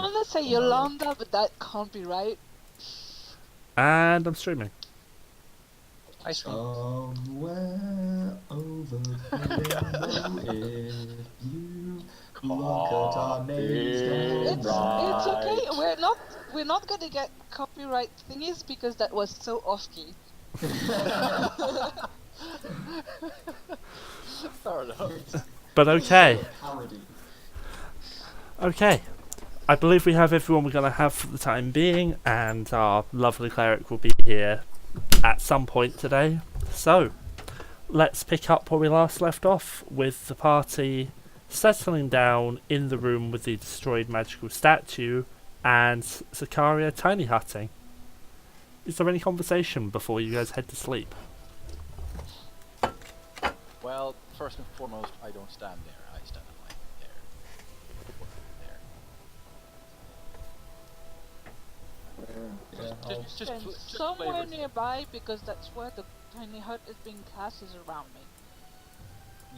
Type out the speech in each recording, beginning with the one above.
want to say Yolanda, but that can't be right. And I'm streaming. I stream. Somewhere over the rainbow, if you look at our names down It's okay. We're not gonna get copyright thingies because that was so off-key. Fair enough. But okay. Parody. Okay. I believe we have everyone we're going to have for the time being, and our lovely cleric will be here at some point today. So, let's pick up where we last left off, with the party settling down in the room with the destroyed magical statue and Sakaria tiny hutting. Is there any conversation before you guys head to sleep? Well, first and foremost, I don't stand there. I stand like there. Yeah, Just And just somewhere flavors. nearby, because that's where the tiny hut is being cast, is around me.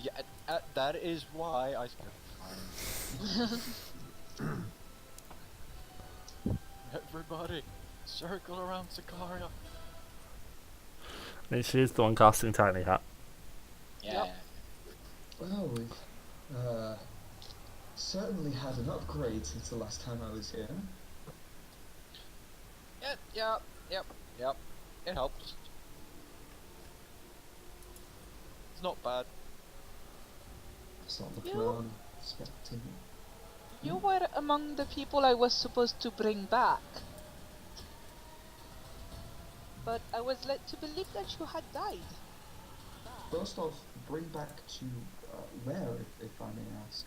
Yeah, that is why I spent time. Everybody, circle around Sakaria. I mean, she is the one casting tiny hut. Yeah. well, we've certainly had an upgrade since the last time I was here. Yep. It helps. It's not bad. Sort of looking You- around, expecting. You were among the people I was supposed to bring back. But I was led to believe that you had died. First off, bring back to where, if I may ask.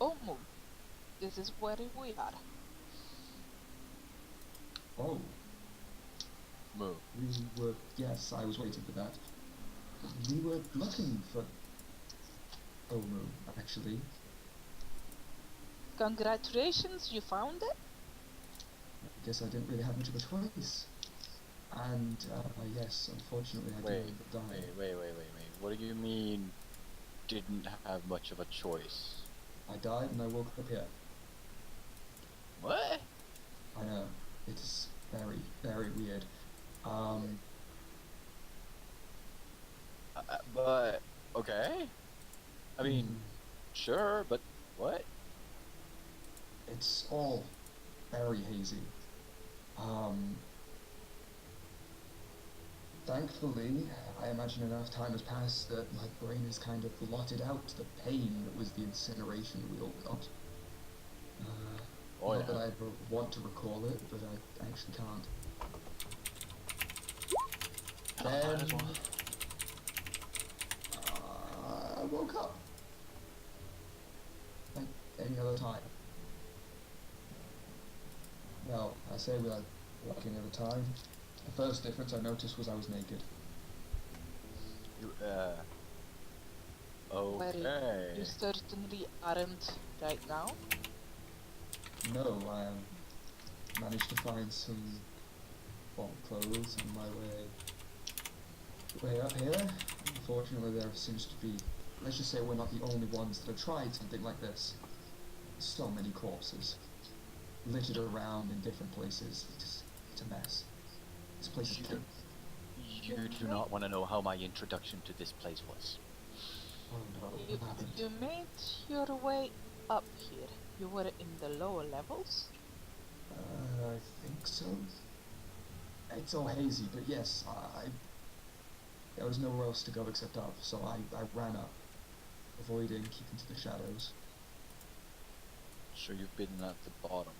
Oh, this is where we are. Oh, Move. we were. Yes, I was waiting for that. We were looking for. Oh no, actually. Congratulations, you found it? I guess I didn't really have much of a choice. And, yes, unfortunately I Wait, did die. wait. What do you mean, didn't have much of a choice? I died and I woke up here. What? I know, it's very, very weird. But, okay. I mean, sure, but what? It's all very hazy. Thankfully, I imagine enough time has passed that my brain has kind of blotted out the pain that was the incineration we all got. Oh, Not that yeah. I ever want to recall it, but I actually can't. Might as Then, well. I woke up. Like any other time. Well, I say without walking at a time. The first difference I noticed was I was naked. You, Well, okay. you certainly aren't right now. No, I managed to find some clothes on my way up here. Unfortunately, there seems to be. Let's just say we're not the only ones that have tried something like this. So many corpses littered around in different places. It's a mess. This place is killing. You do not want to know how my introduction to this place was. Oh no, You, what happened? you made your way up here. You were in the lower levels? I think so. It's all hazy, but yes, there was nowhere else to go except up, so I ran up, avoiding keeping to the shadows. Sure, you've been at the bottom.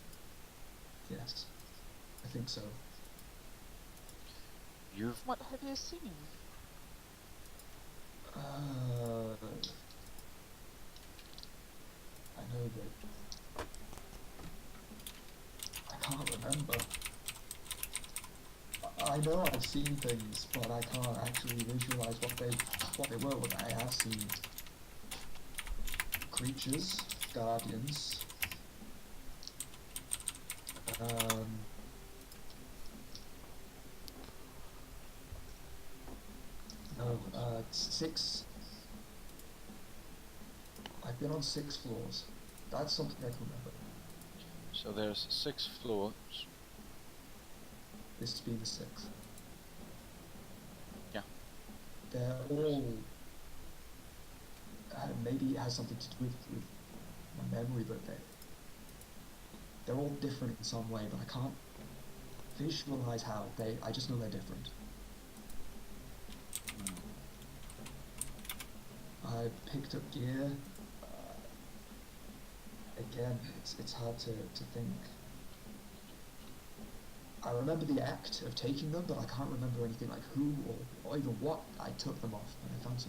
Yes, I think so. You've What have you seen? I know that. I can't remember. I know I've seen things, but I can't actually visualize what they were. But I have seen creatures, guardians. No, 6. I've been on 6 floors. That's something I can remember. So there's 6 floors. This being the 6th. Yeah. They're all... maybe it has something to do with my memory, but they're all different in some way, but I can't visualize how. I just know they're different. I picked up gear. Again, it's hard to think. I remember the act of taking them, but I can't remember anything like who or even what I took them off. And I found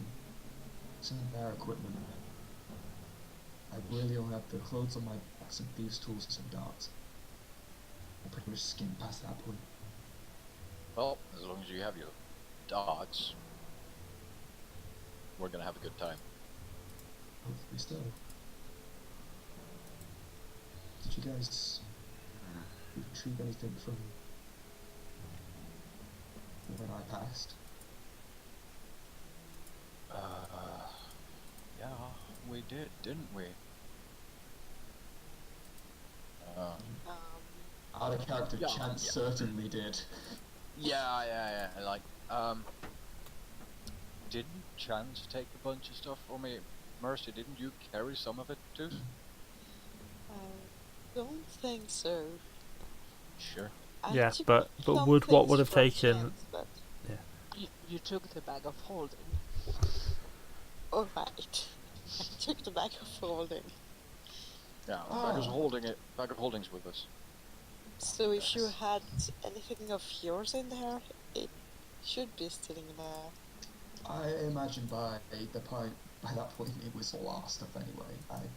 some of their equipment. I really only have the clothes on my back, some thieves' tools, and some darts. I pretty much skimmed past that point. Well, as long as you have your darts, we're gonna have a good time. Hopefully so. Did you guys retrieve anything from when I passed? Yeah, we did, didn't we? Out of character, Yeah, Chance yeah. certainly did. Yeah, like, didn't Chance take a bunch of stuff for me? Mercy, didn't you carry some of it too? Don't think so. Sure. I Yeah, took but some what things would have from taken? Chance, but You took the bag of holding. alright. I took the bag of holding. Yeah, bag of holdings with us. So if you had anything of yours in there, it should be still in there. I imagine by that point it was all our stuff anyway. I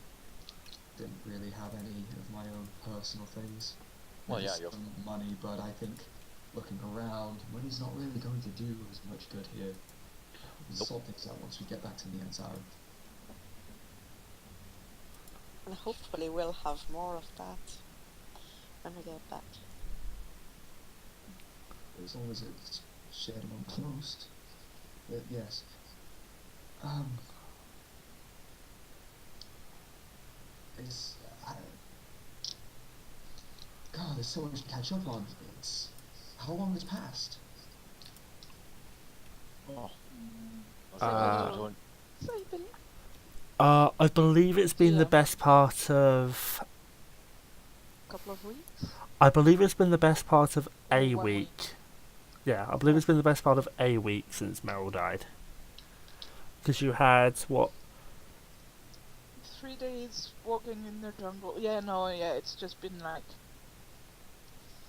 didn't really have any of my own personal things. Well, Maybe yeah, you're... some money, but I think looking around, money's not really going to do as much good here. We'll Nope. sort things out once we get back to the Ansari. And hopefully we'll have more of that when we get back. As long as it's shared among closed. But yes. It's... God, there's so much to catch up on. It's... How long has passed? Oh. So I believe I believe it's been the Yeah. best part of. a couple of weeks. I believe it's been the best part of a 1 week. Yeah, I believe it's been the best part of a week since Meiril died. Because you had what? 3 days walking in the jungle. Yeah, no, yeah, it's just been like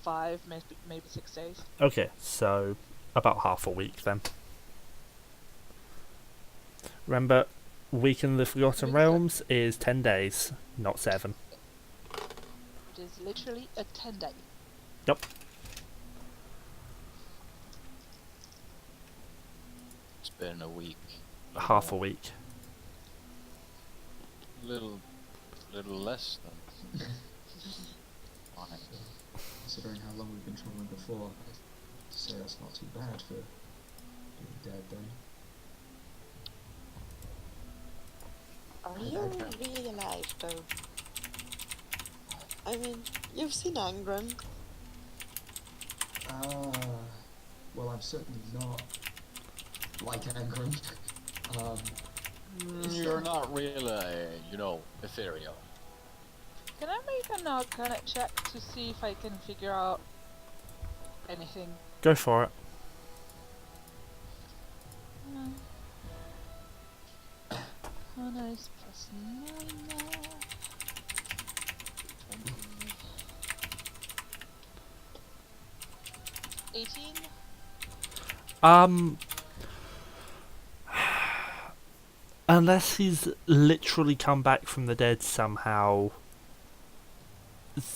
5, maybe 6 days. Okay, so about half a week then. Remember, week in the Forgotten Week- Realms is 10 days, not 7. It is literally a 10-day. Yep. It's been a week. Half a week. Little less than. Fine. Considering how long we've been travelling before, I'd say that's not too bad for being dead then. Are you really alive though? I mean, you've seen Angren. Well, I'm certainly not like Angren. You're not really, ethereal. Can I make an arcana check to see if I can figure out anything? Go for it. Arcana is +9 now. 18? Unless he's literally come back from the dead somehow,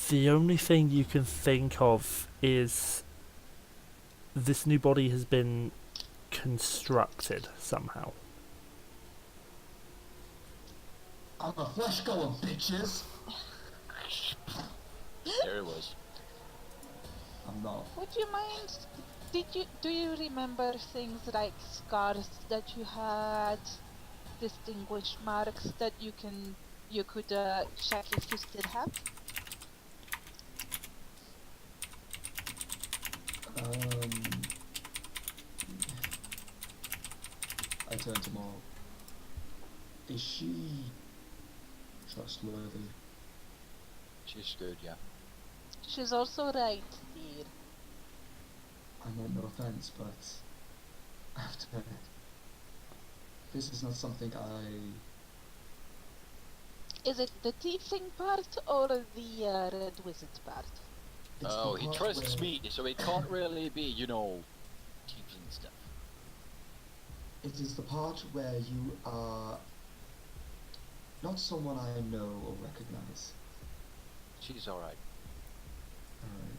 the only thing you can think of is this new body has been constructed somehow. I'm a flesh golem, bitches! There it was. I'm not. Would you mind? Do you remember things like scars that you had, distinguished marks that you could check if you still have? turn to Moril. Is she trustworthy? She's good, yeah. She's also right, dear. I meant no offense, but after this is not something Is it the tiefling part or the red wizard part? It's Oh, the he part trusts where me, so it can't really be, you know, tiefling stuff. It is the part where you are not someone I know or recognize. She's alright. Alright.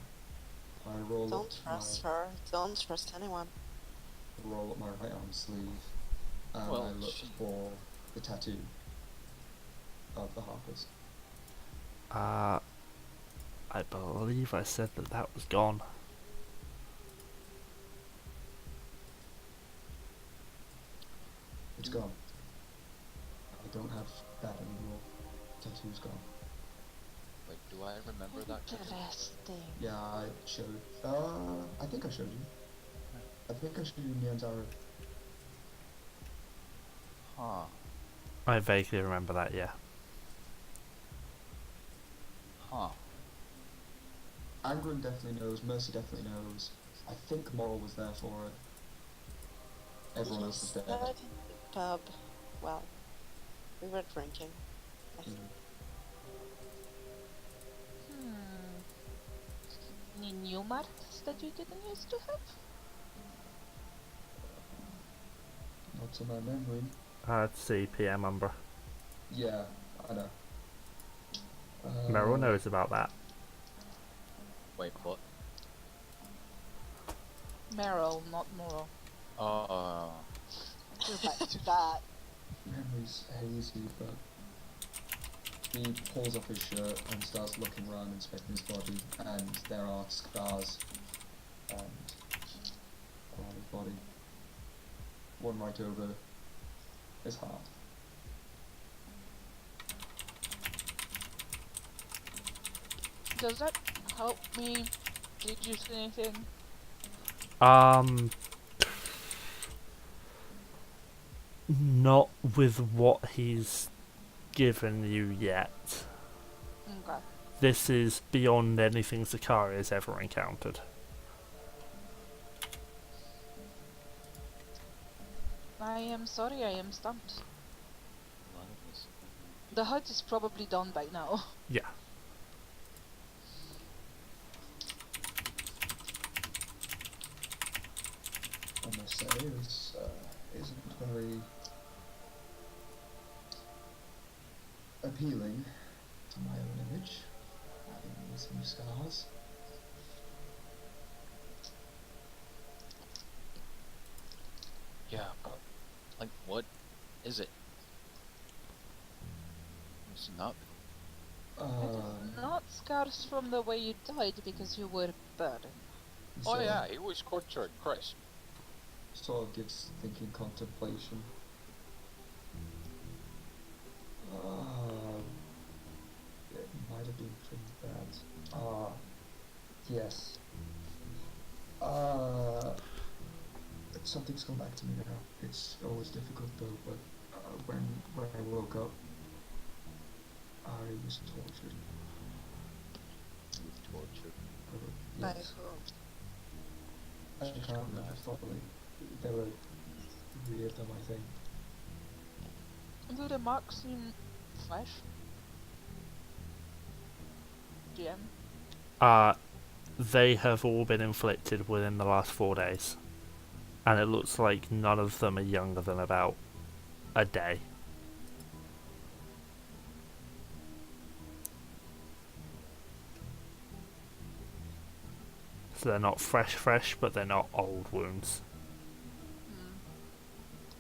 I roll Don't up trust my her. Don't trust anyone. roll up my right arm sleeve and Well, I look she- for the tattoo of the harpers. I believe I said that was gone. It's gone. I don't have that anymore. Tattoo's gone. Wait, do I remember that? Interesting. Yeah, I showed. I think I showed you. I think I showed you Nyanzara. Huh. I vaguely remember that, yeah. Huh. Angren definitely knows. Mercy definitely knows. I think Moril was there for it. Everyone else is He's dead. not in the pub. Well, we were drinking. I think. Any new marks that you didn't used to have? Not to my memory. Let's see, PM Umbra. Yeah, I know. Meiril knows about that. Wait, what? Meryl, not Moril. We're back to that. Memory's hazy, but he pulls off his shirt and starts looking around, inspecting his body, and there are scars and on his body. One right over his heart. Does that help me deduce anything? Not with what he's given you yet. Okay. This is beyond anything Sakaria has ever encountered. I am sorry, I am stumped. A lot of this. The hut is probably done by now. Yeah. I must say, this isn't very appealing to my own image, having these new scars. Yeah, but, like, what is it? It's not. It is not scars from the way you died because you were burned. Oh So, yeah, it was tortured. Christ. sort of gives thinking contemplation. It might have been pretty bad. Yes. Something's come back to me now. It's always difficult though, but when I woke up, I was tortured. Tortured. By Yes. who? I can't remember properly. There were 3 of them, I think. Do the marks seem fresh? GM? They have all been inflicted within the last 4 days. And it looks like none of them are younger than about a day. So they're not fresh, but they're not old wounds.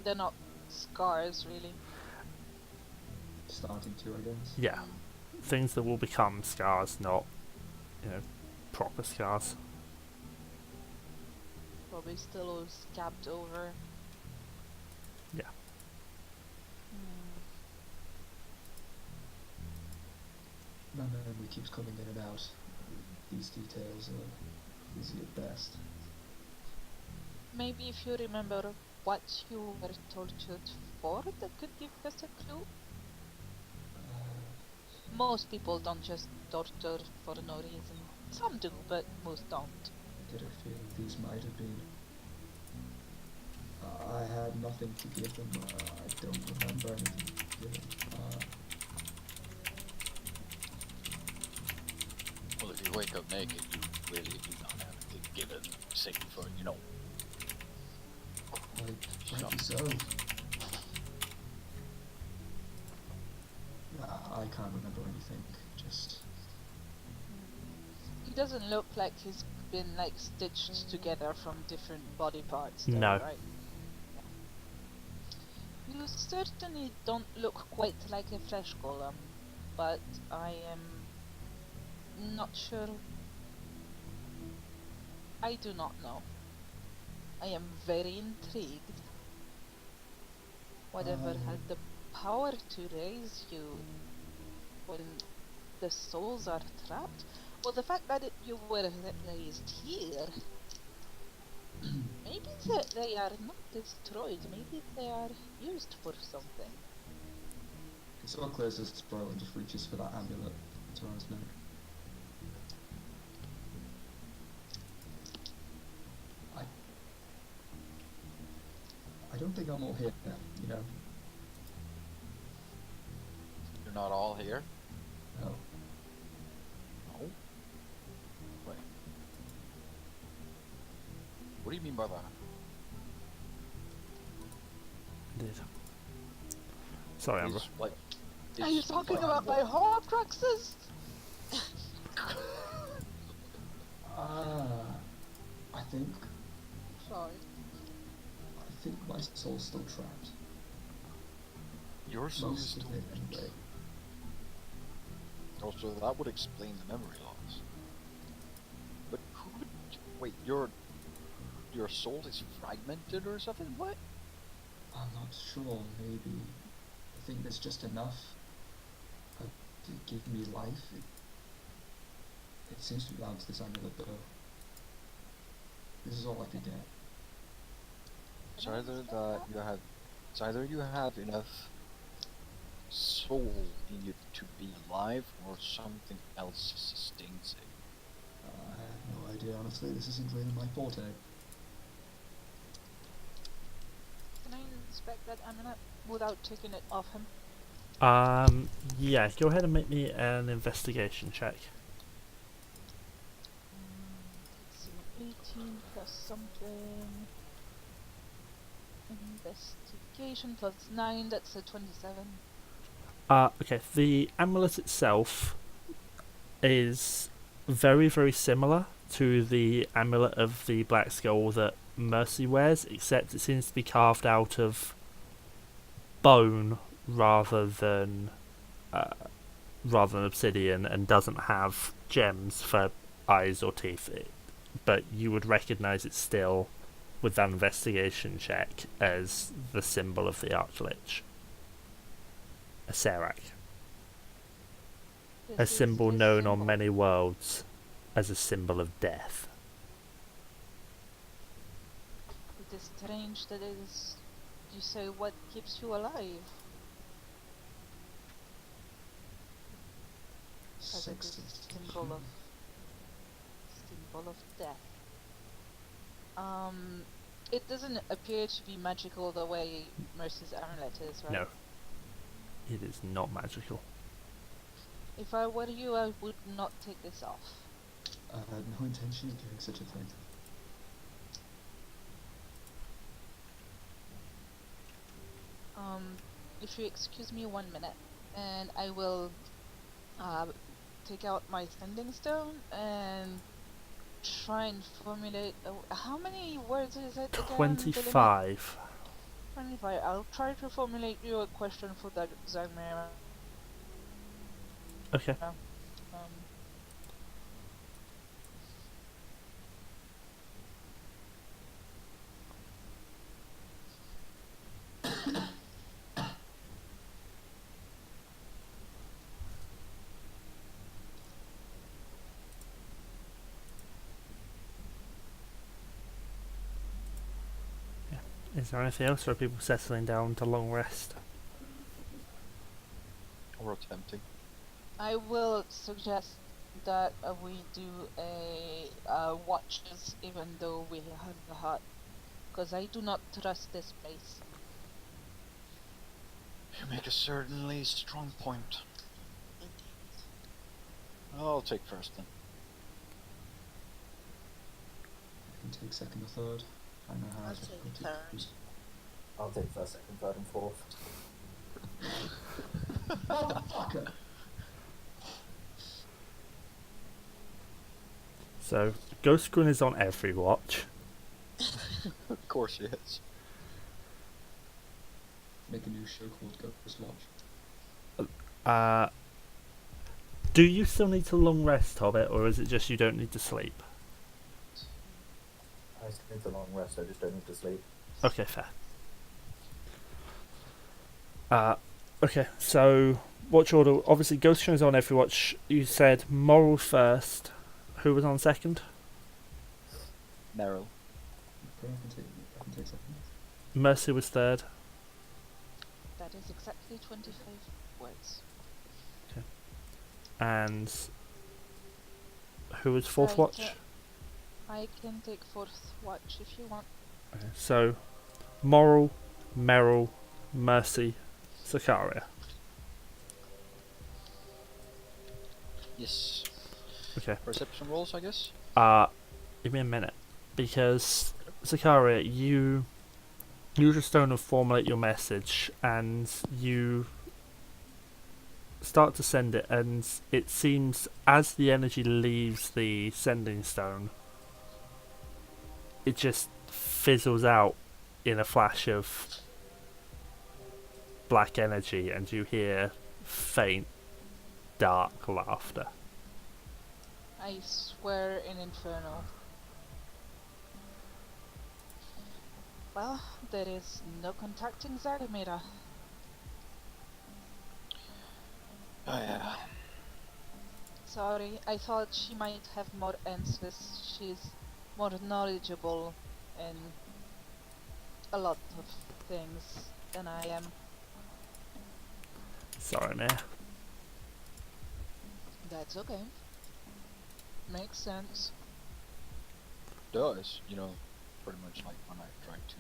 They're not scars, really. Starting to, I guess. Yeah. Things that will become scars, not, proper scars. Probably still all scabbed over. Yeah. My memory keeps coming in and out. These details are easy at best. Maybe if you remember what you were tortured for that could give us a clue? Most people don't just torture for no reason. Some do, but most don't. I get a feeling these might have been. I had nothing to give them. I don't remember anything to give them. Well, if you wake up naked, you really do not have to give it, save for, you know. Quite frankly so. I can't remember anything. Just. He doesn't look like he's been like stitched together from different body parts, though, No. right? You certainly don't look quite like a flesh golem, but I am not sure. I do not know. I am very intrigued. Whatever had the power to raise you when the souls are trapped? Well, the fact that you were raised here, maybe they are not destroyed, maybe they are used for something. He sort of clears his throat and just reaches for that amulet that's around his neck. I don't think I'm all here, you know. You're not all here? No. No? Wait. What do you mean by that? Indeed. Sorry, Umbra. It's like... Are you talking about my Horcruxes? I think Sorry. my soul's still trapped. Your soul is Most of still... it, anyway. Oh, so that would explain the memory loss. But who would... Wait, your soul is fragmented or something? What? I'm not sure, maybe. I think there's just enough to give me life. It seems to belong to this amulet, though. This is all I could get. It's either that you have... It's either you have enough soul in you to be alive, or something else sustains it. I have no idea, honestly. This isn't really my forte. Can I inspect that amulet without taking it off him? Yeah, go ahead and make me an investigation check. Let's see, 18 plus something. Investigation plus 9, that's a 27. Okay, the amulet itself is very, very similar to the amulet of the Black Skull that Mercy wears, except it seems to be carved out of bone rather than obsidian, and doesn't have gems for eyes or teeth. But you would recognise it still with that investigation check as the symbol of the Archlich. A Serac. A symbol known on many worlds as a symbol of death. It is strange that it is, you say, what keeps you alive? As it is a symbol of death. It doesn't appear to be magical the way Mercy's amulet is, right? No. It is not magical. If I were you, I would not take this off. I had no intention of doing such a thing. If you excuse me 1 minute, and I will take out my sending stone and try and formulate. How many words is it again? 25. 25. I'll try to formulate you a question for the Zagmira. Okay. Is there anything else, or are people settling down to long rest? Or attempting. I will suggest that we do a watches, even though we have the hut, because I do not trust this place. You make a certainly strong point. Indeed. I'll take first then. I can take second or third. I know how I'll difficult take it third. is. I'll take first, second, third, and fourth. Motherfucker! So, Ghost Grun is on every watch. Of course he is. Make a new show called Ghost Watch. Do you still need to long rest, Hobbit, or is it just you don't need to sleep? I still need a long rest, I just don't need to sleep. Okay, fair. Okay, so watch order. Obviously, Ghost Grun is on every watch. You said Moril first. Who was on second? Meiril. Okay, I can take second. Mercy was third. That is exactly 25 words. And who was fourth Right, watch? I can take fourth watch if you want. Okay, so Moril, Meiril, Mercy, Sakaria. Yes. Okay. Perception rolls, I guess. Give me a minute, because Sakaria, you use your stone to formulate your message, and you start to send it, and it seems as the energy leaves the sending stone, it just fizzles out in a flash of black energy, and you hear faint, dark laughter. I swear in Inferno. Well, there is no contacting Zargamira. Oh yeah. Sorry, I thought she might have more answers. She's more knowledgeable in a lot of things than I am. Sorry, Mia. That's okay. Makes sense. Does, pretty much like when I tried to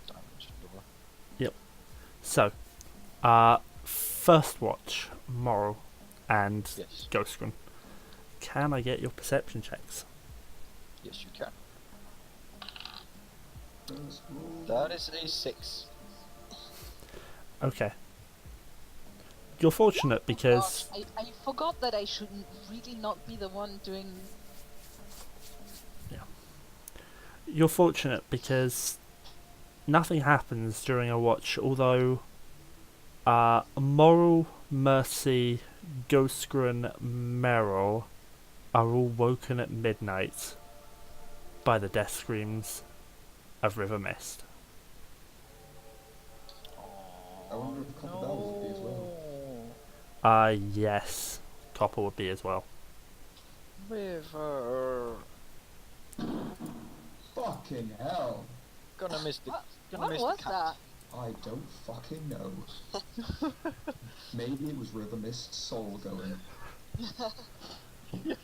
damage the door. So, first watch, Moril and Yes. Ghost Grun. Can I get your perception checks? Yes, you can. First roll. That is a 6. Okay. You're fortunate because Gosh, I forgot that I shouldn't really not be the one doing. you're fortunate because nothing happens during a watch, although Moril, Mercy, Ghost Grun, Meiril are all woken at midnight by the death screams of River Mist. I wonder if Copper Bell would be as well. Yes, Copper would be as well. River. Fucking hell! Gonna miss the. Gonna What miss was the cat. that? I don't fucking know. Maybe it was River Mist's soul going. Yeah.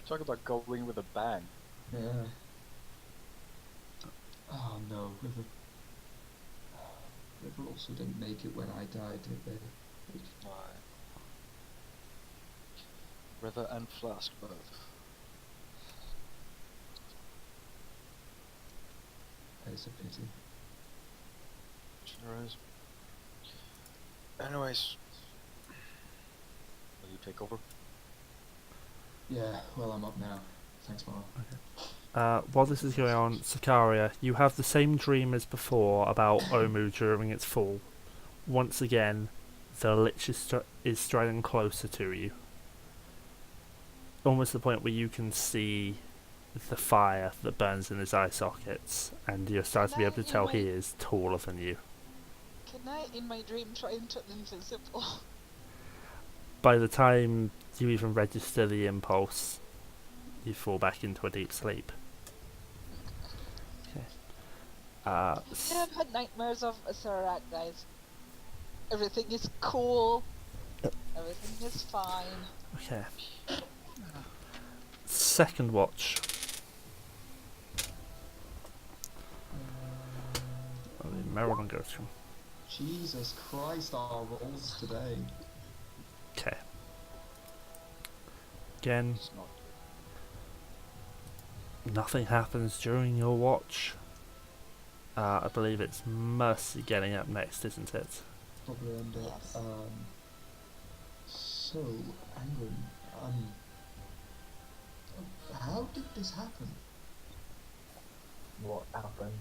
Talk about going with a bang. Yeah. Oh no, River. River also didn't make it when I died, did they? Why? River and Flask both. It's a pity. Sure is. Anyways, will you take over? Yeah, well, I'm up now. Thanks, Mara. While this is going on, Sakaria, you have the same dream as before about Omu during its fall. Once again, the Lich is striding closer to you. Almost to the point where you can see the fire that burns in his eye sockets, and you're starting to be able to tell he is taller than you. Can I, in my dream, try and turn invisible? By the time you even register the impulse, you fall back into a deep sleep. I've had nightmares of a Sarac, guys. Everything is cool. Everything is fine. Okay. Second watch. Meiril goes from. Jesus Christ, our rolls today. Okay. Again, It's not. nothing happens during your watch. I believe it's Mercy getting up next, isn't it? Probably end up. Yes. So, Angren, how did this happen? What happened?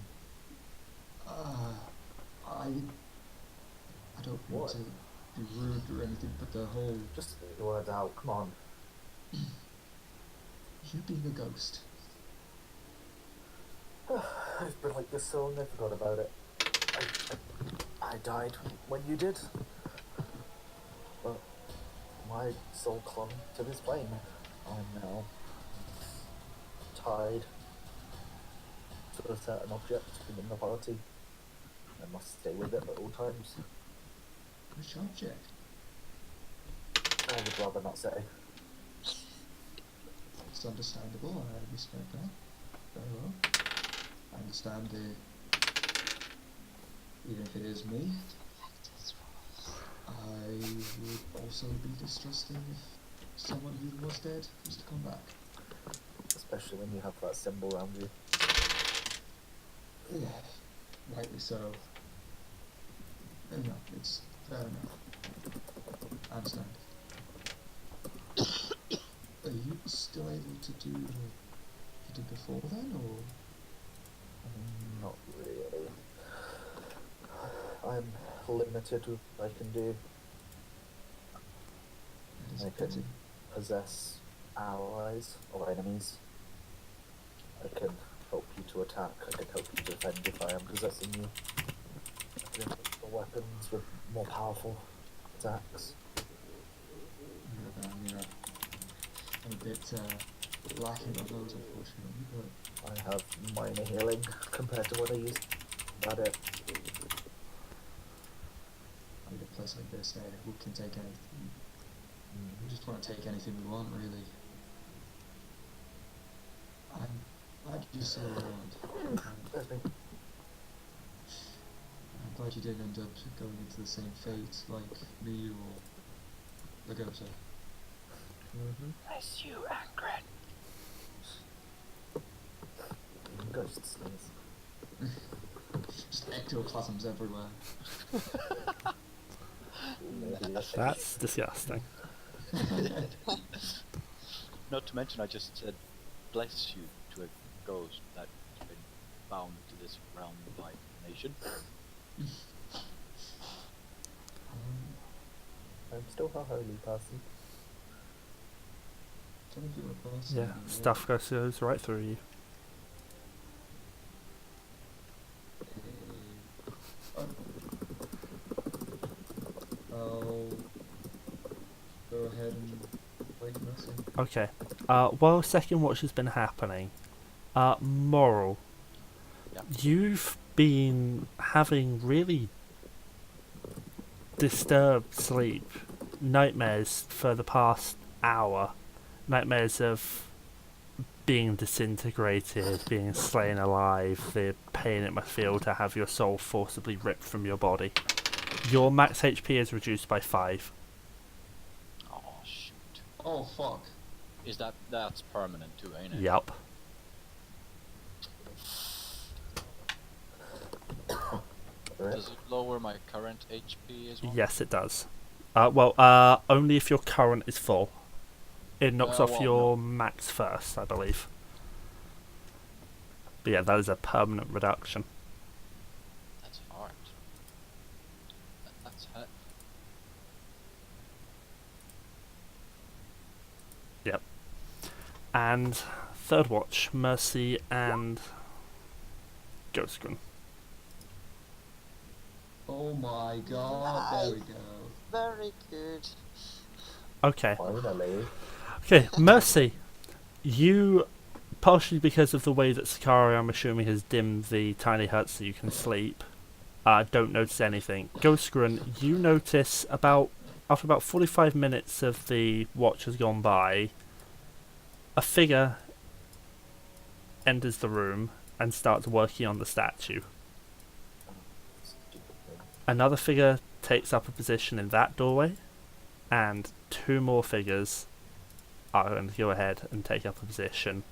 I don't mean What? to be rude or anything, but the whole Just get your words out, come on. you being a ghost. I've been like this so long I forgot about it. I died when you did. But my soul clung to this flame. I'm now tied to a certain object within the party. I must stay with it at all times. Which object? I would rather not say. It's understandable, I respect that. Very well. I understand even if it is me, I would also be distrusting if someone who was dead was to come back. Especially when you have that symbol around you. Yeah, rightly so. No, it's fair enough. I understand. Are you still able to do what you did before then, or? Not really. I'm limited with what I can do. That is I a can pity. possess allies or enemies. I can help you to attack. I can help you to defend if I am possessing you. I can equip the weapons with more powerful attacks. I mean, I'm a bit lacking on those, unfortunately, but I have minor healing compared to what I used. About it. I mean, a place like this, we can take anything. We just want to take anything we want, really. I'm glad you're still around. There's me. I'm glad you didn't end up going into the same fate like me or Lagosa. Bless you, Angren. Ghosts. Just ectoplasms everywhere. That's disgusting. Not to mention, I just said bless you to a ghost that's been bound to this realm by nation. I'm still a holy person. Some of you are person. Yeah, stuff goes right through you. I'll go ahead and wait Mercy. Okay. While second watch has been happening, Moril, Yeah. you've been having really disturbed sleep, nightmares for the past hour, nightmares of being disintegrated, being slain alive, the pain it must feel to have your soul forcibly ripped from your body. Your max HP is reduced by 5. Oh shoot! Oh fuck. Is that's permanent too, ain't it? Yup. Does it lower my current HP as well? Yes, it does. Only if your current is full. It knocks off well, your max first, I believe. But yeah, that is a permanent reduction. That's hard. That's hurt. Yep. And third watch, Mercy and Ghostgrin. Oh my god, there we go. Very good. Okay. Finally. Okay, Mercy, you partially because of the way that Sakaria, I'm assuming, has dimmed the tiny hut so you can sleep, don't notice anything. Ghostgrunt, you notice after about 45 minutes of the watch has gone by, a figure enters the room and starts working on the statue. Stupid thing. Another figure takes up a position in that doorway, and 2 more figures are going to go ahead and take up a position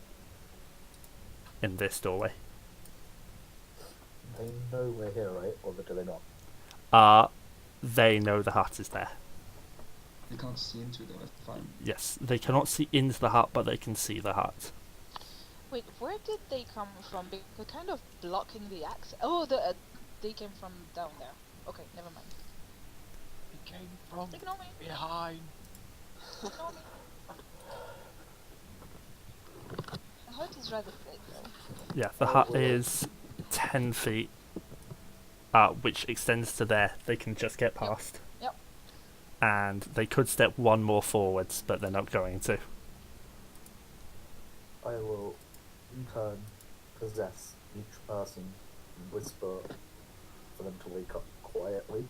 in this doorway. They know we're here, right? Or do they not? They know the hut is there. They can't see into it though, if I'm... Yes, they cannot see into the hut, but they can see the hut. Wait, where did they come from? They're kind of blocking the access. Oh, they came from down there. Okay, never mind. It came from Ignore me. behind. Ignore me. The hut is rather big though. Yeah, the Oh, hut well. is 10 feet, which extends to there. They can just get past. Yep. And they could step 1 more forwards, but they're not going to. I will, in turn, possess each person and whisper for them to wake up quietly.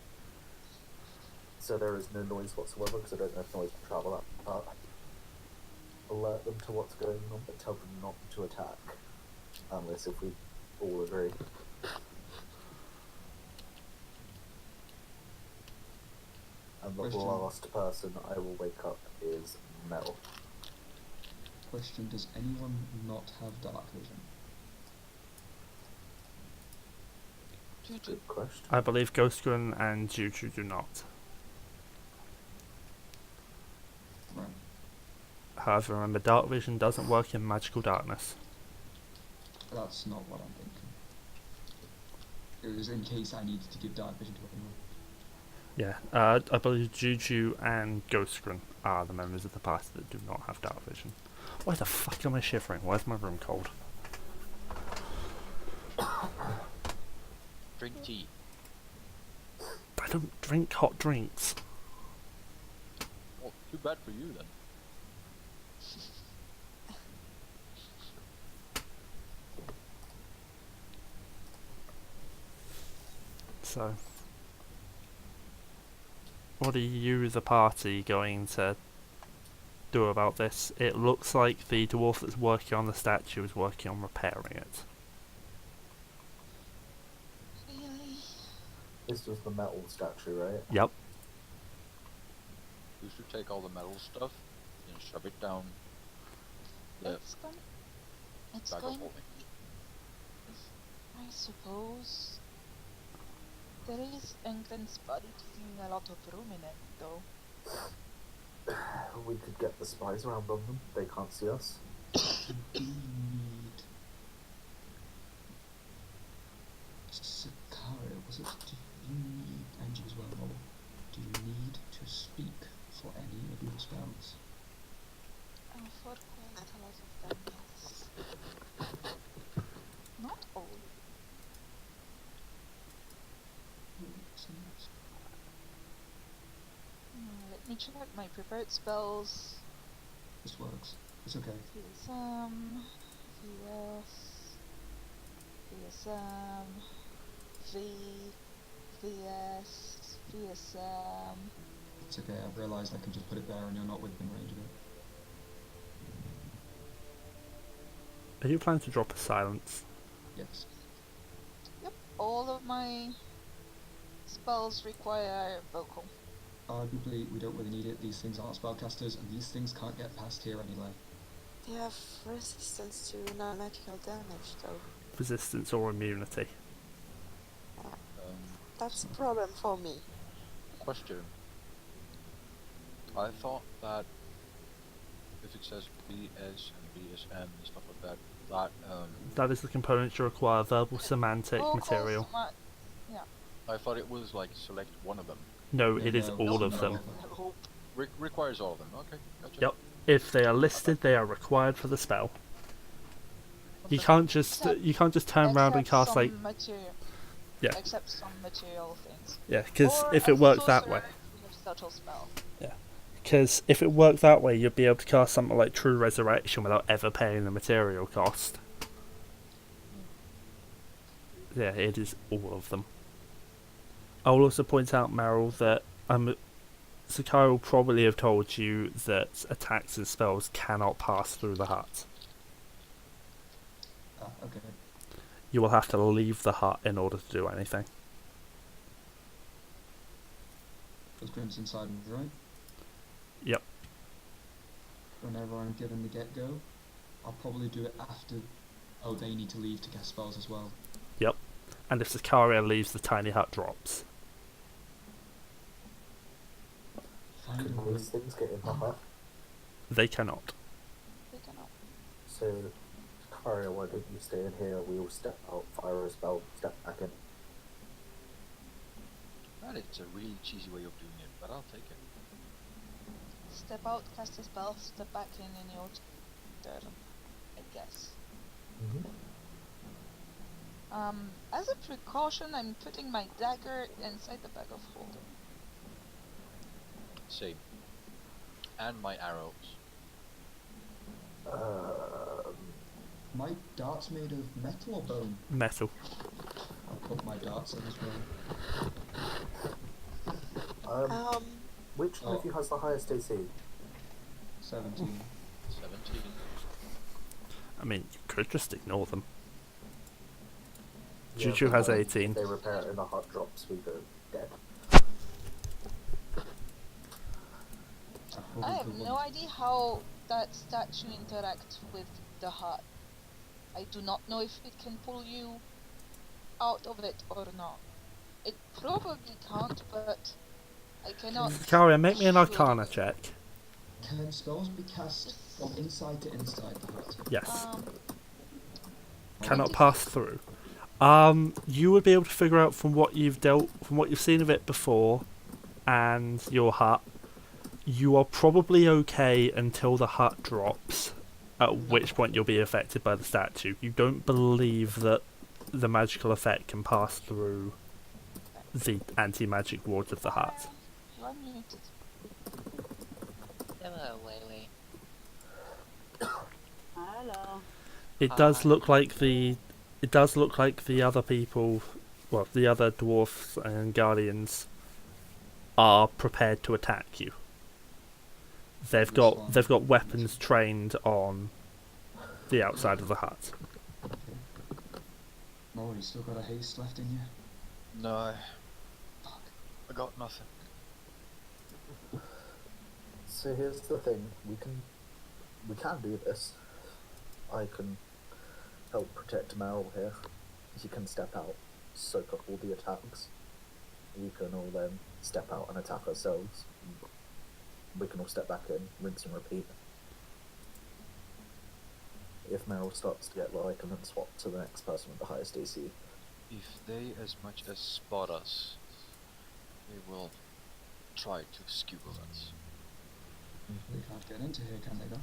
So there is no noise whatsoever, because I don't know if noise will travel that far. Alert them to what's going on, but tell them not to attack. Unless if we all agree. And the Question. last person I will wake up is Mel. Question, does anyone not have dark vision? Juju. Good question. I believe Ghostgrunt and Juju do not. Right. However, remember, dark vision doesn't work in magical darkness. That's not what I'm thinking. It was in case I needed to give dark vision to anyone. Yeah, I believe Juju and Ghostgrunt are the members of the party that do not have dark vision. Why the fuck am I shivering? Why is my room cold? Drink tea. I don't drink hot drinks. Well, too bad for you then. So, what are you, the party, going to do about this? It looks like the dwarf that's working on the statue is working on repairing it. Really? This was the metal statue, right? Yep. You should take all the metal stuff and shove it down the It's going. It's bag of going. holding. I suppose. There is Angren's body taking a lot of room in it, though. We could get the spies around on them. They can't see us. Do you need... Sakaria, was it? Do you need... Angie as well, or do you need to speak for any of your spells? For quite a lot of them, yes. Not all. Let me check my prepared spells. This works. It's okay. VSM, V, VS, VSM. It's okay, I've realised I can just put it there and you're not within range of it. Are you planning to drop a silence? Yes. Yep, all of my spells require vocal. Arguably, we don't really need it. These things aren't spellcasters, and these things can't get past here anyway. They have resistance to non-magical damage, though. Resistance or immunity? That's a problem for me. Question. I thought that if it says BS and BSM and stuff like that, That is the component you require, verbal semantic Vocal material. I thought it was like select one of them. No, Yeah, it is no, all no, of them. Hope. Requires all of them. Okay, gotcha. Yep. If they are listed, they are required for the spell. You Okay. can't just turn around and Except cast some like material. Yeah. Except some material things. yeah, because Or if a it works that way, sorcerer with subtle spell. Because if it worked that way, you'd be able to cast something like True Resurrection without ever paying the material cost. Yeah, it is all of them. I will also point out, Meiril, that Sakaria will probably have told you that attacks and spells cannot pass through the hut. Ah, okay. You will have to leave the hut in order to do anything. Because Grim's inside me, right? Yep. Whenever I'm given the get-go, I'll probably do it after... Oh, they need to leave to cast spells as well. Yep. And if Sakaria leaves, the tiny hut drops. Find a Can way. these things get in the hut? They cannot. They cannot. So, Sakaria, why don't you stay in here? We all step out, fire a spell, step back in. That is a really cheesy way of doing it, but I'll take it. Step out, cast a spell, step back in your turn, I guess. As a precaution, I'm putting my dagger inside the bag of holding. Same. And my arrows. My dart's made of metal or bone? Metal. I'll put my darts in as well. Which one of you has the highest AC? 17. 17. I mean, you could just ignore them. Yeah, Juju but has then 18. If they repair it and the hut drops, we go dead. I have no idea how that statue interacts with the hut. I do not know if it can pull you out of it or not. It probably can't, but I cannot. Sakaria, make me an assure Arcana you. check. Can spells be cast from inside to inside the hut? Yes. Oh, Cannot pass through. You would be able to figure out from what you've seen of it before, and your hut. You are probably okay until the hut drops, at which point you'll be affected by the statue. You don't believe that the magical effect can pass through the anti-magic wards of the hut. You are muted. Hello, Lily. Hello. It does look like the other people, well, the other dwarfs and guardians are prepared to attack you. They've got weapons trained on the outside of the hut. Moril, you still got a haste left in you? No, Fuck. I got nothing. So here's the thing, we can do this. I can help protect Meiril here. You can step out, soak up all the attacks. We can all then step out and attack ourselves. We can all step back in, rinse and repeat. If Meiril starts to get low, I can then swap to the next person with the highest AC. If they as much as spot us, they will try to skewer us. They can't get into here, can they though?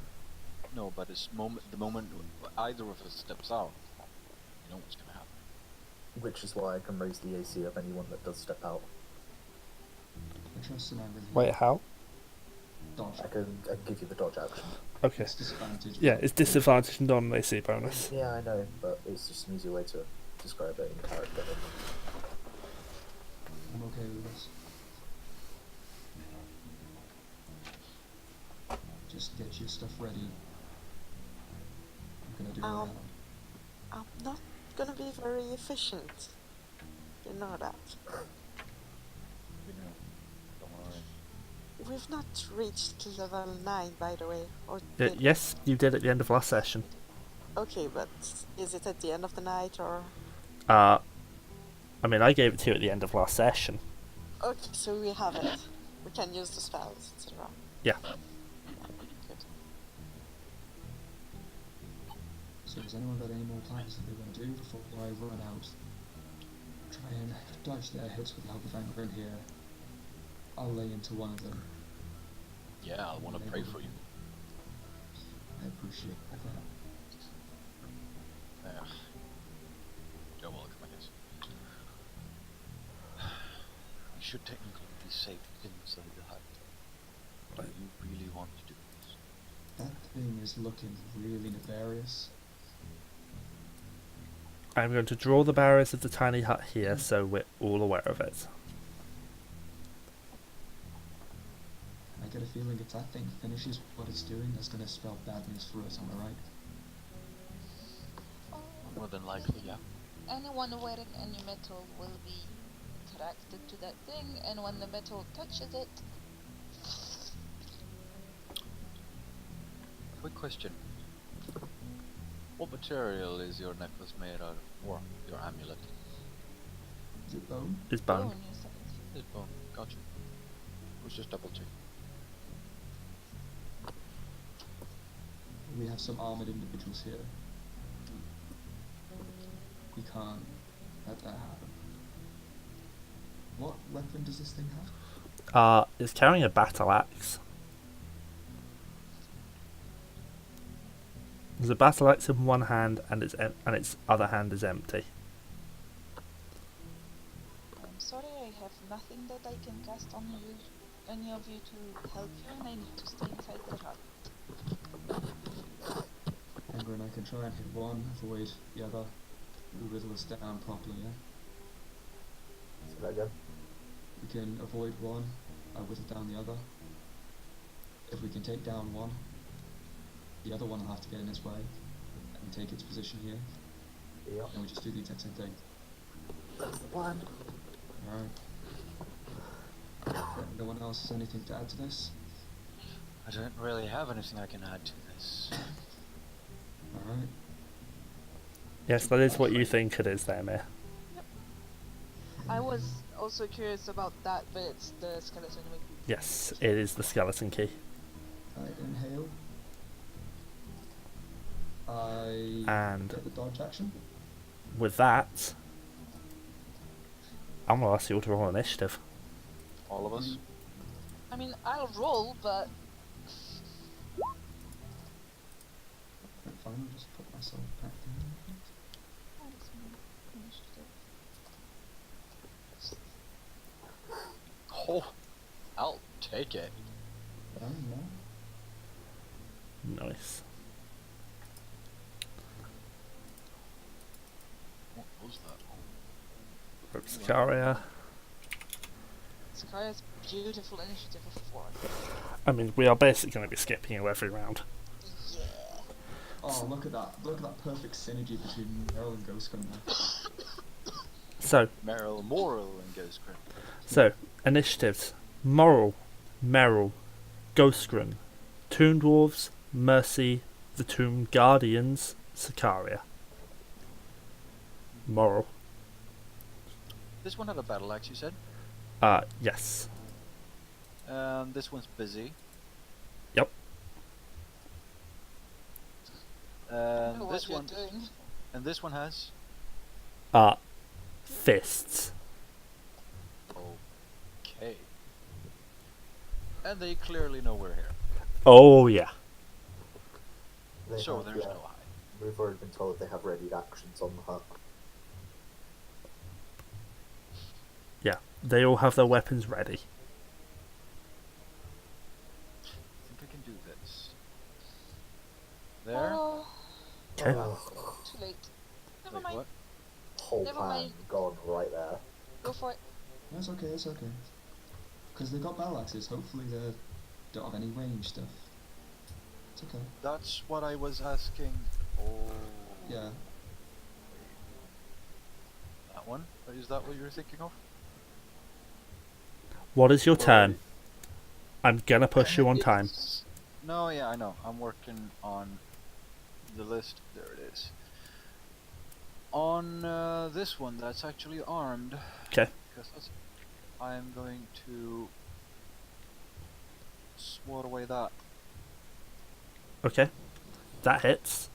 No, but the moment either of us steps out, you know what's gonna happen. Which is why I can raise the AC of anyone that does step out. I trust in Angren. Wait, how? Dodge. I can give you the dodge action. Okay. It's disadvantage. Yeah, it's disadvantage and non-AC bonus. Yeah, I know, but it's just an easier way to describe it in character. I'm okay with this. Just get your stuff ready. I'm gonna do a round. I'm not gonna be very efficient. You know that. You know, don't worry. We've not reached level 9, by the way. Or did Yes, you did at the end of last session. Okay, but is it at the end of the night or? I mean, I gave it to you at the end of last session. Okay, so we have it. We can use the spells, etc. Yeah. Good. So has anyone got any more plans that they want to do before I run out? Try and dodge their hits with the help of Angren here. I'll lay into one of them. Yeah, I want to pray for you. I appreciate that. Yeah. You're welcome, I guess. We should technically be safe inside the hut. Do you really want to do this? That thing is looking really nefarious. I'm going to draw the barriers of the tiny hut here so we're all aware of it. I get a feeling if that thing finishes what it's doing, that's going to spell bad news for us, am I right? Oh, More than likely, yeah. anyone wearing any metal will be attracted to that thing, and when the metal touches it, Quick question. What material is your necklace made out of? Or your amulet? Is it bone? Is bone. bone, you said. It's bone. Gotcha. Was just double checking. We have some armored individuals here. We can't let that happen. What weapon does this thing have? It's carrying a battle axe. There's a battle axe in one hand and its other hand is empty. I'm sorry, I have nothing that I can cast on you, any of you to help you, and I need to stay inside the hut. Angren, I can try and hit one, avoid the other. We whittle us down properly, yeah? Say that again. We can avoid one, whittle down the other. If we can take down one, the other one will have to get in its way and take its position here. Yep. And we just do the exact same thing. That's the plan. Alright. No one else has anything to add to this? I don't really have anything I can add to this. Alright. Yes, that is what you think it is there, Mia. I was also curious about that, but it's the skeleton wing. Yes, it is the skeleton key. I inhale. I And get the dodge action. with that, I'm going to ask you all to roll initiative. All of us? I mean, I'll roll, but Right, fine, I'll just put myself back down. Oh, I'll take it. Oh, no. Nice. What was that? Hope Sakaria. Sakaria's beautiful initiative of 4. I mean, we are basically going to be skipping you every round. Yeah. Oh, look at that. Look at that perfect synergy between Meiril and Ghostgun there. So, Moril and Ghostgrin. So, initiatives. Moril, Meiril, Ghostgrim, Toon Dwarves, Mercy, the Tomb Guardians, Sakaria. Moril. This one had a battle axe, you said? Yes. This one's busy. Yep. I know This what one, you're doing. and this one has. Fists. Okay. And they clearly know we're here. Oh, yeah. They So have, there's yeah, no hide. We've already been told they have ready actions on the hut. Yeah. They all have their weapons ready. I think I can do this. There. Oh, Okay. too late. Never Wait, mind. what? Whole Never plan mind. gone right there. Go for it. That's okay, it's okay. Because they've got battle axes, hopefully they don't have any range stuff. It's okay. That's what I was asking. Oh. Yeah. That one? Is that what you were thinking of? What is your Or- turn? I'm gonna push you on time. It's- No, yeah, I know. I'm working on the list. There it is. On this one that's actually armed. Okay. Because that's, I'm going to swat away that. Okay. That hits.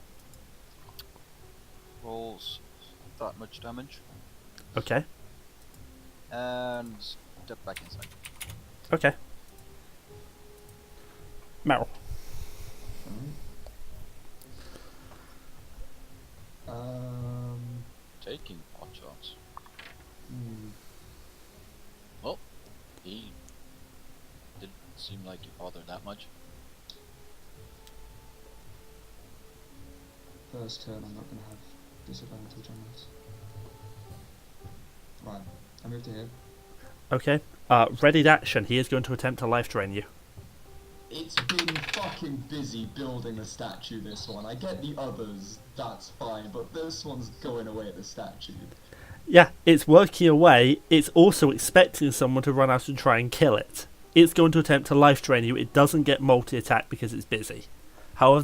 Rolls that much damage. Okay. And step back inside. Okay. Meryl. Alright. Taking pot shots. Hmm. Well, he did seem like you bother that much. First turn, I'm not going to have disadvantage on this. Right, I move to here. Okay. Readied action. He is going to attempt to life drain you. It's been fucking busy building the statue, this one. I get the others, that's fine, but this one's going away at the statue. Yeah, it's working away. It's also expecting someone to run out and try and kill it. It's going to attempt to life drain you. It doesn't get multi-attack because it's busy. However,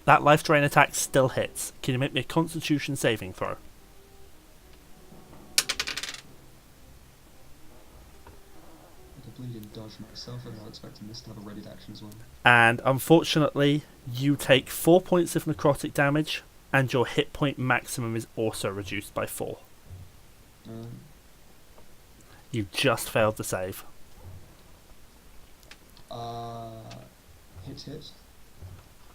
that life drain attack still hits. Can you make me a Constitution saving throw? I completely dodged myself, and I'm expecting this to have a ready action as well. And unfortunately, you take 4 points of necrotic damage, and your hit point maximum is also reduced by 4. You just failed the save. Hit.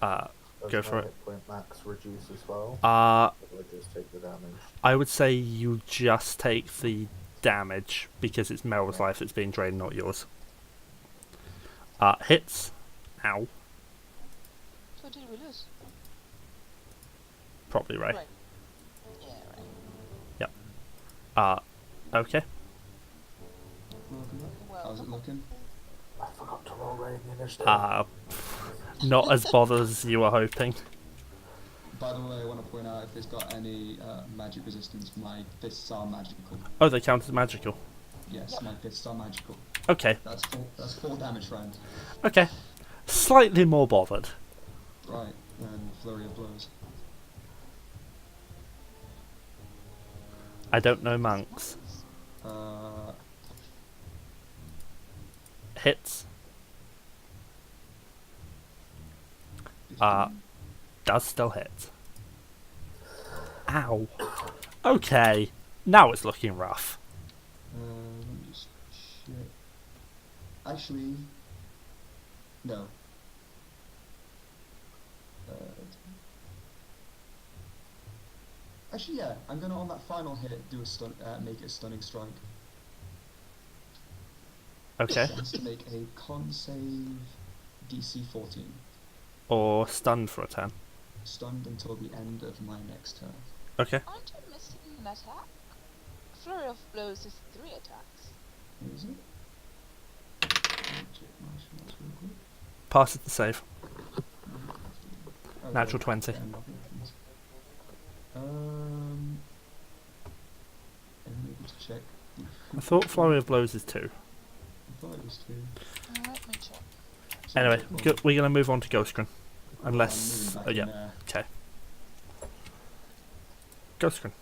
Does Go for my it. hit point max reduce as well? Uh, Or do I just take the damage? I would say you just take the damage because it's Meril's life that's being drained, not yours. Hits. Ow. So did we lose? Probably right. Right. Yeah, right. Okay. Well, How's it looking? I forgot to roll rain initiative. Not as bothered as you were hoping. By the way, I want to point out if it's got any magic resistance, my fists are magical. Oh, they count as magical. Yes, Yep. my fists are magical. Okay. That's 4 damage round. Okay. Slightly more bothered. Right, and flurry of blows. I don't know monks. Hits. 15. Does still hit. Ow. Okay. Now it's looking rough. Let me just check. Actually, no. Actually, yeah. I'm gonna on that final hit do a stun, make it a stunning strike. Okay. It has to make a con save DC 14. Or stunned for a turn. Stunned until the end of my next turn. Okay. Aren't you missing an attack? Flurry of blows is 3 attacks. Is it? Let me check my shots real quick. Passes the save. Okay, Natural 20. yeah, nothing happens. I'm able to check. I thought Flurry of Blows is 2. I thought it was 2. Let me check. Anyway, we're going to move on to Ghostgrin. I'm Unless... moving back Oh, in yeah. there. Okay. Ghostgrin.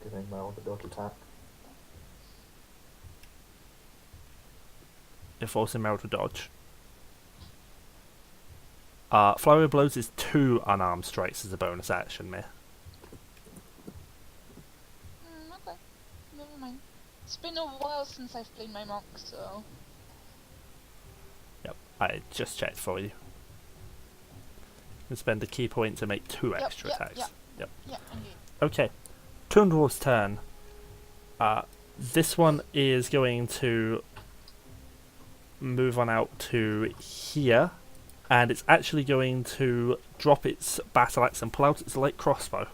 Giving Meryl the dodge attack. You're forcing Meryl to dodge. Flurry of Blows is 2 unarmed strikes as a bonus action, Miya. Okay. Never mind. It's been a while since I've played my monk, so... Yep, I just checked for you. You spend a key point to make 2 extra attacks. Yep. Yeah, indeed. Okay. Tundor's turn. This one is going to move on out to here, and it's actually going to drop its battle axe and pull out its light crossbow.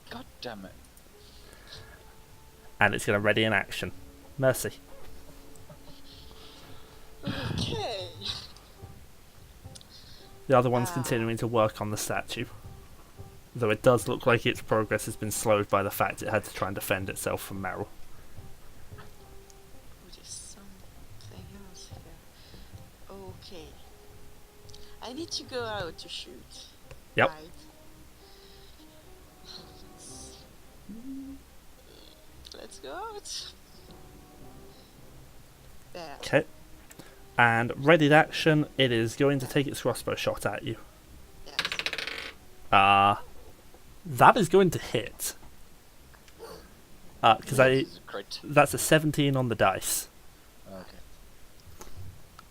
God damn it. And it's going to ready in action. Mercy. Okay. The other one's continuing to work on the statue. Though it does look like its progress has been slowed by the fact it had to try and defend itself from Meryl. What is something else here? Okay. I need to go out to shoot. Yep. Right. Let's go out. There. Okay. And readied action, it is going to take its crossbow shot at you. Yes. That is going to hit. Because This is a crit. that's a 17 on the dice.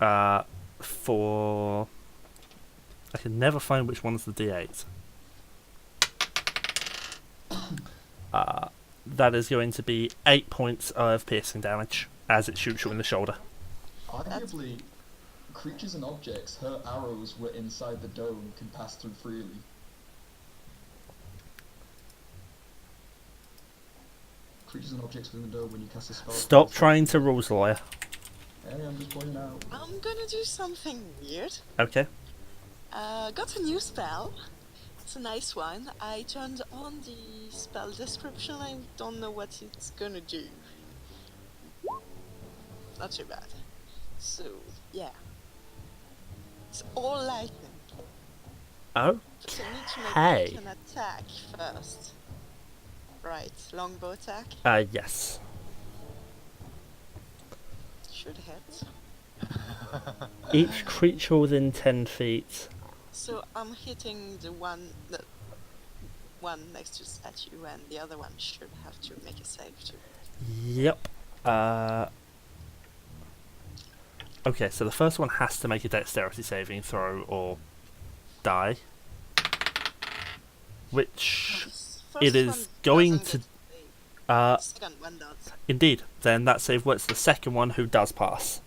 Okay. For... I can never find which one's the D8. That is going to be 8 points of piercing damage as it shoots you in the shoulder. Arguably, creatures and objects, her arrows were inside the dome, can pass through freely. Creatures and objects within the dome when you cast a spell. Stop trying to rules lawyer. Hey, I'm just pointing out. I'm gonna do something weird. Okay. Got a new spell. It's a nice one. I turned on the spell description. I don't know what it's gonna do. Not too bad. So, yeah. It's all lightning. Oh. So I need to Hey. make an attack first. Right, longbow attack. Yes. Should hit. Each creature within 10 feet. So I'm hitting the one next to statue, and the other one should have to make a save too. Yep. Okay, so the first one has to make a dexterity saving throw or die. Which First it is one going doesn't to. get a save. Second one does. Indeed. Then that save works the second one who does pass.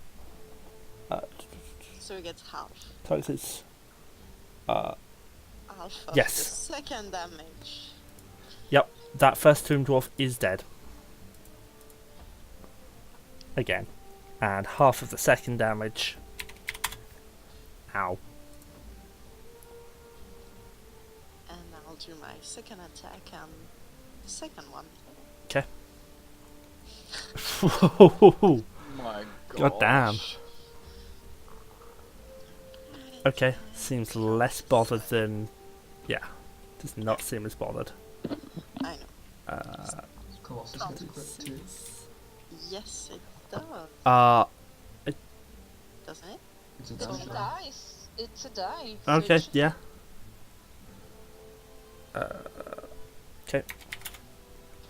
So he gets half. Total. Half of Yes. the second damage. Yep, that first Tomb Dwarf is dead. Again. And half of the second damage. Ow. And I'll do my second attack and the second one. Okay. My God damn. gosh. Okay, seems less bothered than... Yeah, does not seem as bothered. I know. Colossus gets equipped too. Yes, it does. Doesn't it? It's a It's damage a roll. dice. It's a die. so Okay, it should- yeah. Okay.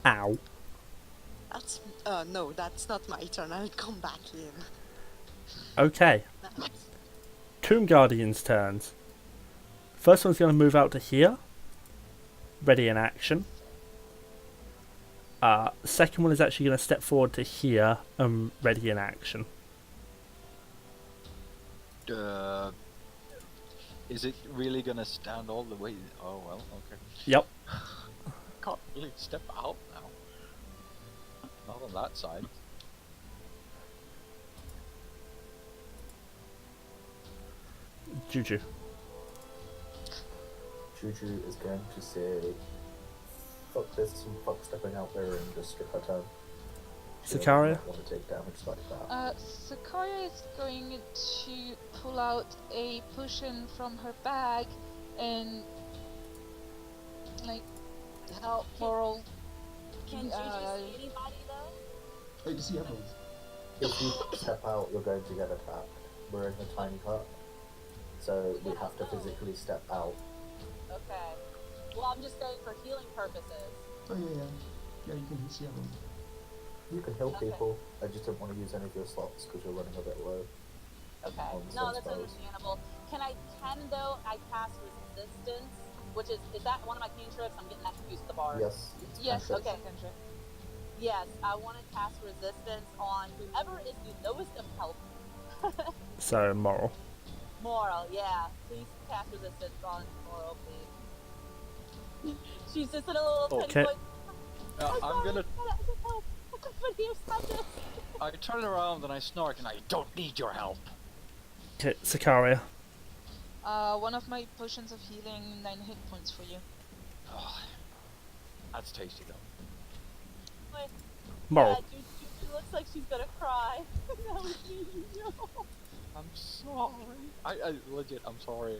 Ow. That's no, that's not my turn. I'll come back in. Okay, That's- Tomb Guardian's turns. First one's going to move out to here. Ready in action. Second one is actually going to step forward to here and ready in action. Is it really gonna stand all the way? Oh well, okay. Yep. Can't really step out now. Not on that side. Juju. Juju is going to say, fuck this and fuck stepping out there and just skip her turn. She does Sakaria? not want to take damage like that. Sakaria is going to pull out a potion from her bag and like help Moril. Can Juju see anybody though? Wait, does he have one? If you step out, you're going to get attacked. We're in a tiny hut, so we have to physically step out. Okay. Well, I'm just saying for healing purposes. Oh yeah. Yeah, you can see everyone. You can heal Okay. people, I just don't want to use any of your slots because you're running a bit low. Okay. On No, some that's spells. understandable. Can though I cast resistance, which is that one of my cantrips? I'm getting that confused with the bard. Yes. it's Yes, cantrip. Okay. cantrip. Yes, I want to cast resistance on whoever is the lowest of health. So, Moril. Moril, yeah. Please cast resistance on Moril, please. She's just in a little tiny Okay. voice. I'm sorry, gonna. I need help. But here's something. I turn around and I snark and I don't need your help. Okay, Sakaria. One of my potions of healing, 9 hit points for you. Oh, that's tasty though. Wait, Moril. yeah, Juju looks like she's gonna cry. That was me, you know. I'm sorry. I legit. I'm sorry.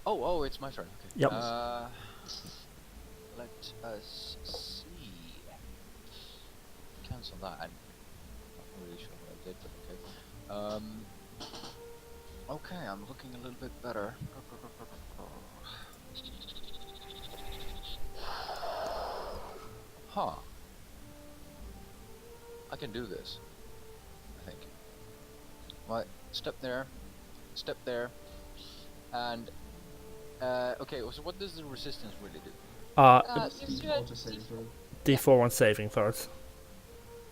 Oh, it's my turn. Okay. Yep. Let us see. Cancel that. I'm not really sure what I did, but okay. Okay, I'm looking a little bit better. Huh. I can do this, I think. Right, step there, step there, and okay. So what does the resistance really do? Gives you a Auto saving throw. D4 on saving throws.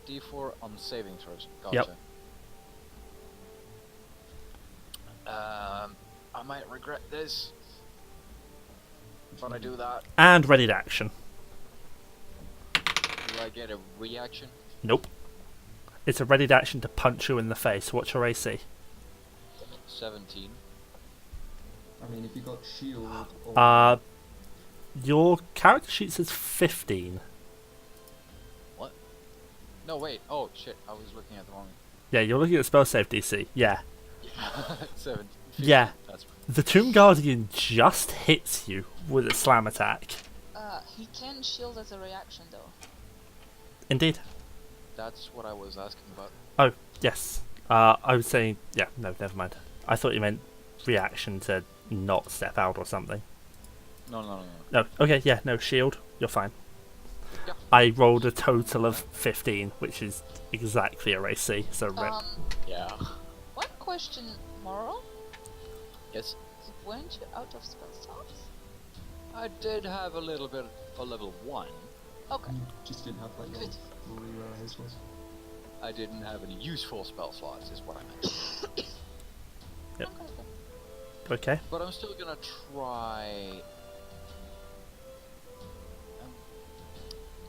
D4 on saving throws. Yep. Gotcha. I might regret this, but I do that. And ready to action. Do I get a reaction? Nope. It's a ready to action to punch you in the face. What's your AC? 17. I mean, if you got shield or Your character sheet says 15. What? No, wait. Oh shit! I was looking at the wrong. Yeah, you're looking at spell save DC. Yeah. 17. Yeah. That's right. The Tomb Guardian just hits you with a slam attack. He can shield as a reaction though. Indeed. That's what I was asking about. Oh, yes. I was saying... Yeah, no, never mind. I thought you meant reaction to not step out or something. No. No, okay, yeah, no, shield. You're fine. Yeah. I rolled a total of 15, which is exactly a AC, so rip. Yeah. One question, Moril. Yes. Weren't you out of spell slots? I did have a little bit of level 1. Okay. you just didn't have like Good. three where his was. I didn't have any useful spell slots, is what I meant. Yep. Okay. Okay. But I'm still gonna try.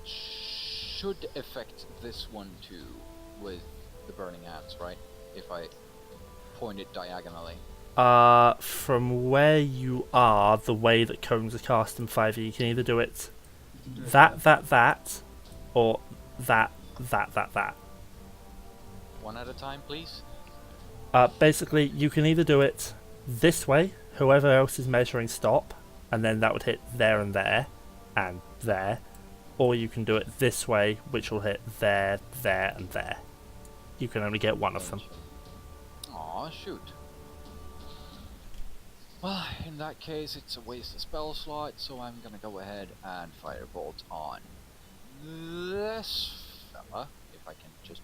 Should affect this one too with the burning hands, right? If I point it diagonally. From where you are, the way that cones are cast in 5e, you can either do it You can do it that, or that. One at a time, please. Basically, you can either do it this way, whoever else is measuring stop, and then that would hit there and there, and there, or you can do it this way, which will hit there, there, and there. You can only get one of them. Aw, shoot. Well, in that case, it's a waste of spell slot, so I'm gonna go ahead and firebolt on this fella, if I can just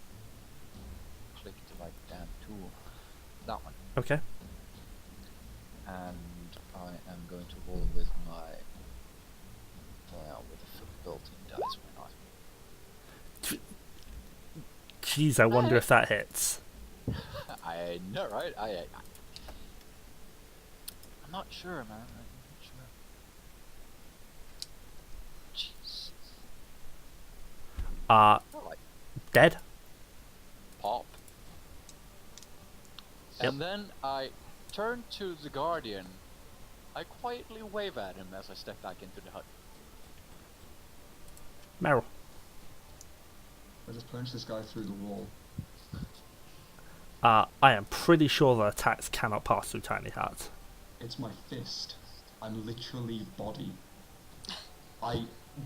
click the right damn tool. That one. Okay. And I am going to roll with my, well, with a built-in dice, why not? Jeez, I wonder if that hits. I know, right? I'm not sure, man. I'm not sure. Jeez. Not like Dead? pop. Yep. And then I turn to the Guardian. I quietly wave at him as I step back into the hut. Meryl. I just punch this guy through the wall. I am pretty sure that attacks cannot pass through tiny huts. It's my fist. I'm literally body.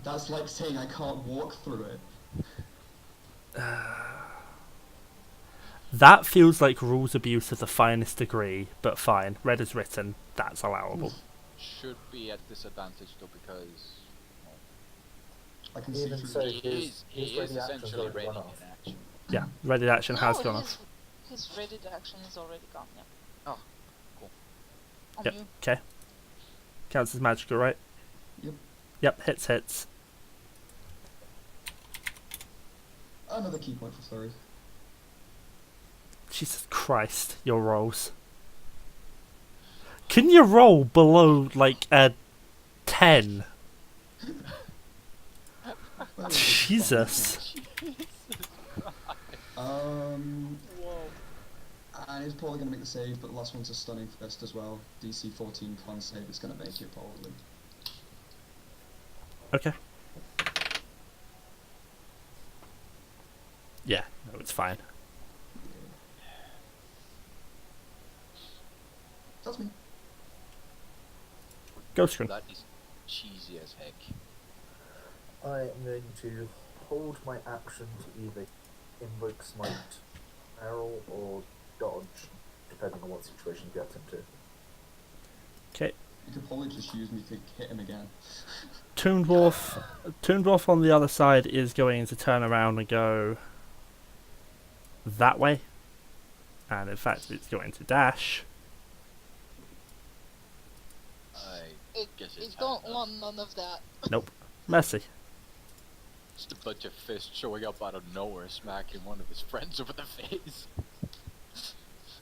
That's like saying I can't walk through it. That feels like rules abuse of the finest degree, but fine. Red is written. That's allowable. Should be at disadvantage though because I can Even see so, through he is ready action's essentially already ready run in off. action. Yeah, ready action has No, gone off. His ready action is already gone, yeah. Oh, cool. On Yep. you. Okay. Counts as magical, right? Yep. Yep, hits. Another key point for flurry. Jesus Christ, your rolls. Can you roll below, like, a 10? Jesus. And he's probably going to make the save, but the last one's a stunning fist as well. DC 14 con save is going to make it probably. Okay. Yeah, no, it's fine. That's me. Ghost screen. That is cheesy as heck. I am going to hold my action to either invoke smite, arrow, or dodge, depending on what situation you get into. Okay. You could probably just use me to hit him again. Toon Dwarf on the other side is going to turn around and go that way. And in fact, it's going to dash. Guess It it's had don't enough. want none of that. Nope. Mercy. Just a bunch of fists showing up out of nowhere, smacking one of his friends over the face.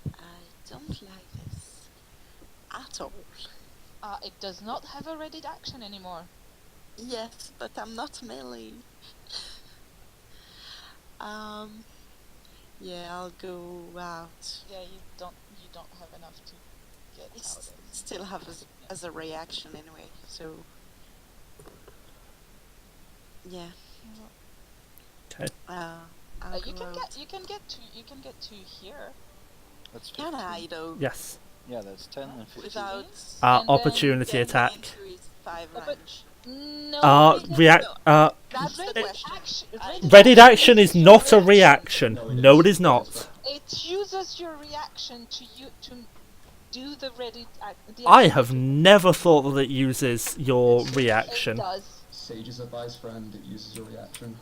I don't like this at all. It does not have a ready action anymore. Yes, but I'm not melee. Yeah, I'll go out. Yeah, you don't have enough to get I out of. still have as a reaction anyway, so yeah. Okay. I'll You go can out. get to here. That's Can 15. I though? Yes. Yeah, that's 10 and 15. Without And then Opportunity getting attack. into his 5 Oh, but- range. No. React. That's the Ready question. action. Readied action is not a reaction. No, No, it is It not. It uses your reaction to do the ready. The I action have that you- never thought that it uses your It reaction. does. Sage's advice friend, it uses a reaction.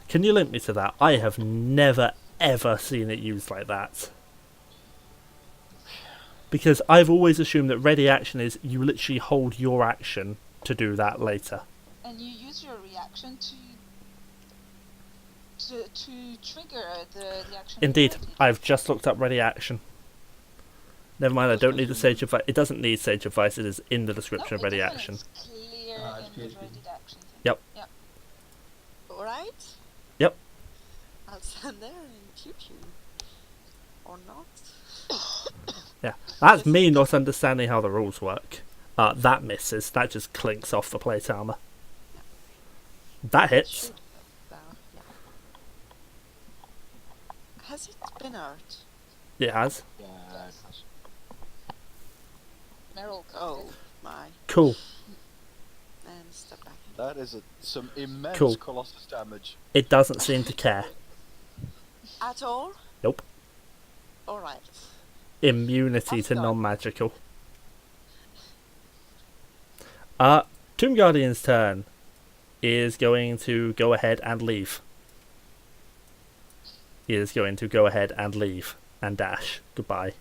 Can you link me to that? I have never ever seen it used like that. Because I've always assumed that ready action is you literally hold your action to do that later. And you use your reaction to trigger the action. Indeed, ready. I've just looked up ready action. Never mind, I don't need the sage advice. It doesn't need sage advice, it is in the description of No, it ready doesn't. action. It's clear It's in the PHP. ready action thing. Yep. Yep. Alright? Yep. I'll stand there and shoot you. Or not. Yeah, that's me not understanding how the rules work. That misses. That just clinks off the plate armor. That hits. Shoot. Yeah. Has it been hurt? It has. Yeah, that's- Meryl. Oh my. Cool. And step back. that is some immense Cool. Colossus damage. It doesn't seem to care. At all? Nope. Alright. Immunity I'm to done. non-magical. Tomb Guardian's turn is going to go ahead and leave. He is going to go ahead and leave and dash. Goodbye.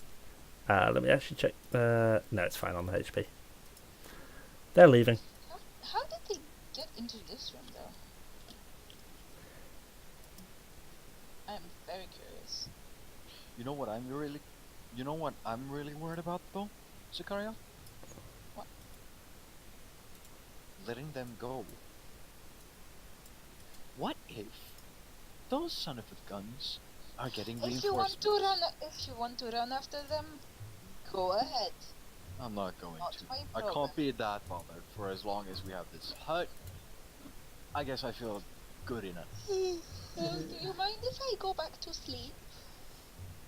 Let me actually check. No, it's fine on the HP. They're leaving. How did they get into this room though? I'm very curious. You know what I'm really worried about though, Sakaria? What? Letting them go. What if those son of a guns are getting If you want reinforcements? to run after them, go ahead. I'm not going Not to. my I problem. can't be that bothered for as long as we have this hut. I guess I feel good enough. Do you mind if I go back to sleep?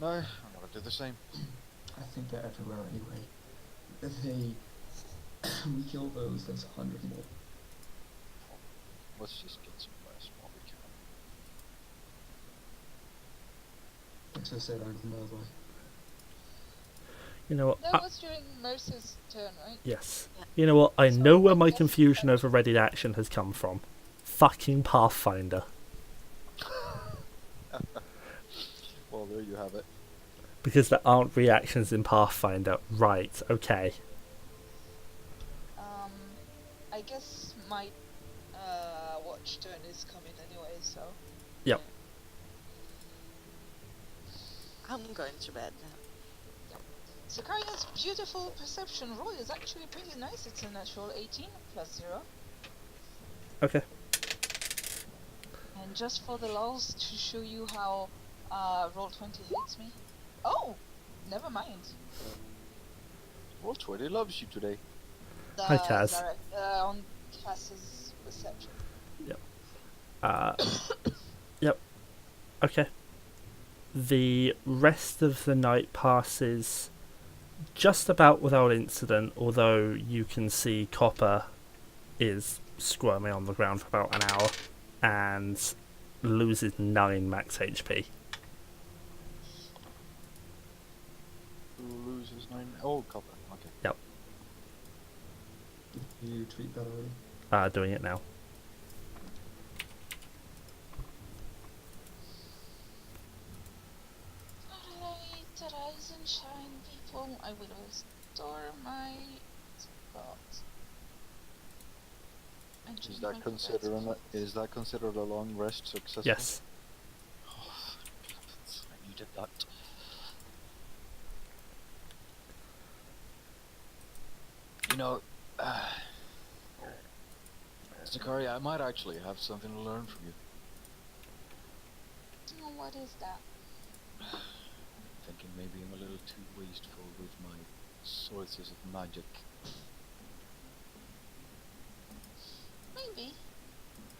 No, I'm gonna do the same. I think they're everywhere anyway. We kill those, there's 100 more. Let's just get some rest while we can. Thanks for saying that, by the way. You know what? That was during Mercer's turn, right? Yes. You know what? I know where my confusion over ready action has come from. Fucking Pathfinder. Well, there you have it. Because there aren't reactions in Pathfinder. Right, okay. I guess my watch turn is coming anyway, so. Yep. I'm going to bed now. Sakaria's beautiful perception roll is actually pretty nice. It's a natural 18 plus 0. Okay. And just for the lulz to show you how roll 20 hates me. Oh! Never mind. Roll 20 loves you today. Hi, Kaz. On Kaz's perception. Yep. Okay. The rest of the night passes just about without incident, although you can see Copper is squirming on the ground for about an hour and loses 9 max HP. Loses 9. Oh, copper. Okay. Yep. Did you tweet that already? Doing it now. Alright, arise and shine, people. I will restore my spot. And Is change that my considered a long rest successful? Yes. Oh, I needed that. You know, Sakaria, I might actually have something to learn from you. Oh, what is that? Thinking maybe I'm a little too wasteful with my sources of magic. Maybe.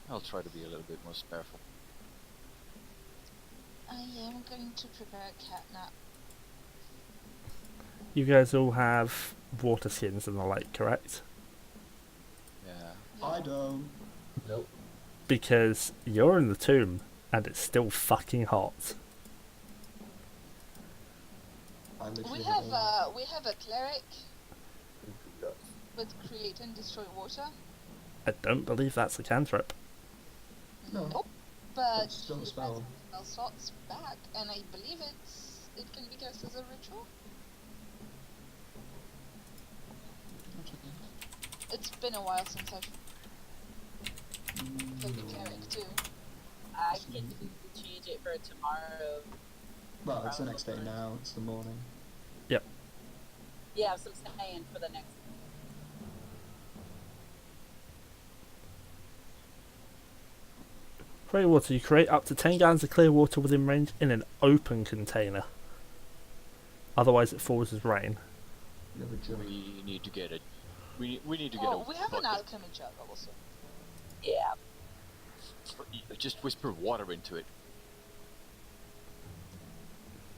I'll try to be a little bit more spareful. I am going to prepare a cat nap. You guys all have water skins and the like, correct? Yeah. I don't. Nope. Because you're in the tomb and it's still fucking hot. I literally We have a cleric Yes. with create and destroy water. I don't believe that's a cantrip. No. Nope. But It's still a he spell. has spell slots back, and I believe it can be cast as a ritual. It's been a while since I've played the cleric too. I can change it for tomorrow. Well, it's the next day now. It's the morning. Yeah, so I'm saying for the next. Clear water. You create up to 10 gallons of clear water within range in an open container. Otherwise it falls as rain. You have a jug. We need to get it. We need to get Oh, a we have an bucket. alchemy jug also. Yeah. Just whisper water into it.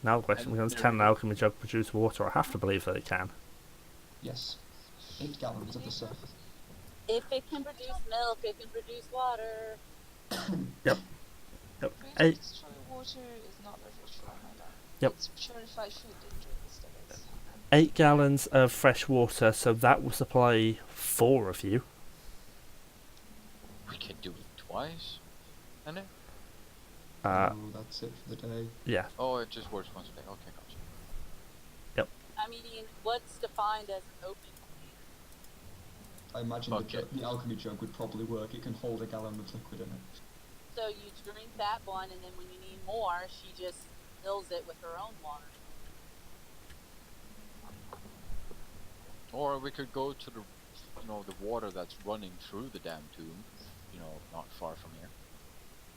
Now the question And becomes, there can we an go. alchemy jug produce water? I have to believe that it can. Yes. 8 gallons of the stuff. If it can produce milk, it can produce water. Yep. Create and 8 destroy water is not a ritual, my god. Yep. It's purified food that drinks that is. 8 gallons of fresh water, so that will supply 4 of you. We can do it twice. And then? Oh, that's it for the day. Yeah. Oh, it just works once a day. Okay, gotcha. I mean, what's defined as an open container? I imagine Okay. the alchemy jug would probably work. It can hold a gallon of liquid in it. So you drink that one, and then when you need more, she just fills it with her own water. Or we could go to the, the water that's running through the damn tomb. Not far from here.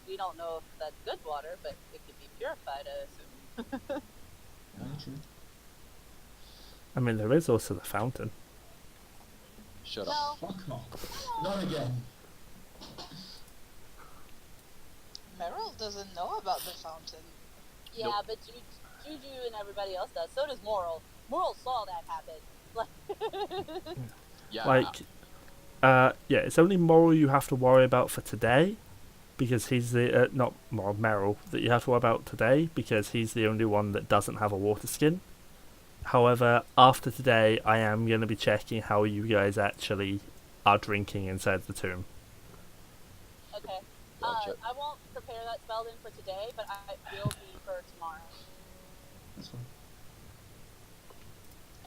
We don't know if that's good water, but it could be purified, I assume. Yeah, true. I mean, there is also the fountain. Shut up. No, Fuck off. Not again. Meiril doesn't know about the fountain. Yeah, Nope. but Juju and everybody else does. So does Moril. Moril saw that happen. Like, Yeah. Yeah, it's only Moril you have to worry about for today, because he's the not Meiril that you have to worry about today, because he's the only one that doesn't have a water skin. However, after today, I am going to be checking how you guys actually are drinking inside the tomb. okay. Gotcha. I won't prepare that spell then for today, but I will be for tomorrow. That's fine.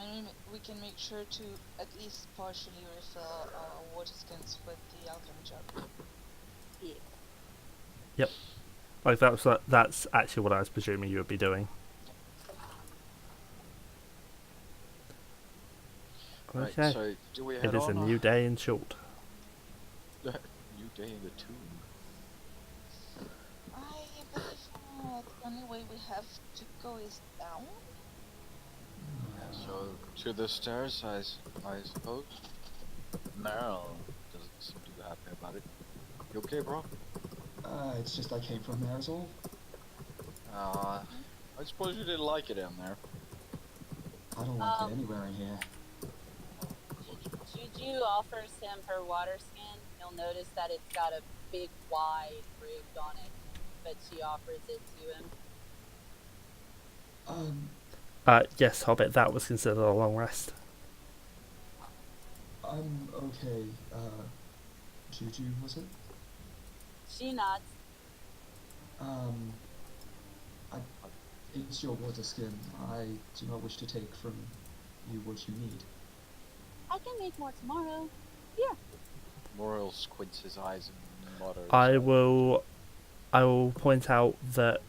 And we can make sure to at least partially refill our water skins with the alchemy jug. Yeah. Like that's actually what I was presuming you would be doing. Right, Okay. so do we head It is a on? new day in short. New day in the tomb. I believe the only way we have to go is down. So to the stairs, I suppose. Meiril doesn't seem too happy about it. You okay, bro? It's just I came from there is all. I suppose you didn't like it down there. I don't like it anywhere in here. Juju offers him her water skin. You'll notice that it's got a big, wide rig on it, but she offers it to him. Yes, Hobbit, that was considered a long rest. I'm okay. Juju, was it? She nods. It's your water skin. I do not wish to take from you what you need. I can make more tomorrow. Moril squints his eyes and mutters. I will point out that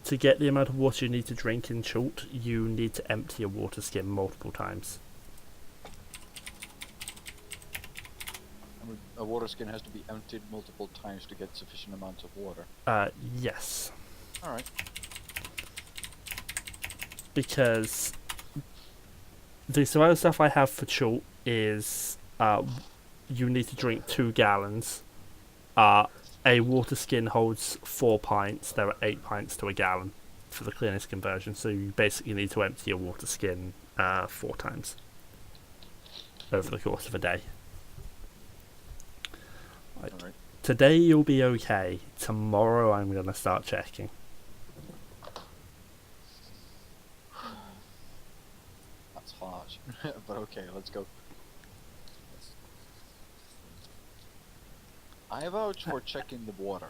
to get the amount of water you need to drink in Chult, you need to empty a water skin multiple times. A water skin has to be emptied multiple times to get sufficient amount of water. Yes. Alright. Because the survival stuff I have for Chult is you need to drink 2 gallons. A water skin holds 4 pints. There are 8 pints to a gallon for the cleanest conversion, so you basically need to empty a water skin 4 times over the course of a day. Right. Alright. Today you'll be okay. Tomorrow I'm going to start checking. That's harsh. But okay, let's go. I vouch for checking the water.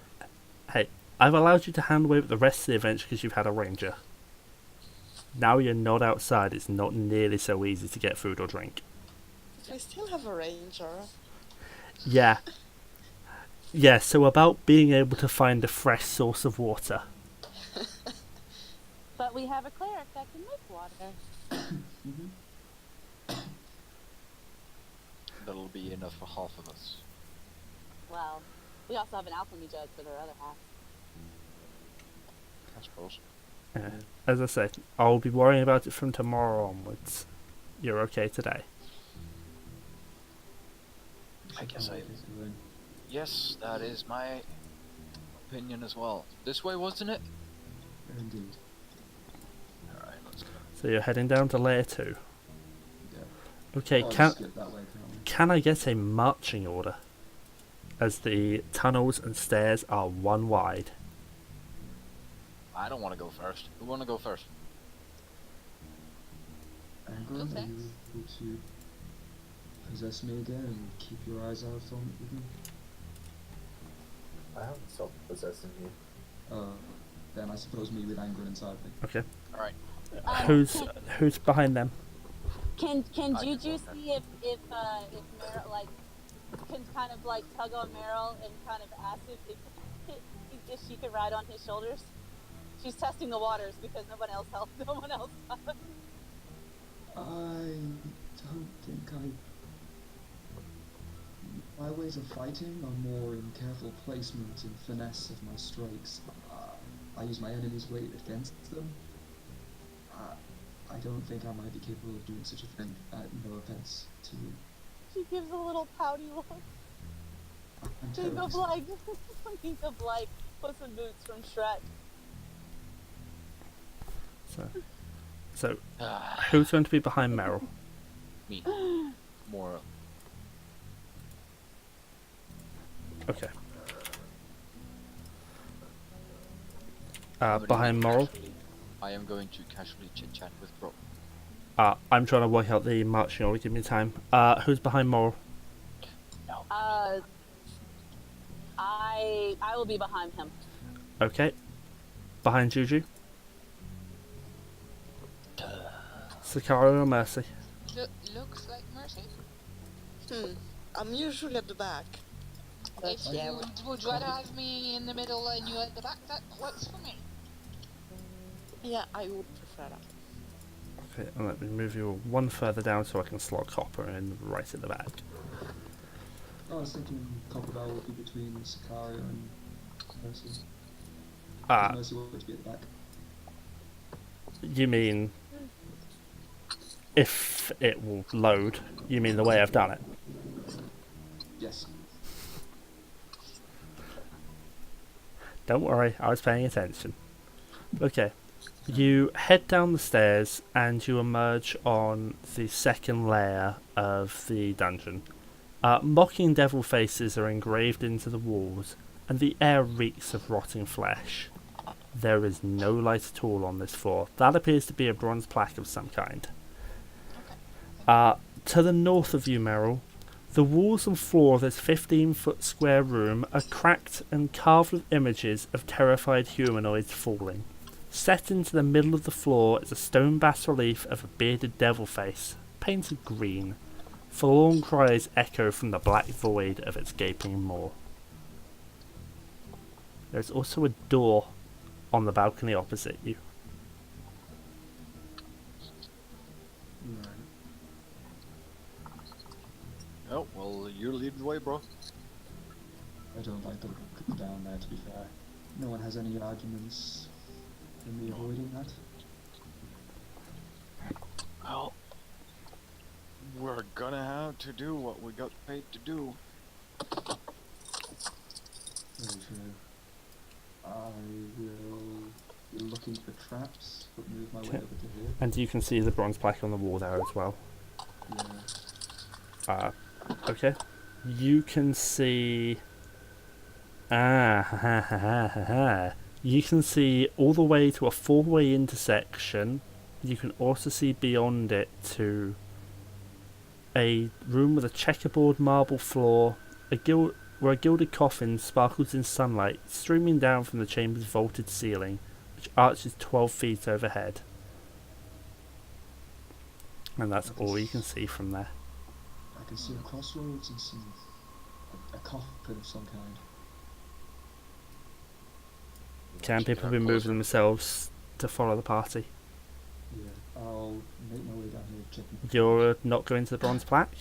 Hey, I've allowed you to hand wave at the rest of the adventure because you've had a ranger. Now you're not outside, it's not nearly so easy to get food or drink. I still have a ranger. Yeah. Yeah, so about being able to find a fresh source of water. But we have a cleric that can make water. That'll be enough for half of us. Well, we also have an alchemy jug for their other half. I suppose. As I said, I'll be worrying about it from tomorrow onwards. You're okay today. I guess Yes, that is my opinion as well. This way, wasn't it? Indeed. Alright, let's go. So you're heading down to layer 2. Yeah. Okay, I'll can just skip that way, can't we? can I get a marching order? As the tunnels and stairs are 1 wide. I don't want to go first. Who want to go first? Angren, Okay. are you able to possess me again and keep your eyes out on me? I haven't stopped possessing you. Then I suppose me with Angren inside me. Okay. Alright. Who's behind them? Can I can Juju go see if Meiril like can kind of like tug on Meiril and kind of ask if she could ride on his shoulders? She's testing the waters because no one else helped. No one else. I don't think my ways of fighting are more in careful placement and finesse of my strikes. I use my enemy's weight against them. I don't think I might be capable of doing such a thing. No offense to you. She gives a little pouty look. I'm Think of terrible. like think of like Puss in Boots from Shrek. So who's going to be behind Meiril? Me. Moril. Okay. Behind Moril? I am going to casually chit chat with Bro. I'm trying to work out the marching order. Give me time. Who's behind Moril? No. I will be behind him. Okay. Behind Juju? Sakaria or Mercy? Looks like Mercy. I'm usually at the back. If you would rather have me in the middle and you at the back, that works for me. Yeah, I would prefer that. Okay, and let me move you 1 further down so I can slot Copper in right at the back. I was thinking Copperbell would be between Sakaria and Mercy. Mercy would be at the back. You mean if it will load? You mean the way I've done it? Yes. Don't worry, I was paying attention. Okay, you head down the stairs and you emerge on the second layer of the dungeon. Mocking devil faces are engraved into the walls, and the air reeks of rotting flesh. There is no light at all on this floor. That appears to be a bronze plaque of some kind. To the north of you, Meiril, the walls and floor of this 15-foot square room are cracked and carved with images of terrified humanoids falling. Set into the middle of the floor is a stone bas-relief of a bearded devil face, painted green. Forlorn cries echo from the black void of its gaping maw. There's also a door on the balcony opposite you. Right. Oh, well, you lead the way, bro. I don't like the look down there, to be fair. No one has any arguments for me avoiding that. Well, we're gonna have to do what we got paid to do. Very true. I will be looking for traps, but move my way Okay. over to here. And you can see the bronze plaque on the wall there as well. Yeah. Okay. You can see... You can see all the way to a four-way intersection. You can also see beyond it to a room with a checkerboard marble floor, where a gilded coffin sparkles in sunlight, streaming down from the chamber's vaulted ceiling, which arches 12 feet overhead. And that's all you can see from there. I can see a crossroads and some a coffin of some kind. Can people be moving themselves to follow the party? Yeah. I'll make my way down here checking. You're not going to the bronze plaque?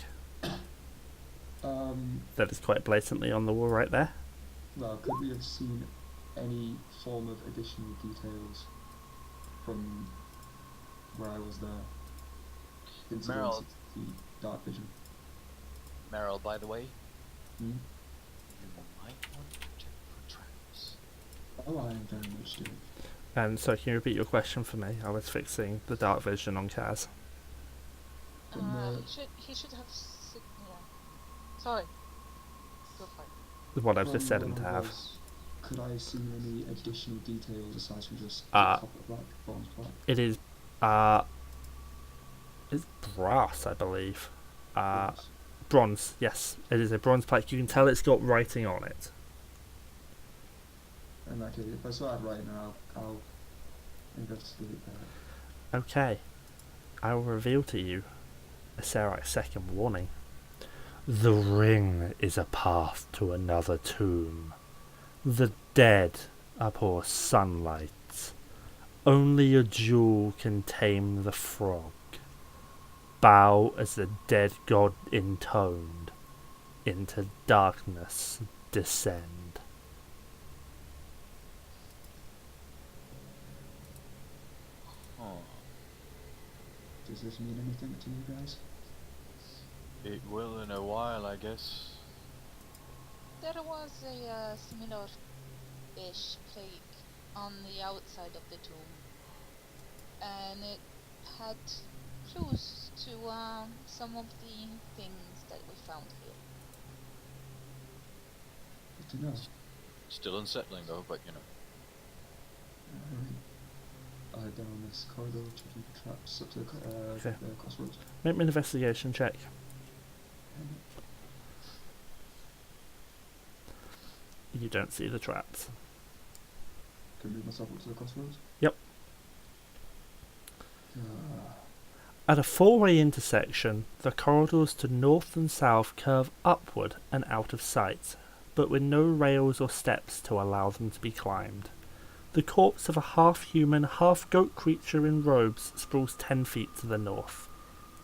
Um. That is quite blatantly on the wall right there. Well, could we have seen any form of additional details from where I was there? Meiril. The dark vision. Meiril, by the way, Hmm? you might want to check for traps. Oh, I am very much doing. And so can you repeat your question for me? I was fixing the dark vision on Kaz. And, He should have. Yeah. Sorry. Go for it. What I've just from said him what to I have. was, could I see any additional details aside from just Uh, copper black, bronze black? It is it's brass, I believe. Bronze? Bronze, yes. It is a bronze plaque. You can tell it's got writing on it. In that case, if I saw that right now, I'll investigate that. Okay. I will reveal to you a Sarac's second warning. The ring is a path to another tomb. The dead abhor sunlight. Only a jewel can tame the frog. Bow as the dead god intoned. Into darkness descend. Oh, Does this mean anything to you guys? it will in a while, I guess. There was a similar-ish plague on the outside of the tomb, and it had clues to some of the things that we found here. Good to know. Still unsettling though, but you know. I'll head down this corridor, checking for traps up to Okay. the crossroads. Make me an investigation check. You don't see the traps. Can I move myself up to the crossroads? Yep. Ah, At a four-way intersection, the corridors to north and south curve upward and out of sight, but with no rails or steps to allow them to be climbed. The corpse of a half-human, half-goat creature in robes sprawls 10 feet to the north.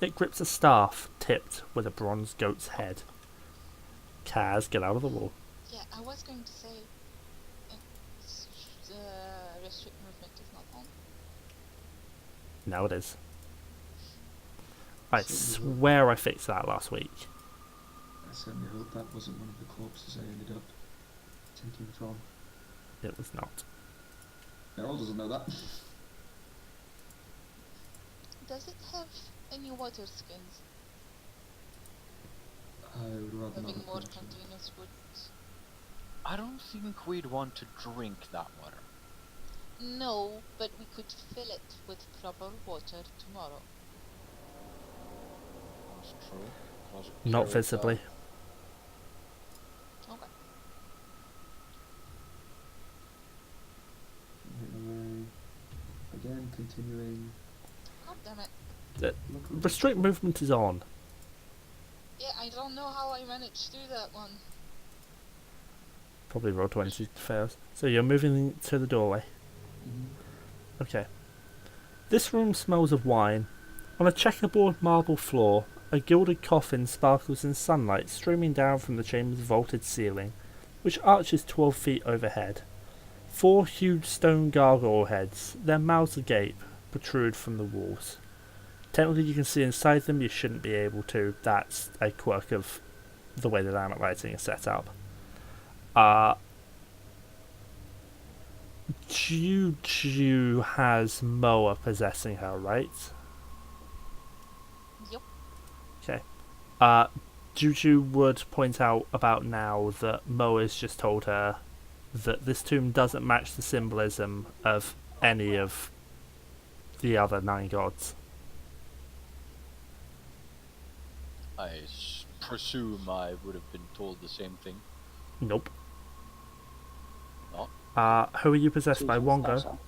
It grips a staff tipped with a bronze goat's head. Kaz, get out of the wall. Yeah, I was going to say, restrict movement is not on. Now it is. I So you swear I fixed that last week. I certainly hope that wasn't one of the corpses I ended up taking from. It was not. Meiril doesn't know that. Does it have any water skins? I would rather not. Having more approach it. continuous would. I don't think we'd want to drink that water. No, but we could fill it with proper water tomorrow. That's true. Cause it Not carries visibly. Okay. Make my way continuing. God damn it. Looking. Restrict movement is on. Yeah, I don't know how I managed to do that one. Probably roll 20 fails. So you're moving to the doorway. Mhm. Okay. This room smells of wine. On a checkerboard marble floor, a gilded coffin sparkles in sunlight streaming down from the chamber's vaulted ceiling, which arches 12 feet overhead. 4 huge stone gargoyle heads, their mouths agape, protrude from the walls. Technically you can see inside them, you shouldn't be able to. That's a quirk of the way the dynamic lighting is set up. Juju has Moa possessing her, right? Yep. Okay. Juju would point out about now that Moa's just told her that this tomb doesn't match the symbolism of any of the other 9 gods. Presume I would have been told the same thing. Nope. Not? Who are you possessed by? Juju Wongo? special.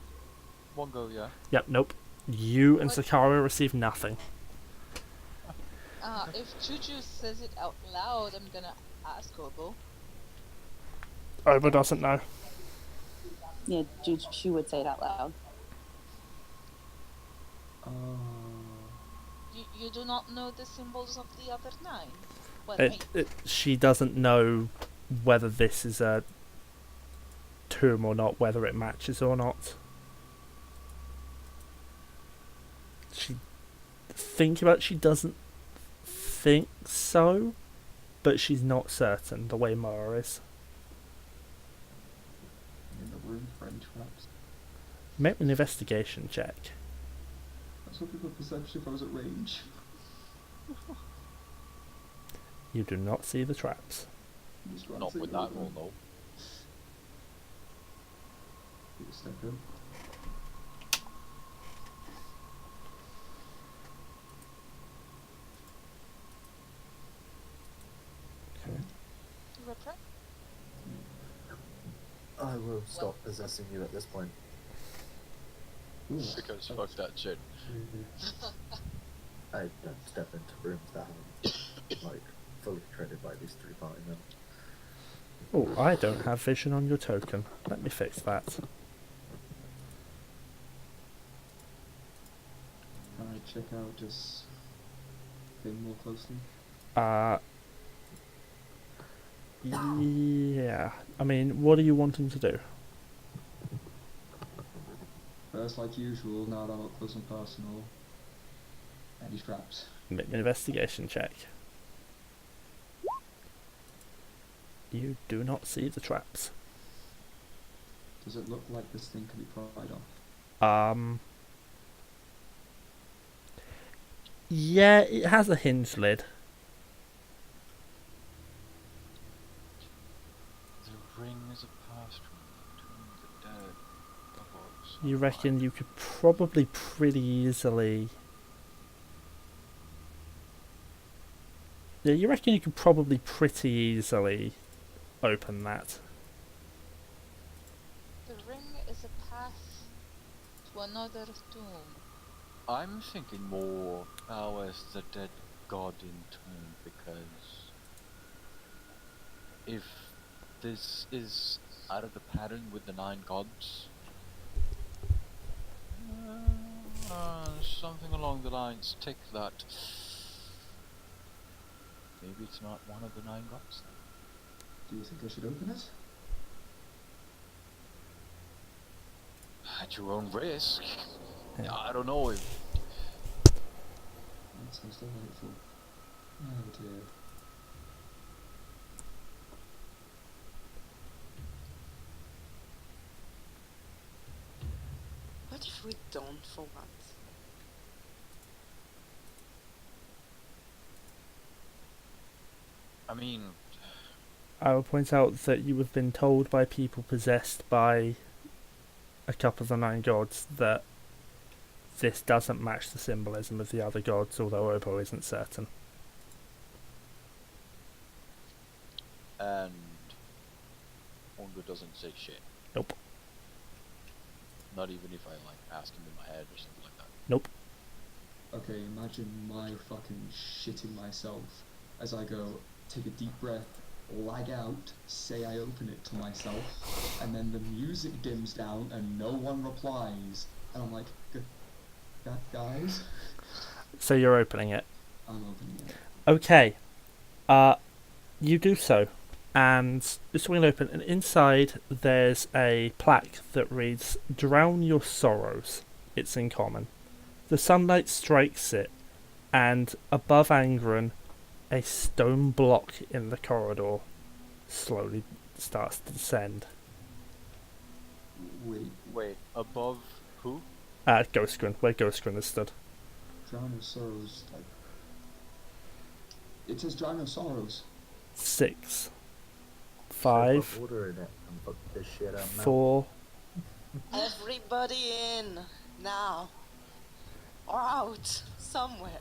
Wongo, yeah. Yep, nope. You and What? Sakaria receive nothing. If Juju says it out loud, I'm gonna ask Obo. Oba doesn't know. Yeah, Juju, she would say it out loud. You do not know the symbols of the other 9? Well, 8. She doesn't know whether this is a tomb or not, whether it matches or not. She doesn't think so, but she's not certain the way Moa is. In the room for any traps. Make an investigation check. That's what people perception if I was at range. You do not see the traps. Just Not glancing with that over. roll, no. Take a step in. Okay. Repre? I will stop possessing you at this point. Ooh, Because fuck that shit. I don't step into rooms that haven't like fully treaded by these 3 party men. Oh, I don't have vision on your token. Let me fix that. Alright, check out this thing more closely. Yeah. I mean, what are you wanting to do? First, like usual, now that I'm up close and personal. Any traps? Make an investigation check. You do not see the traps. Does it look like this thing can be pried off? Yeah, it has a hinge lid. The ring is a pass-through between the dead of us. You reckon you could probably pretty easily... Yeah, you reckon you could probably pretty easily open that. The ring is a path to another tomb. I'm thinking more how as the dead god in tomb, because if this is out of the pattern with the 9 gods, something along the lines tick that maybe it's not one of the 9 gods then. Do you think I should open it? At your own risk. Yeah. I don't know if That sounds delightful. Oh dear. What if we don't for once? I mean, I will point out that you have been told by people possessed by a couple of the 9 gods that this doesn't match the symbolism of the other gods, although Obo isn't certain. and Ongo doesn't say shit. Nope. Not even if I like ask him in my head or something like that. Nope. Okay, imagine my fucking shitting myself as I go, take a deep breath, lag out, say I open it to myself, and then the music dims down and no one replies. And I'm like, guys? So you're opening it. I'm opening it. Okay. You do so. And it's swinging open, and inside there's a plaque that reads, "Drown your sorrows. It's in common." The sunlight strikes it, and above Angren, a stone block in the corridor slowly starts to descend. Wait, above who? At Ghostgrin, where Ghostgrin has stood. Drown your sorrows. Like, it says drown your sorrows. 6, Put 5, order in it and fuck this shit up now. 4. Everybody in now, or out somewhere.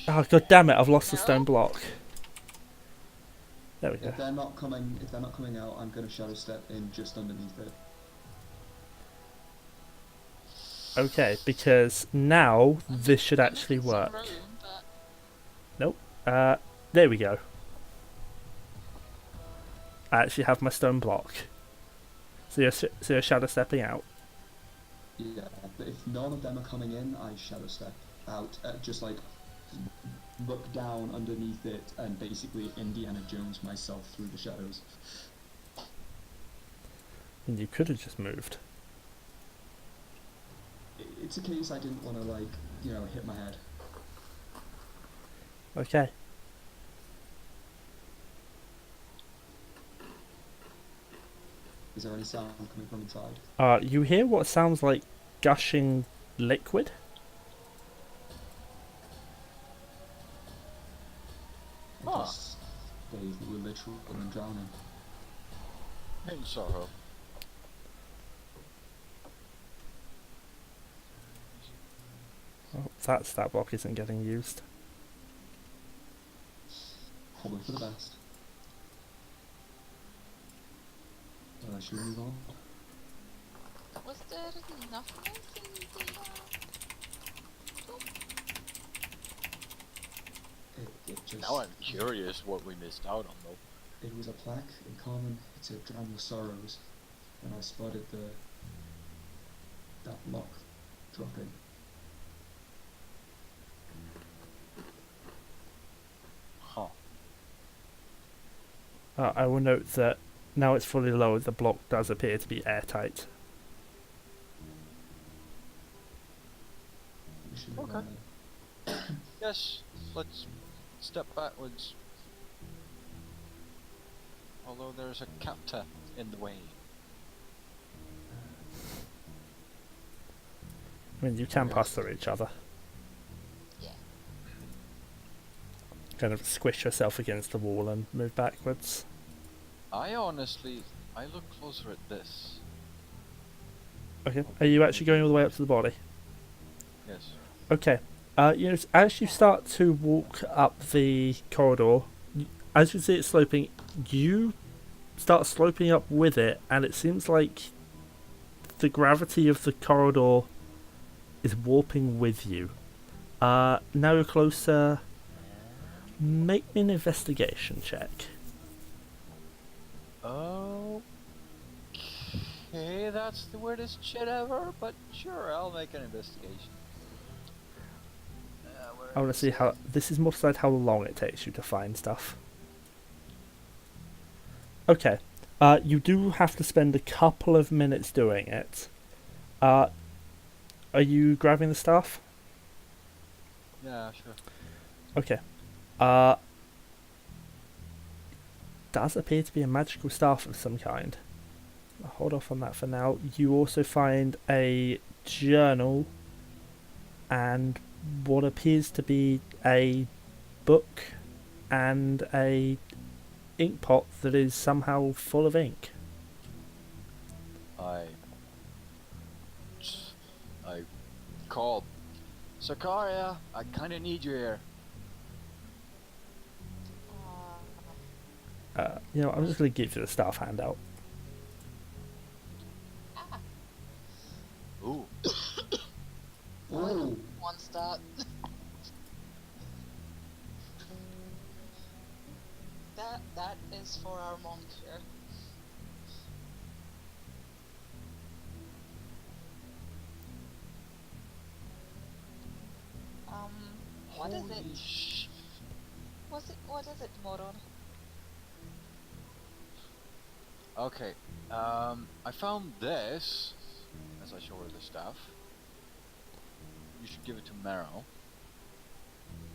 Oh, god damn it, I've lost the stone block. There we go. If they're not coming out, I'm gonna shadow step in just underneath it. Okay, because now this should I'm actually looking some work. room, but There we go. I actually have my stone block. So you're shadow stepping out. Yeah, but if none of them are coming in, I shadow step out. Just like look down underneath it and basically Indiana Jones myself through the shadows. And you could have just moved. It's a case I didn't want to like, hit my head. Okay. Is there any sound coming from inside? You hear what sounds like gushing liquid? It just stays that we're literal and drowning. In sorrow. Oh, that block isn't getting used. Probably for the best. Should we move on? was there nothing in the It just... Now I'm curious what we missed out on though. It was a plaque in common. It said "Drown your sorrows," and I spotted that block dropping. Huh. I will note that now it's fully lowered, the block does appear to be airtight. We should move Okay. on then. Yes, let's step backwards. Although there's a captor in the way. I mean, you can pass through each other. Yeah. Kind of squish yourself against the wall and move backwards. I look closer at this. Okay. Are you actually going all the way up to the body? Yes. Okay. As you start to walk up the corridor, as you see it sloping, you start sloping up with it, and it seems like the gravity of the corridor is warping with you. Now you're closer. Make me an investigation check. Okay, that's the weirdest shit ever, but sure, I'll make an investigation. I want to see how. This is more to decide how long it takes you to find stuff. Okay. You do have to spend a couple of minutes doing it. Are you grabbing the staff? Yeah, sure. Okay. Does appear to be a magical staff of some kind. I'll hold off on that for now. You also find a journal and what appears to be a book and a ink pot that is somehow full of ink. I called Sakaria. I kind of need you here. I'm just going to give you the staff handout. Ah. Ooh. Oh, Wants that. That is for our monk here. What is it? Holy sh- What is it, Moril? Okay. I found this. As I show her the staff. You should give it to Meiril.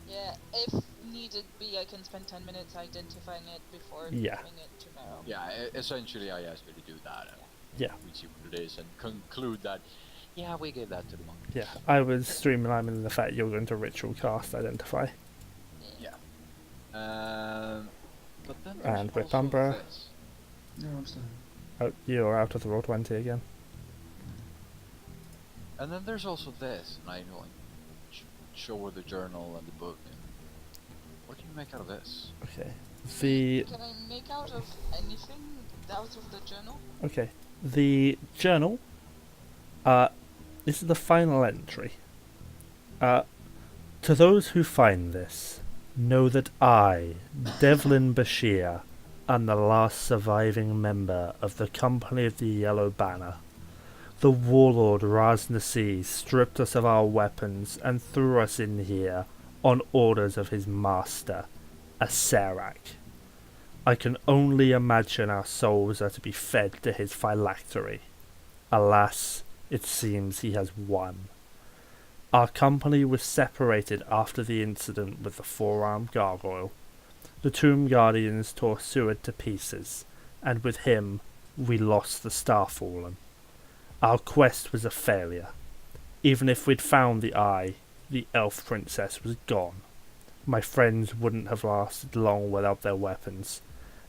Yeah, if needed be, I can spend 10 minutes identifying it before Yeah. giving it to Meiril. Yeah, essentially I asked you to do that. And Yeah. we see what it is and conclude that, yeah, we gave that to the monk. Yeah, I was streamlining the fact you're going to ritual cast identify. Yeah. But then there's And with also Umbra. this. no, I'm still. Oh, you're out of the roll 20 again. And then there's also this, and I like show her the journal and the book. And what can you make out of this? Okay. The Can I make out of anything out of the journal? Okay. The journal. This is the final entry. To those who find this, know that I, Devlin Bashir, am the last surviving member of the Company of the Yellow Banner. The warlord Raz Nasi stripped us of our weapons and threw us in here on orders of his master, a Serac. I can only imagine our souls are to be fed to his phylactery. Alas, it seems he has won. Our company was separated after the incident with the four-armed gargoyle. The Tomb Guardians tore Seward to pieces, and with him we lost the Starfallen. Our quest was a failure. Even if we'd found the eye, the elf princess was gone. My friends wouldn't have lasted long without their weapons,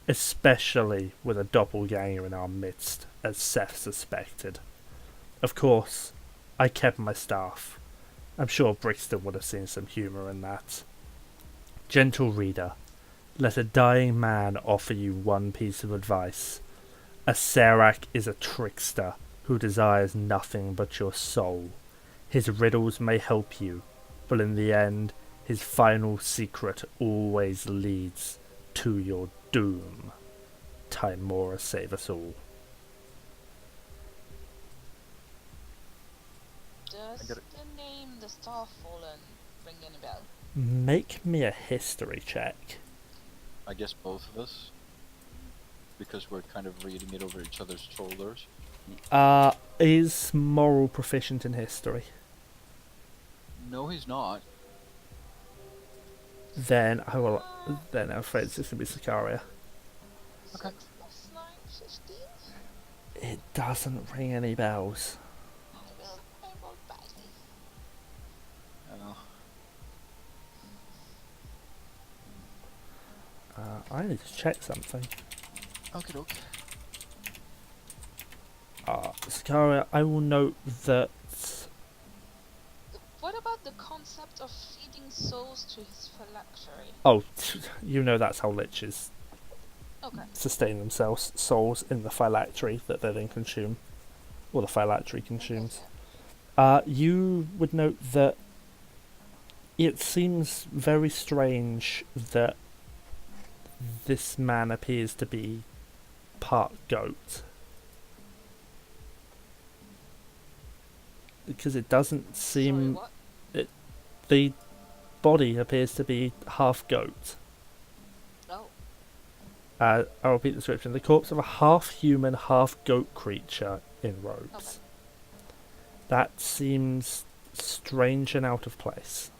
especially with a doppelganger in our midst, as Seth suspected. Of course, I kept my staff. I'm sure Brixton would have seen some humour in that. Gentle reader, let a dying man offer you one piece of advice. A Serac is a trickster who desires nothing but your soul. His riddles may help you, but in the end, his final secret always leads to your doom. Timora save us all. Does get it. the name the Starfallen ring any bell? Make me a history check. I guess both of us. Because we're kind of reading it over each other's shoulders. Is Moril proficient in history? No, he's not. Then I will. Then I'm afraid it's just gonna be Sakaria. Okay. 6 plus 9, 15? It doesn't ring any bells. I rolled badly. I need to check something. Okay, doke. Sakaria, I will note that. What about the concept of feeding souls to his phylactery? Oh, you know that's how liches Okay. sustain themselves, souls in the phylactery that they then consume, or the phylactery consumes. You would note that it seems very strange that this man appears to be part goat. Because it doesn't seem... Sorry, what? The body appears to be half goat. Oh. I'll repeat the description. The corpse of a half-human, half-goat creature in robes. Okay. That seems strange and out of place.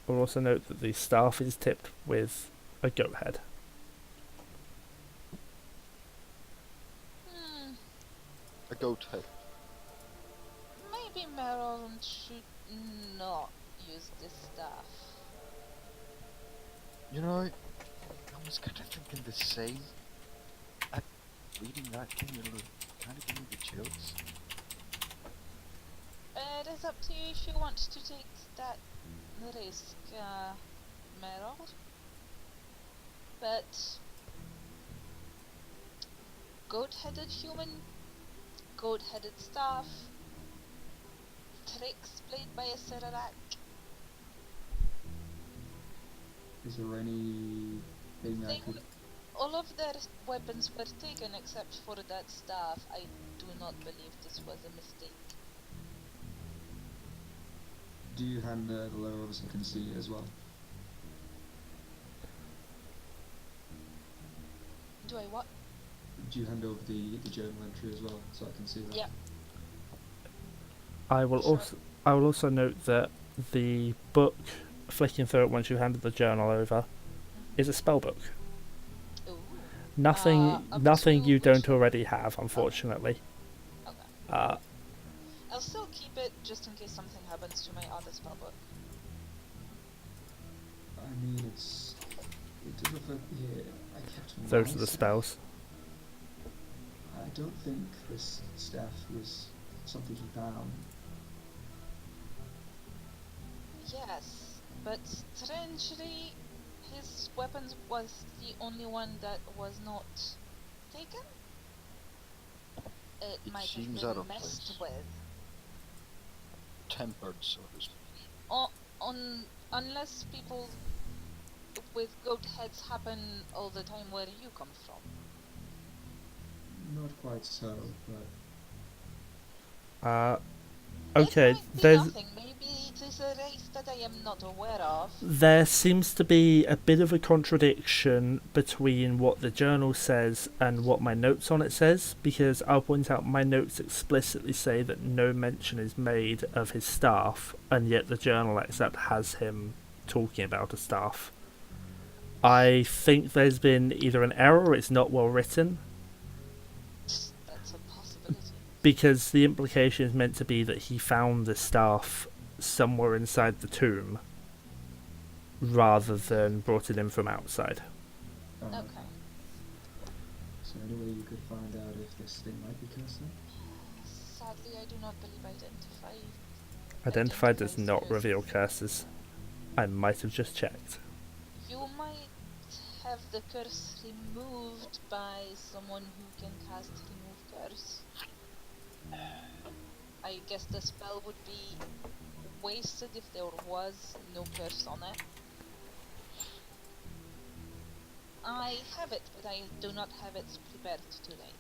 We'll also note that the staff is tipped with a goat head. A goat head. Maybe Meiril should not use this staff. You know, I was kind of thinking the same. Reading that can kind of give me the chills. It is up to you if you want to take that risk, Meiril. But goat-headed human goat-headed staff, tricks played by a Serarak. Is there anything I They could? All of their weapons were taken except for that staff. I do not believe this was a mistake. Do you hand the letter over so I can see it as well? Do I what? Do you hand over the journal entry as well so I can see that? Yeah. I will Sure. also note that the book, flicking through it once you handed the journal over, is a spell book. Ooh. Nothing up to you which don't one? already have, unfortunately. Okay. I'll still keep it just in case something happens to my other spellbook. I mean, it does look like here I kept Those my are the staff. spells. I don't think this staff was something he found. Yes, but strangely, his weapons was the only one that was not taken. It It might seems have out been of messed place. with. Tempered, so to speak. Unless people with goat heads happen all the time where you come from. Not quite so, but Okay, It might be there's nothing. Maybe it is a race that I am not aware of. there seems to be a bit of a contradiction between what the journal says and what my notes on it says, because I'll point out my notes explicitly say that no mention is made of his staff, and yet the journal except has him talking about a staff. I think there's been either an error or it's not well written, That's a possibility. because the implication is meant to be that he found the staff somewhere inside the tomb rather than brought it in from outside. Okay. Is there any way you could find out if this thing might be cursed then? Sadly, I do not believe identified. Identified does not curses. reveal curses. I might have just checked. You might have the curse removed by someone who can cast remove curse. I guess the spell would be wasted if there was no curse on it. I have it, but I do not have it prepared today.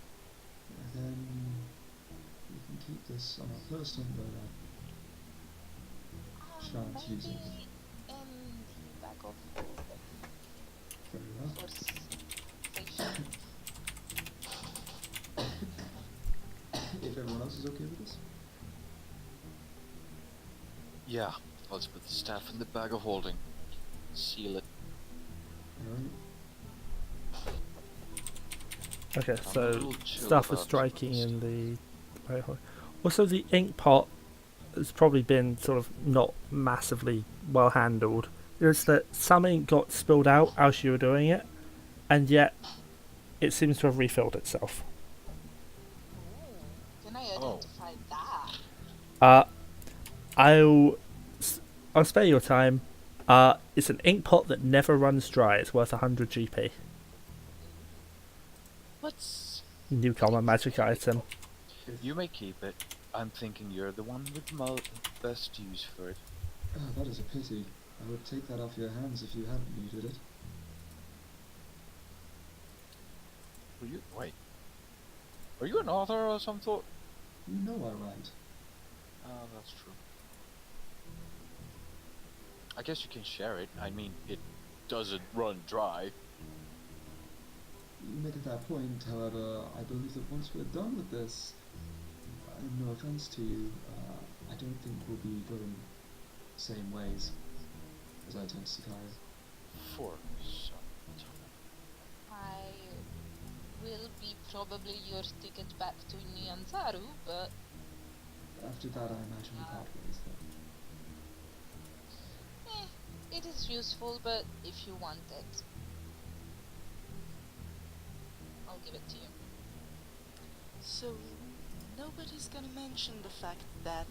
Then you can keep this on a person, but shan't use it. Maybe in the bag of holding Very well. for safety. If everyone else is okay with this. Yeah, let's put the staff in the bag of holding. Seal it. Alright. Okay, I'm a so little chill stuff is about striking some of in the. Also, the ink pot has probably been sort of not massively well handled. It's that some ink got spilled out as you were doing it, and yet it seems to have refilled itself. Ooh, can I Oh. identify that? I'll spare your time. It's an ink pot that never runs dry. It's worth 100 GP. Let's. Newcomer magic item. You may keep it. I'm thinking you're the one with best use for it. Oh, that is a pity. I would take that off your hands if you hadn't needed it. Wait. Are you an author or some sort? You know I write. Oh, that's true. I guess you can share it. I mean, it doesn't run dry. You make a fair point, however, I believe that once we're done with this, no offense to you, I don't think we'll be going the same ways as I turn to Sakaria. For some I will be probably your ticket back to Nyanzaru, but After that, I imagine we part ways then. it is useful, but if you want it, I'll give it to you. So, nobody's gonna mention the fact that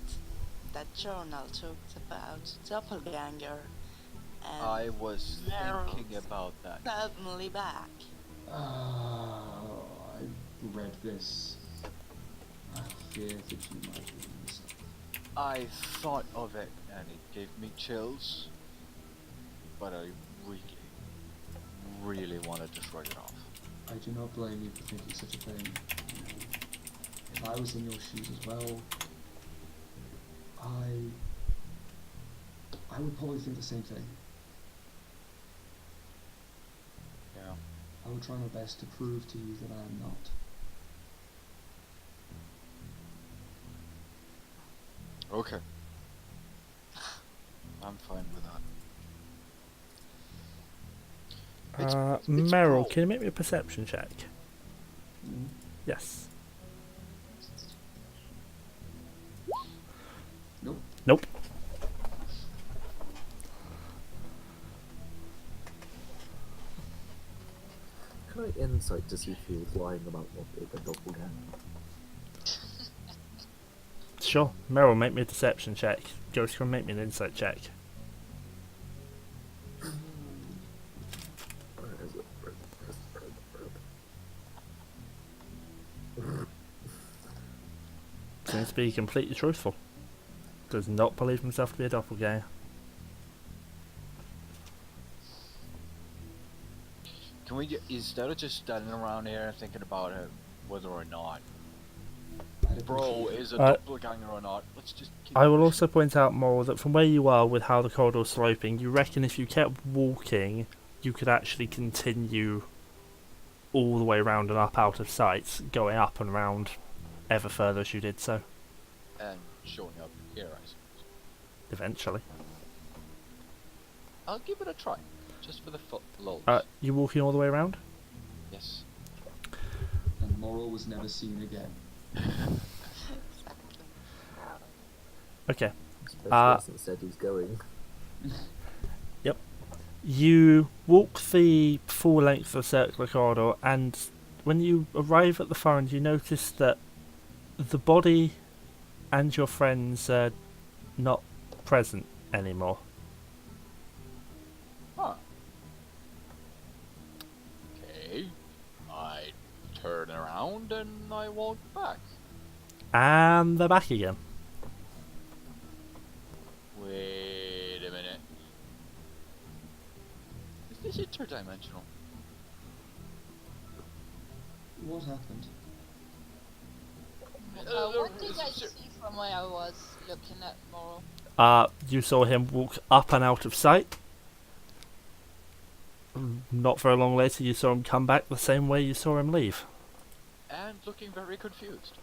that journal talked about doppelganger and I was Meiril thinking about that. suddenly back. I read this gift that you might want yourself. I thought of it and it gave me chills, but I really wanted to shrug it off. I do not blame you for thinking such a thing. If I was in your shoes as well, I would probably think the same thing. Yeah. I would try my best to prove to you that I am not. Okay. I'm fine with that. It's Meryl, cool. can you make me a perception check? Mm. Yes. Nope. Nope. Can I insight to see if he was lying about what the doppelganger? Sure. Meryl, make me a deception check. Ghost can make me an insight check. Where is it? Seems to be completely truthful. Does not believe himself to be a doppelganger. Can we instead of just standing around here and thinking about it, whether or not I'd bro appreciate it. is a doppelganger or not, let's just keep I will pushing. also point out, Moral, that from where you are with how the corridor's sloping, you reckon if you kept walking, you could actually continue all the way round and up out of sight, going up and round ever further as you did so, And showing up here, I suppose. eventually. I'll give it a try, just for the lulz. You walking all the way around? Yes. And Moril was never seen again. Okay. Specialist said he's going. You walk the full length of the circular corridor, and when you arrive at the far end, you notice that the body and your friends are not present anymore. Huh. Okay. I turn around and I walk back. And they're back again. Wait a minute. Is this interdimensional? What happened? What did I see from where I was looking at Moril? You saw him walk up and out of sight. Not very long later, you saw him come back the same way you saw him leave. And looking very confused.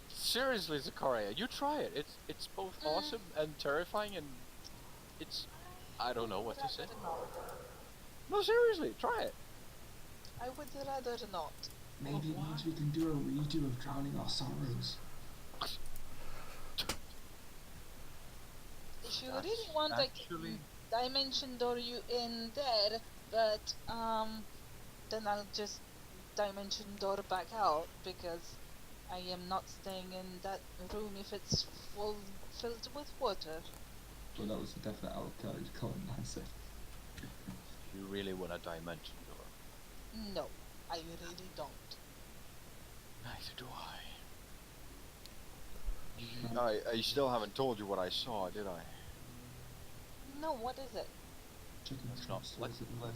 Seriously, Sakaria, you try it. It's both awesome and terrifying, and it's I don't know what to say. No, seriously, try it. I would rather not. Maybe it means we can do a redo of Drowning Our Sorrows. If you really want, I can dimension door you in there, but then I'll just dimension door back out because I am not staying in that room if it's filled with water. Well, that was a definite out of character comment, I said. You really want a dimension door? No, I really don't. Neither do I. I still haven't told you what I saw, did I? No, what is it? Chicken Let's not. strips, Let's, was it let,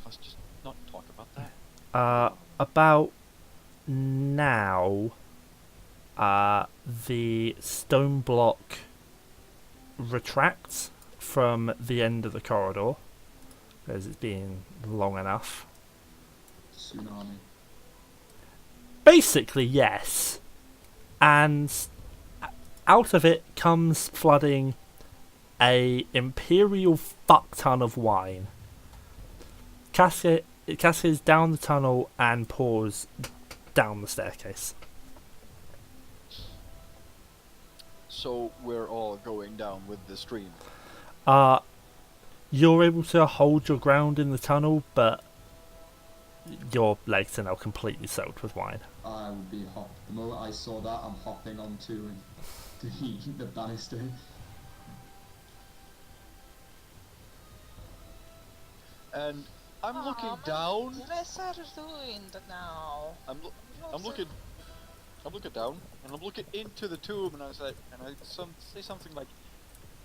let's just not talk about that. About now, the stone block retracts from the end of the corridor, as it's been long enough. Tsunami. Basically, yes. And out of it comes flooding a imperial fuck ton of wine. It cascades down the tunnel and pours down the staircase. So we're all going down with the stream. You're able to hold your ground in the tunnel, but your legs are now completely soaked with wine. I would be hop. The moment I saw that, I'm hopping onto the banister. And I'm looking my down. dress are doing that now. I'm looking down, and I'm looking into the tomb, and I say something like,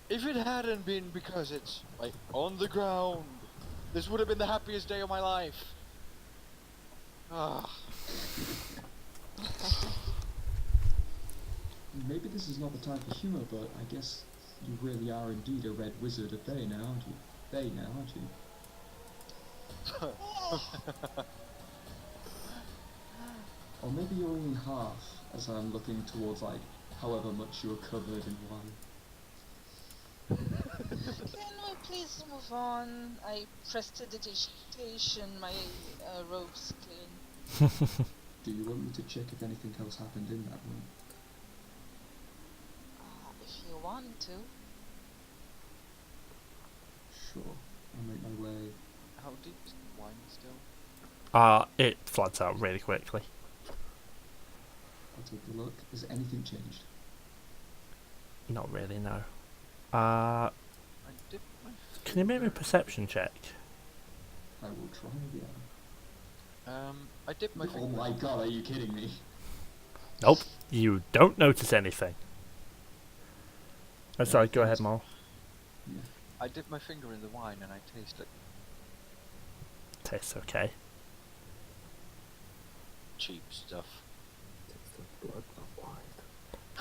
"If it hadn't been because it's like on the ground, this would have been the happiest day of my life." Ah, Maybe this is not the time for humour, but I guess you really are indeed a red wizard of Bay now, aren't you? Bay now, aren't you? Or maybe you're only half, as I'm looking towards, like, however much you're covered in wine. Can we please move on? I prestidigitation my robes clean. Do you want me to check if anything else happened in that room? If you want to. Sure, I'll make my way. how deep is the wine still? It floods out really quickly. I'll take a look. Has anything changed? Not really, no. I dipped my Can you make me a perception check? I will try again. I dipped my Oh finger. my god, are you kidding me? Nope. You don't notice anything. Oh, sorry, go ahead, Moril. Yeah. I dipped my finger in the wine and I taste it. Tastes okay. Cheap stuff. Tastes like blood, not wine.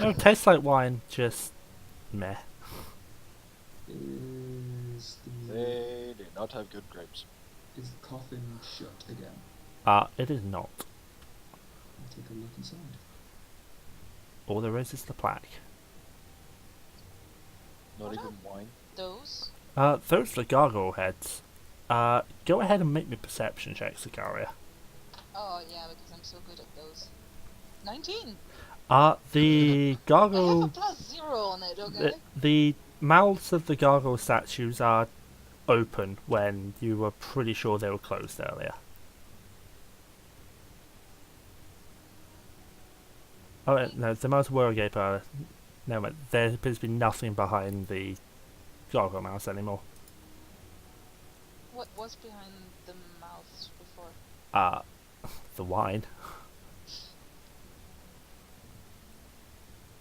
No, it tastes like wine, just meh. Is the They did not have good grapes. is the coffin shut again? It is not. I'll take a look inside. All there is the plaque. Not What even wine. Those? Those are the gargoyle heads. Go ahead and make me perception check, Sakaria. Oh yeah, because I'm so good at those. 19! The I have a gargoyle... +0 on it, okay? The mouths of the gargoyle statues are open when you were pretty sure they were closed earlier. Oh, no, the mouths were agape earlier. No, but there appears to be nothing behind the gargoyle mouths anymore. What was behind the mouths before? The wine.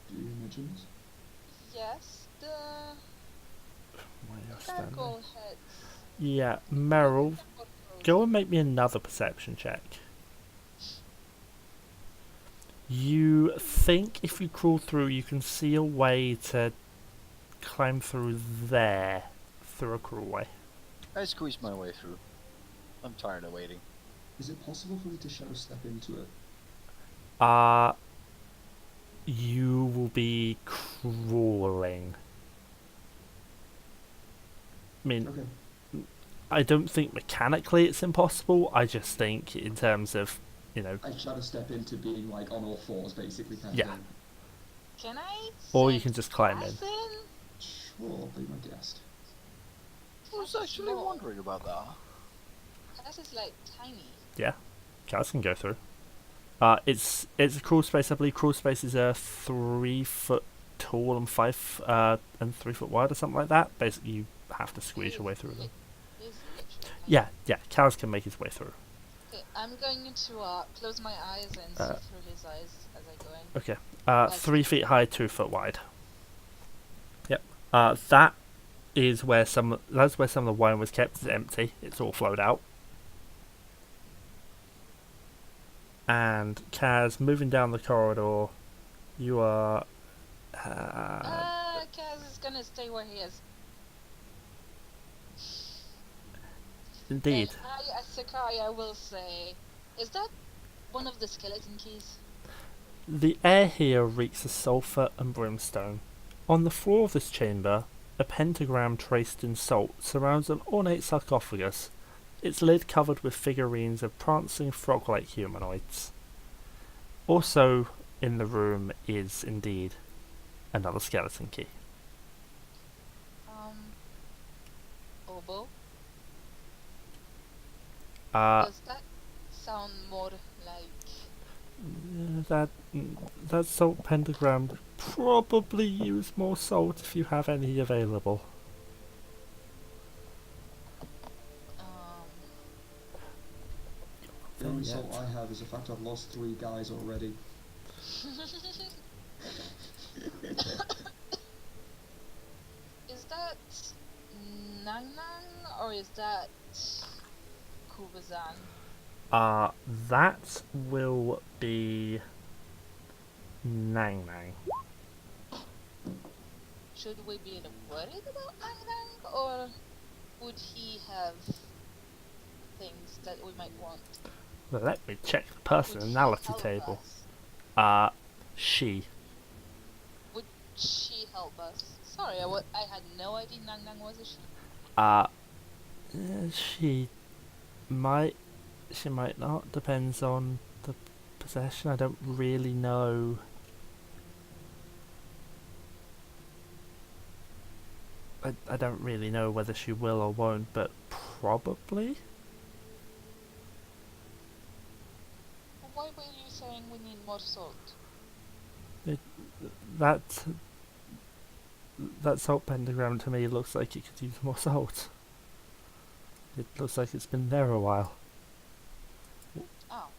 Do you imagine? Yes, the Where you're standing. gargoyle heads. Yeah, Meiril, go and make me another perception check. You think if you crawl through, you can see a way to climb through there, through a crawlway. I squeezed my way through. I'm tired of waiting. Is it possible for me to shadow step into it? You will be crawling. I mean, Okay. I don't think mechanically it's impossible. I just think in terms of, you know, I shadow step into being like on all fours, basically, kind Yeah. of thing. Can I? or you send can just climb in. Cass in? Sure, be my guest. I was actually wondering about that. Cass is like tiny. Yeah, cars can go through. It's a crawl space. I believe crawl spaces are 3 foot tall and 3 foot wide or something like that. Basically, you have to squeeze your way through them. He's literally tiny. Yeah, cows can make his way through. Okay, I'm going to close my eyes and see through his eyes as I go in. Okay. Like- 3 feet high, 2 foot wide. Yep. That's where some of the wine was kept. It's empty. It's all flowed out. And Kaz, moving down the corridor, you are. Cass is gonna stay where he is. Indeed. And I, as Sakaria, will say, is that one of the skeleton keys? The air here reeks of sulphur and brimstone. On the floor of this chamber, a pentagram traced in salt surrounds an ornate sarcophagus, its lid covered with figurines of prancing frog-like humanoids. Also in the room is indeed another skeleton key. Oboe? Uh, Does that sound more like... that salt pentagram probably use more salt if you have any available. only yet. salt I have is the fact I've lost 3 guys already. Is that Nang Nang or is that Kubazan? That will be Nang Nang. Should we be worried about Nang Nang, or would he have things that we might want? Well, let me check the Would he personality help table. us? She. Would she help us? Sorry, I had no idea Nang Nang was a she. She might not. Depends on the possession. I don't really know. I don't really know whether she will or won't, but probably. Why were you saying we need more salt? That salt pentagram to me looks like it could use more salt. It looks like it's been there a while. Oh.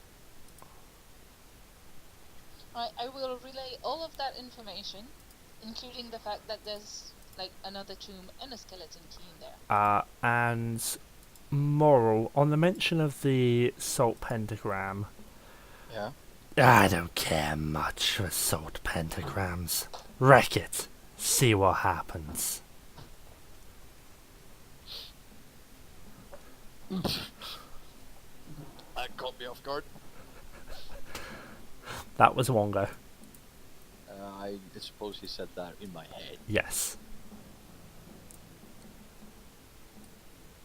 Alright, I will relay all of that information, including the fact that there's like another tomb and a skeleton key in there. And Moril, on the mention of the salt pentagram, Yeah. I don't care much for salt pentagrams. Wreck it. See what happens. That caught me off guard. That was Wongo. I suppose he said that in my head. Yes.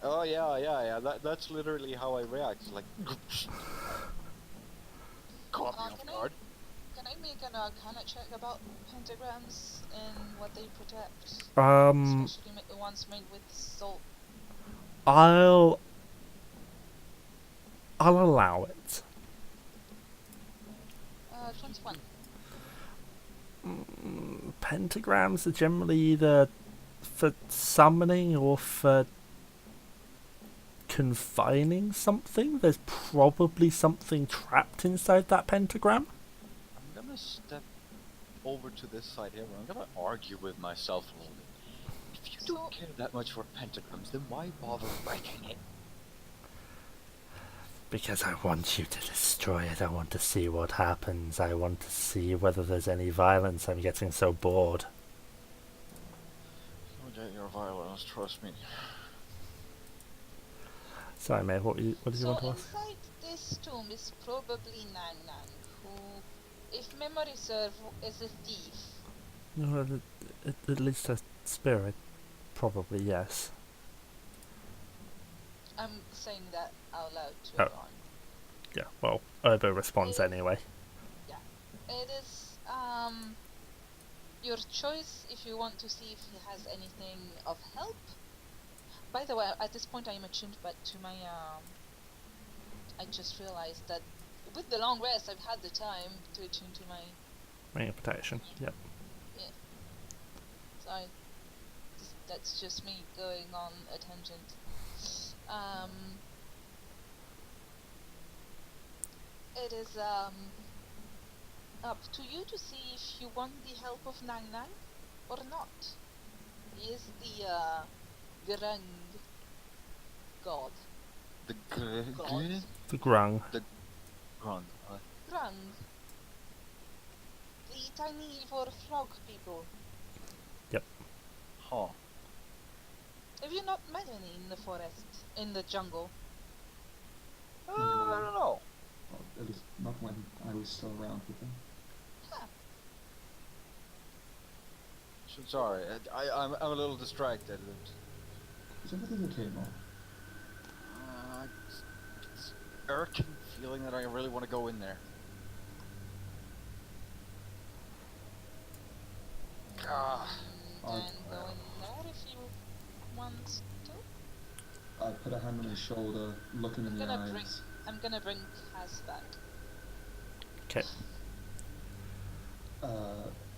Oh yeah. That's literally how I react. It's like caught me off Can guard. I make an Arcana check about pentagrams and what they protect? Especially the ones made with salt. I'll allow it. 21. Pentagrams are generally either for summoning or for confining something. There's probably something trapped inside that pentagram. I'm gonna step over to this side here where I'm gonna argue with myself a little bit. If you don't care that much for pentagrams, then why bother wrecking it? Because I want you to destroy it. I want to see what happens. I want to see whether there's any violence. I'm getting so bored. Don't get your violence, trust me. Sorry, mate. What did you want to ask? Inside this tomb is probably Nang Nang, who, if memory serves, is a thief. No, at least a spirit. Probably, yes. I'm saying that out loud to Oh. everyone. Yeah, well, Urbo responds anyway. It is your choice if you want to see if he has anything of help. By the way, at this point I am attuned back to my I just realized that with the long rest I've had the time to attune to my Ring of protection, yep. sorry. That's just me going on a tangent. It is up to you to see if you want the help of Nang Nang or not. He is the Grung god. The God. The Grung. Grung. Grung. The tiny evil frog people. Huh. Have you not met any in the forest, in the jungle? I don't know. Well, at least not when I was still around with them. So sorry, I'm a little distracted. Is everything okay, Mom? It's irking feeling that I really want to go in there. Then go in there if you want to. I put a hand on his shoulder, looking in the eyes. I'm gonna bring Kaz back. Okay.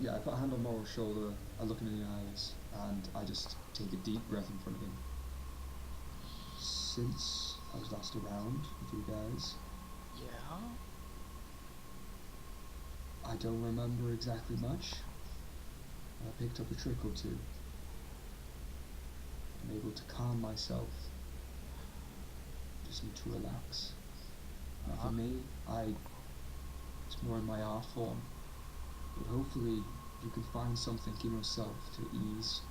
Yeah, I put a hand on Moral's shoulder, I look him in the eyes, and I just take a deep breath in front of him. Since I was last around with you guys, Yeah. I don't remember exactly much. I picked up a trick or two. I'm able to calm myself. Just need to relax. And for me, it's more in my art form. But hopefully you can find something in yourself to ease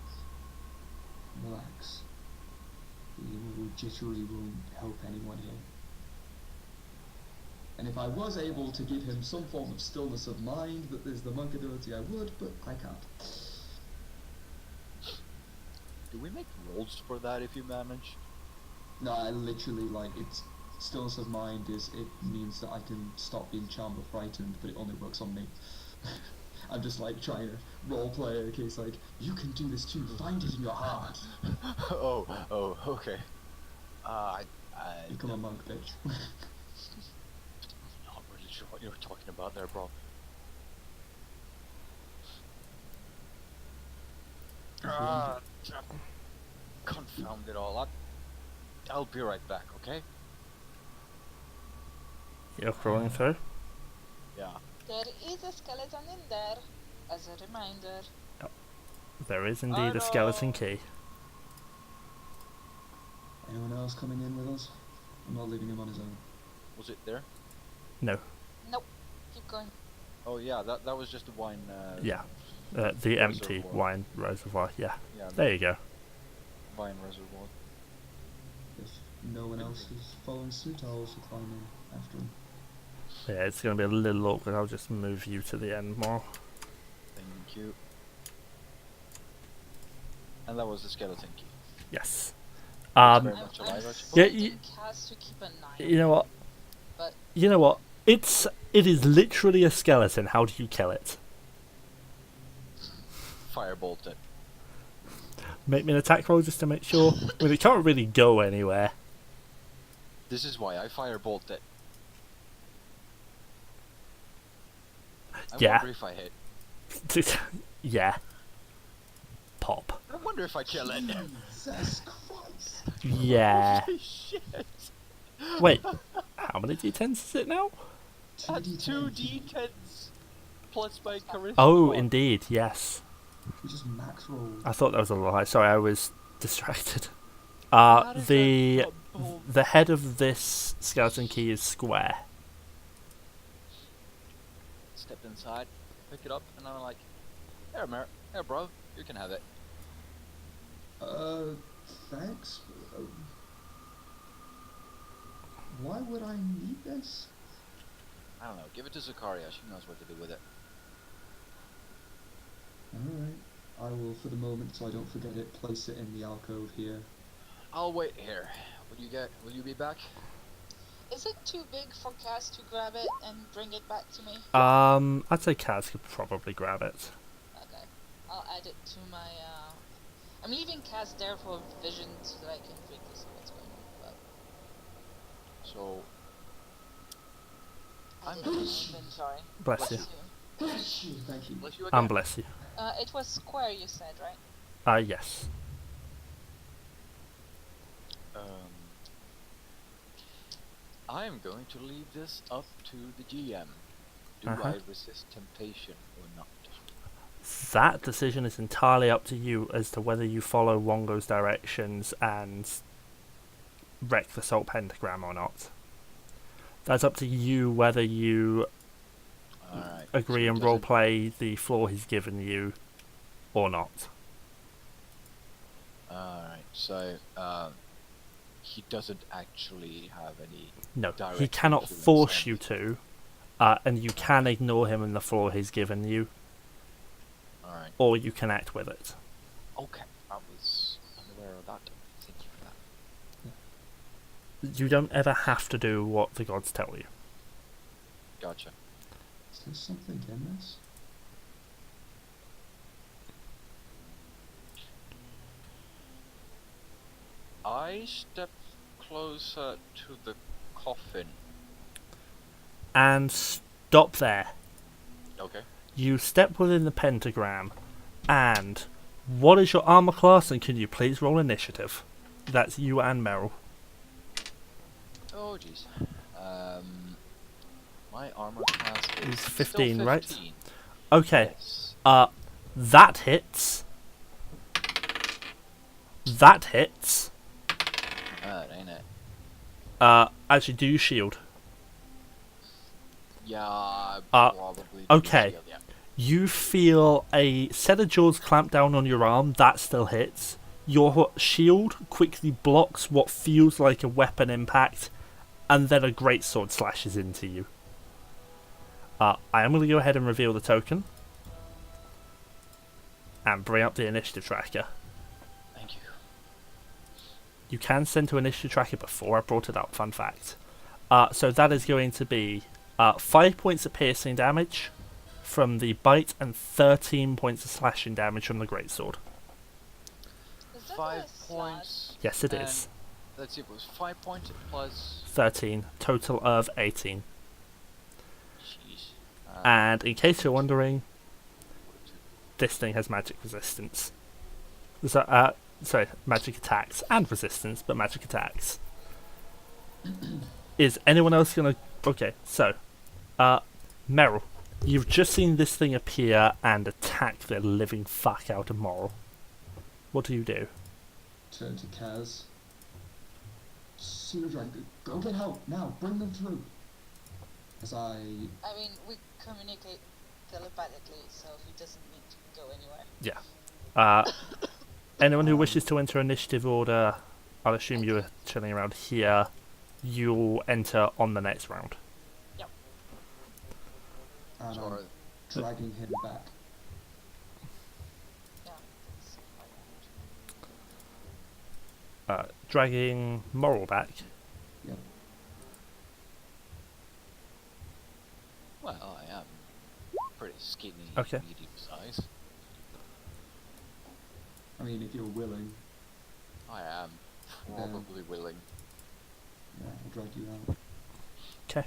and relax. Being a little jittery won't help anyone here. And if I was able to give him some form of stillness of mind that is the monk ability, I would, but I can't. Do we make rolls for that if you manage? No, I literally, like, it's stillness of mind it means that I can stop being charmed or frightened, but it only works on me. I'm just like trying to roleplay in case, like, you can do this too, find it in your heart. oh, okay. Become a monk, bitch. Not really sure what you're talking about there, bro. Confound it all. I'll be right back, okay? You're crawling through? Yeah. There is a skeleton in there, as a reminder. There is indeed a skeleton key. Anyone else coming in with us? I'm not leaving him on his own. Was it there? No. Nope. Keep going. Oh yeah, that was just the wine. Yeah. The empty reservoir. wine reservoir, yeah. Yeah. There you go. Wine reservoir. If no one else is following suit, I'll also climb in after him. Yeah, it's going to be a little awkward. I'll just move you to the end more. Thank you. And that was the skeleton key. Yes. It's very much alive, I suppose. Yeah, Forcing Kaz to keep an eye on You know what? But- You know what? It is literally a skeleton. How do you kill it? Firebolt it. Make me an attack roll just to make sure. I mean, it can't really go anywhere. This is why I firebolt it. I Yeah. wonder if I hit. Yeah. Pop. I wonder if I kill it. Jesus Christ! Yeah. Holy shit. Wait. How many d10s is it now? That's 2d10s plus my charisma. Oh, mod. indeed. Yes. We just max rolled. I thought that was a lie. Sorry, I was distracted. How does The that double- the head of this skeleton key is square. Step inside, pick it up, and I'm like, here, here, bro, you can have it. Thanks. Why would I need this? I don't know, give it to Sakaria, she knows what to do with it. Alright. I will, for the moment, so I don't forget it, place it in the alcove here. I'll wait here. Will you be back? Is it too big for Kaz to grab it and bring it back to me? I'd say Kaz could probably grab it. Okay. I'll add it to my, I'm leaving Kaz there for vision so that I can quickly see what's going on. But So, add it to my inventory. Bless you. Bless you, thank you. bless you again. And bless you. It was square, you said, right? Yes. I am going to leave this up to the GM. Do Uh-huh. I resist temptation or not? That decision is entirely up to you as to whether you follow Wongo's directions and wreck the salt pentagram or not. That's up to you whether you Alright. agree so and it doesn't- roleplay the floor he's given you or not. Alright, so, he doesn't actually have any... No, direct he cannot influence force on you it. to, and you can ignore him in the floor he's given you, Alright, or you can act with it. okay, I was unaware of that. Thank you for that. You don't ever have to do what the gods tell you. Gotcha. Is there something in this? I step closer to the coffin. And stop there. Okay. You step within the pentagram, and what is your armor class, and can you please roll initiative? That's you and Meryl. Oh jeez. My armor class is Is still 15, right? 15. Okay. Yes. That hits. That hits. Alright, ain't it? Actually, do you shield? Yeah, I Uh, probably do okay. shield, yeah. You feel a set of jaws clamp down on your arm. That still hits. Your shield quickly blocks what feels like a weapon impact, and then a greatsword slashes into you. I am going to go ahead and reveal the token. And bring up the initiative tracker. Thank you. You can send to initiative tracker before I brought it up, fun fact. So that is going to be 5 points of piercing damage from the bite and 13 points of slashing damage from the greatsword. Is that 5 a slot? points. Yes, it and is. Let's see, it was 5 points plus. 13, total of 18. Jeez. And in case you're wondering, this thing has magic resistance. So, sorry, magic attacks and resistance, but magic attacks. Is anyone else gonna... Okay, so, Meiril, you've just seen this thing appear and attack the living fuck out of Moril. What do you do? Turn to Kaz. Pseudo Dragon, go get help now. Bring them through. As I mean, we communicate telepathically, so he doesn't need to go anywhere. Anyone who wishes to enter initiative order, I'll assume you were chilling around here, you'll enter on the next round. and Sorry. I'm dragging him back. Yeah. Dragging Moril back. Yep. Well, I am pretty skinny, Okay. medium size. I mean, if you're willing, I am probably willing. yeah, I'll drag you out. Okay.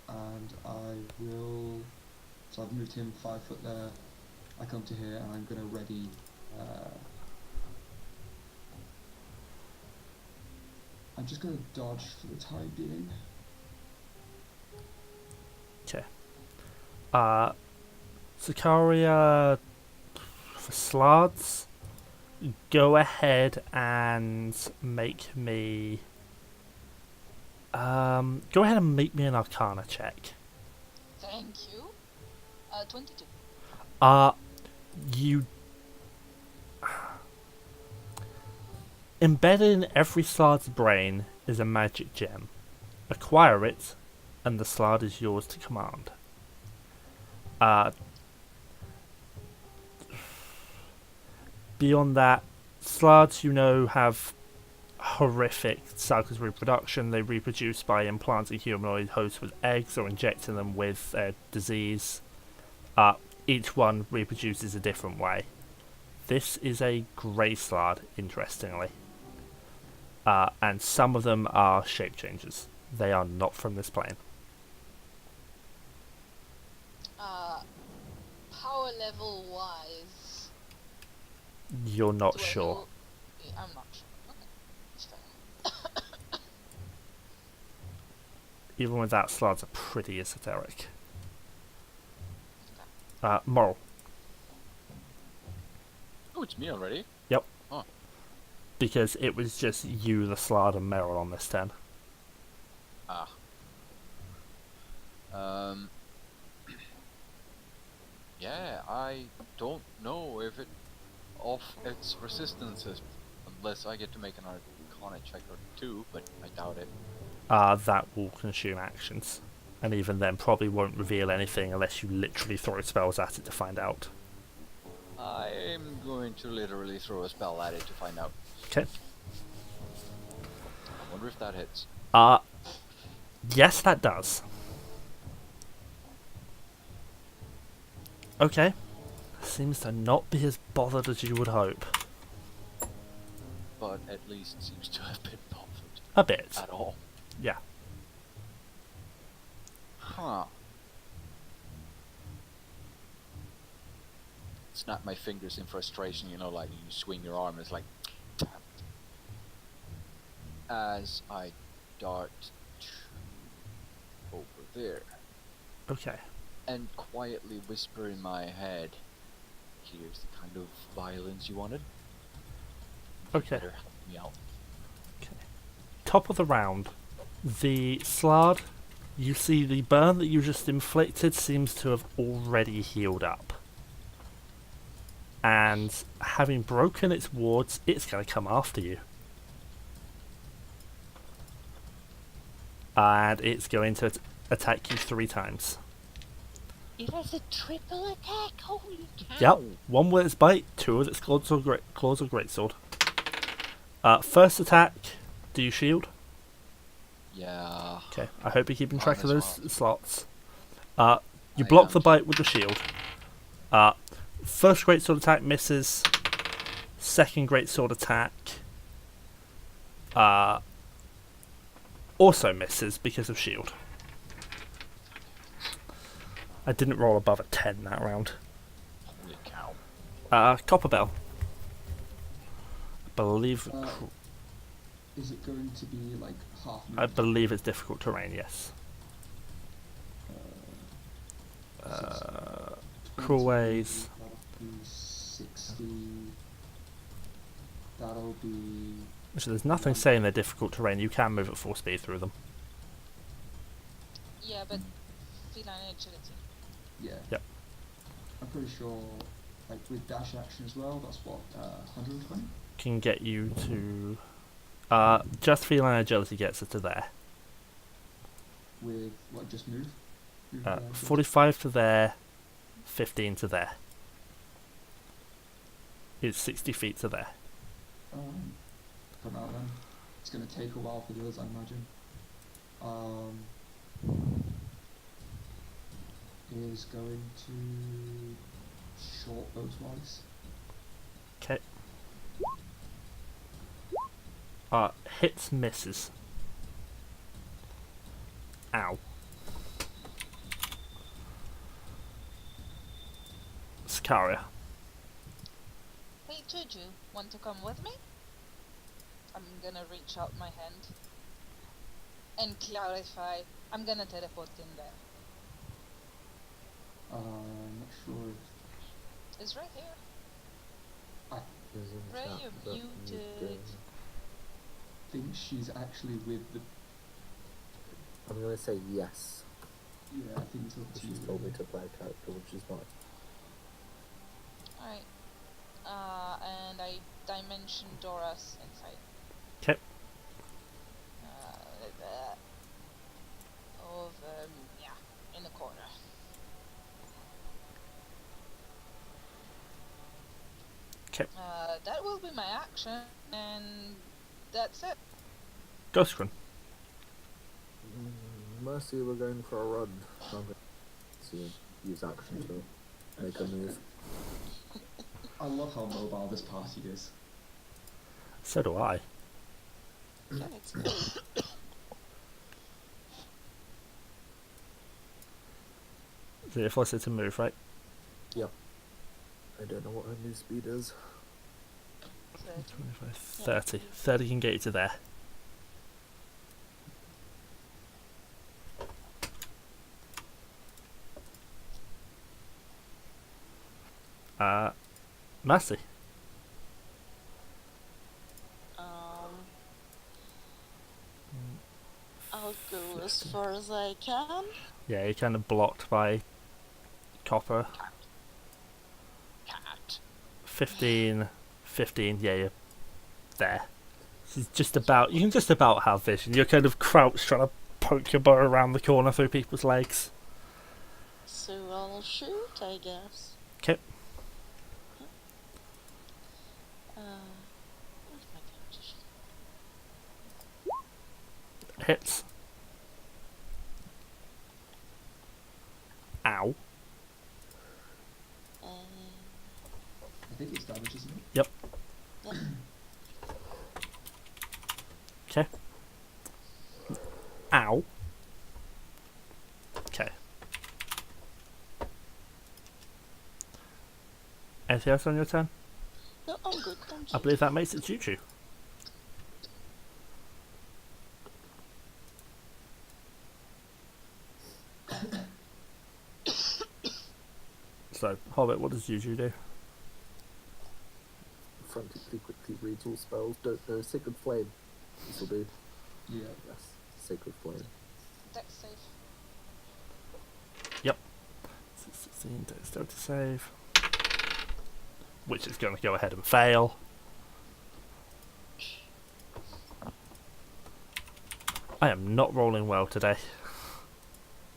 And I will. So I've moved him 5 foot there. I come to here and I'm gonna ready. I'm just gonna dodge for the time being. Okay. Sakaria, for Slads, go ahead and make me... go ahead and make me an Arcana check. Thank you. 22. You... Embedded in every Slard's brain is a magic gem. Acquire it, and the Slard is yours to command. Beyond that, Slards, you know, have horrific cycles of reproduction. They reproduce by implanting humanoid hosts with eggs or injecting them with disease. Each one reproduces a different way. This is a grey Slard, interestingly. And some of them are shape changes. They are not from this plane. Power level wise. You're not do I sure. know- I'm not sure. Okay. It's fair. Even with that, Slards are pretty esoteric. Moril. Oh, it's me already? Yep. Oh. Because it was just you, the Slard, and Meiril on this turn. Ah. Yeah, I don't know if its resistances, unless I get to make an Arcana check or 2, but I doubt it. That will consume actions. And even then, probably won't reveal anything unless you literally throw spells at it to find out. I'm going to literally throw a spell at it to find out. Okay. I wonder if that hits. Yes, that does. Okay. Seems to not be as bothered as you would hope. But at least seems to have been bothered. A bit. At all. Yeah. Huh. Snap my fingers in frustration, you know, like you swing your arm, it's like... damn as I dart to over there Okay. and quietly whisper in my head, here's the kind of violence you wanted. You Okay. better help me out. Top of the round, the Slard, you see the burn that you just inflicted seems to have already healed up. And having broken its wards, it's going to come after you. And it's going to attack you 3 times. It has a triple attack. Holy cow! Yep, 1 with its bite, 2 with its claws or greatsword. First attack, do you shield? Yeah. Okay, I hope you're keeping track of Might those as slots. You I block am. the bite with the shield. First greatsword attack misses. Second greatsword attack also misses because of shield. I didn't roll above a 10 that round. Holy cow. Copperbell. I believe Is it going to be like half I movement? believe it's difficult terrain, yes. Cruel ways. That'll be 60. That'll be. So there's nothing saying they're difficult terrain. You can move at 4 speed through them. Yeah, but feline agility. Yeah. Yep. I'm pretty sure, like with dash action as well, that's what, 120? Can get you to... just feline agility gets it to there. With, what, just move? Move there, 45 to there, 15 to there. It's 60 feet to there. Come out then. It's going to take a while for the others, I imagine. Is going to short bow twice. Okay. Hits, misses. Ow. Sakaria. Hey Juju, want to come with me? I'm gonna reach out my hand and clarify. I'm gonna teleport in there. Not sure It's right here. There's a Ray, chat you're that muted. I think she's actually with the. I'm going to say yes. Yeah, I think it's up to you. She's told me to play a character, which is not. Alright. And I dimension Dora's inside. Okay. Like that. Over, yeah, in the corner. Okay. That will be my action, and that's it. Ghostgrin. Mercy, we're going for a run. I'm going to use action to make a move. I love how mobile this party is. So do I. Yeah, it's cool. So you're forced to move, right? Yep. I don't know what her move speed is. 25, 30. 30 can get you to there. Mercy. I'll go as far as I can. Yeah, you're kind of blocked by copper. Cat. 15, yeah, you're there. This is just about, you can just about have vision. You're kind of crouched trying to poke your bow around the corner through people's legs. So I'll shoot, I guess. Okay. Where's my damage? Hits. Ow. I think it's damage, isn't it? Yep. Yep. Okay. Ow. Okay. Anything else on your turn? No, I'm good, thank I you. believe that makes it Juju. So, Hobbit, what does Juju do? Frantically quickly reads all spells. Don't know. Sacred Flame. This will do. Yeah. Yes. Sacred Flame. Dex save. 16 dexterity save. Which is going to go ahead and fail. I am not rolling well today.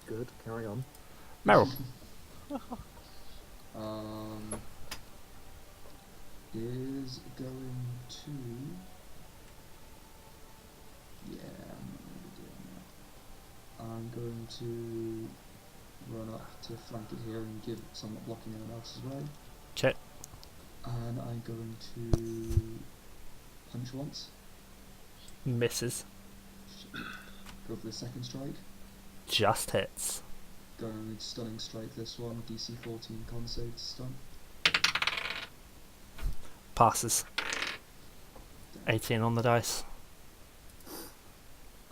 Good. Carry on. Meryl. Is going to. Yeah, I'm going to run up to flank it here and give someone blocking anyone else's way. Okay. And I'm going to punch once. Misses. Go for the second strike. Just hits. Going with stunning strike this one. DC 14 con save to stun. Passes. 18 on the dice.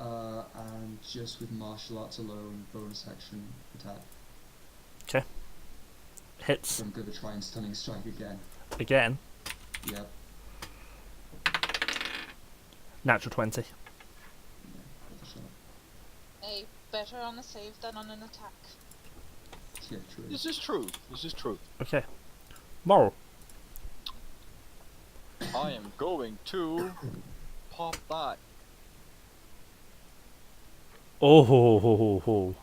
And just with martial arts alone, bonus action attack. Okay. Hits. So I'm going to try and stunning strike again. Again. Yep. Natural 20. Yeah, worth a shot. A better on a save than on an attack. Yeah, true. This is true. This is true. Okay. Moril. I am going to pop that. Oh,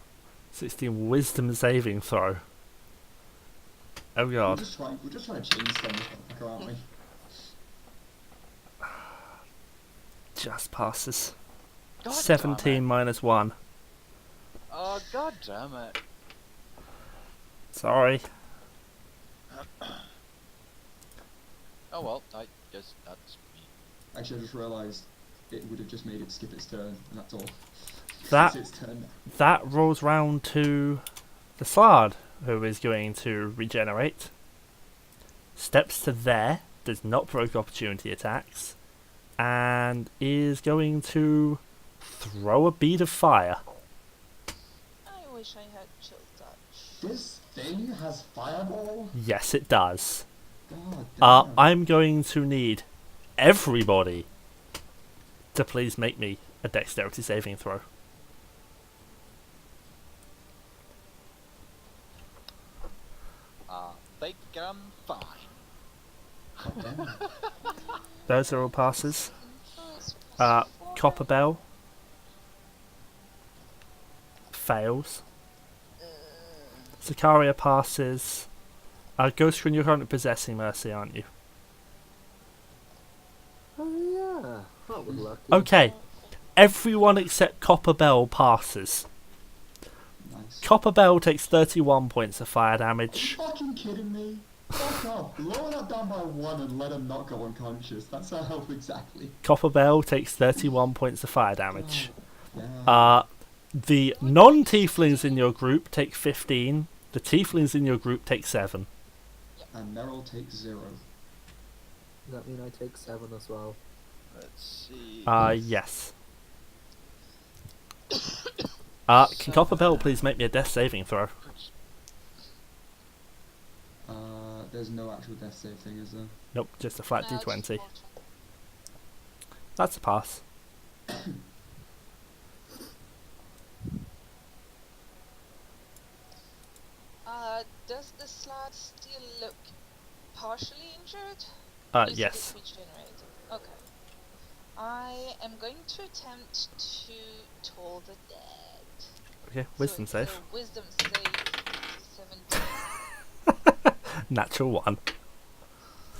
16 wisdom saving throw. Oh We're god. just trying to chain stun this motherfucker, aren't we? Just passes. God 17 damn it. minus 1. Oh, god damn it. Sorry. Oh well, I guess that's me. Actually, I just realised it would have just made it skip its turn, and that's all. That It's its turn now. that rolls round to the Slard, who is going to regenerate. Steps to there, does not provoke opportunity attacks, and is going to throw a bead of fire. I wish I had chill touch. This thing has fireball? Yes, it does. God damn. I'm going to need everybody to please make me a dexterity saving throw. Think I'm fine. God damn. Those are all passes. Plus Copper Bell fails. Sakaria passes. Ghost Screen, you're currently possessing Mercy, aren't you? Oh yeah. That was lucky. Okay. Everyone except Copper Bell passes. Nice. Copper Bell takes 31 points of fire Are you damage. fucking kidding me? Fuck off. Lower that down by 1 and let him not go unconscious. That's our health exactly. Copper Bell takes 31 points of fire damage. Yeah. The non-tieflings in your group take 15. The tieflings in your group take 7. And Meryl takes 0. Does that mean I take 7 as well? Let's see. Yes. Can Copper Bell please make me a death saving throw? There's no actual death save thing, is there? Nope, just a flat No, it's d20. mortal. That's a pass. Does the slot still look partially injured? You said Yes. it regenerated. Okay. I am going to attempt to toll the dead. Okay, So wisdom it's save. a wisdom save. 17. Natural 1.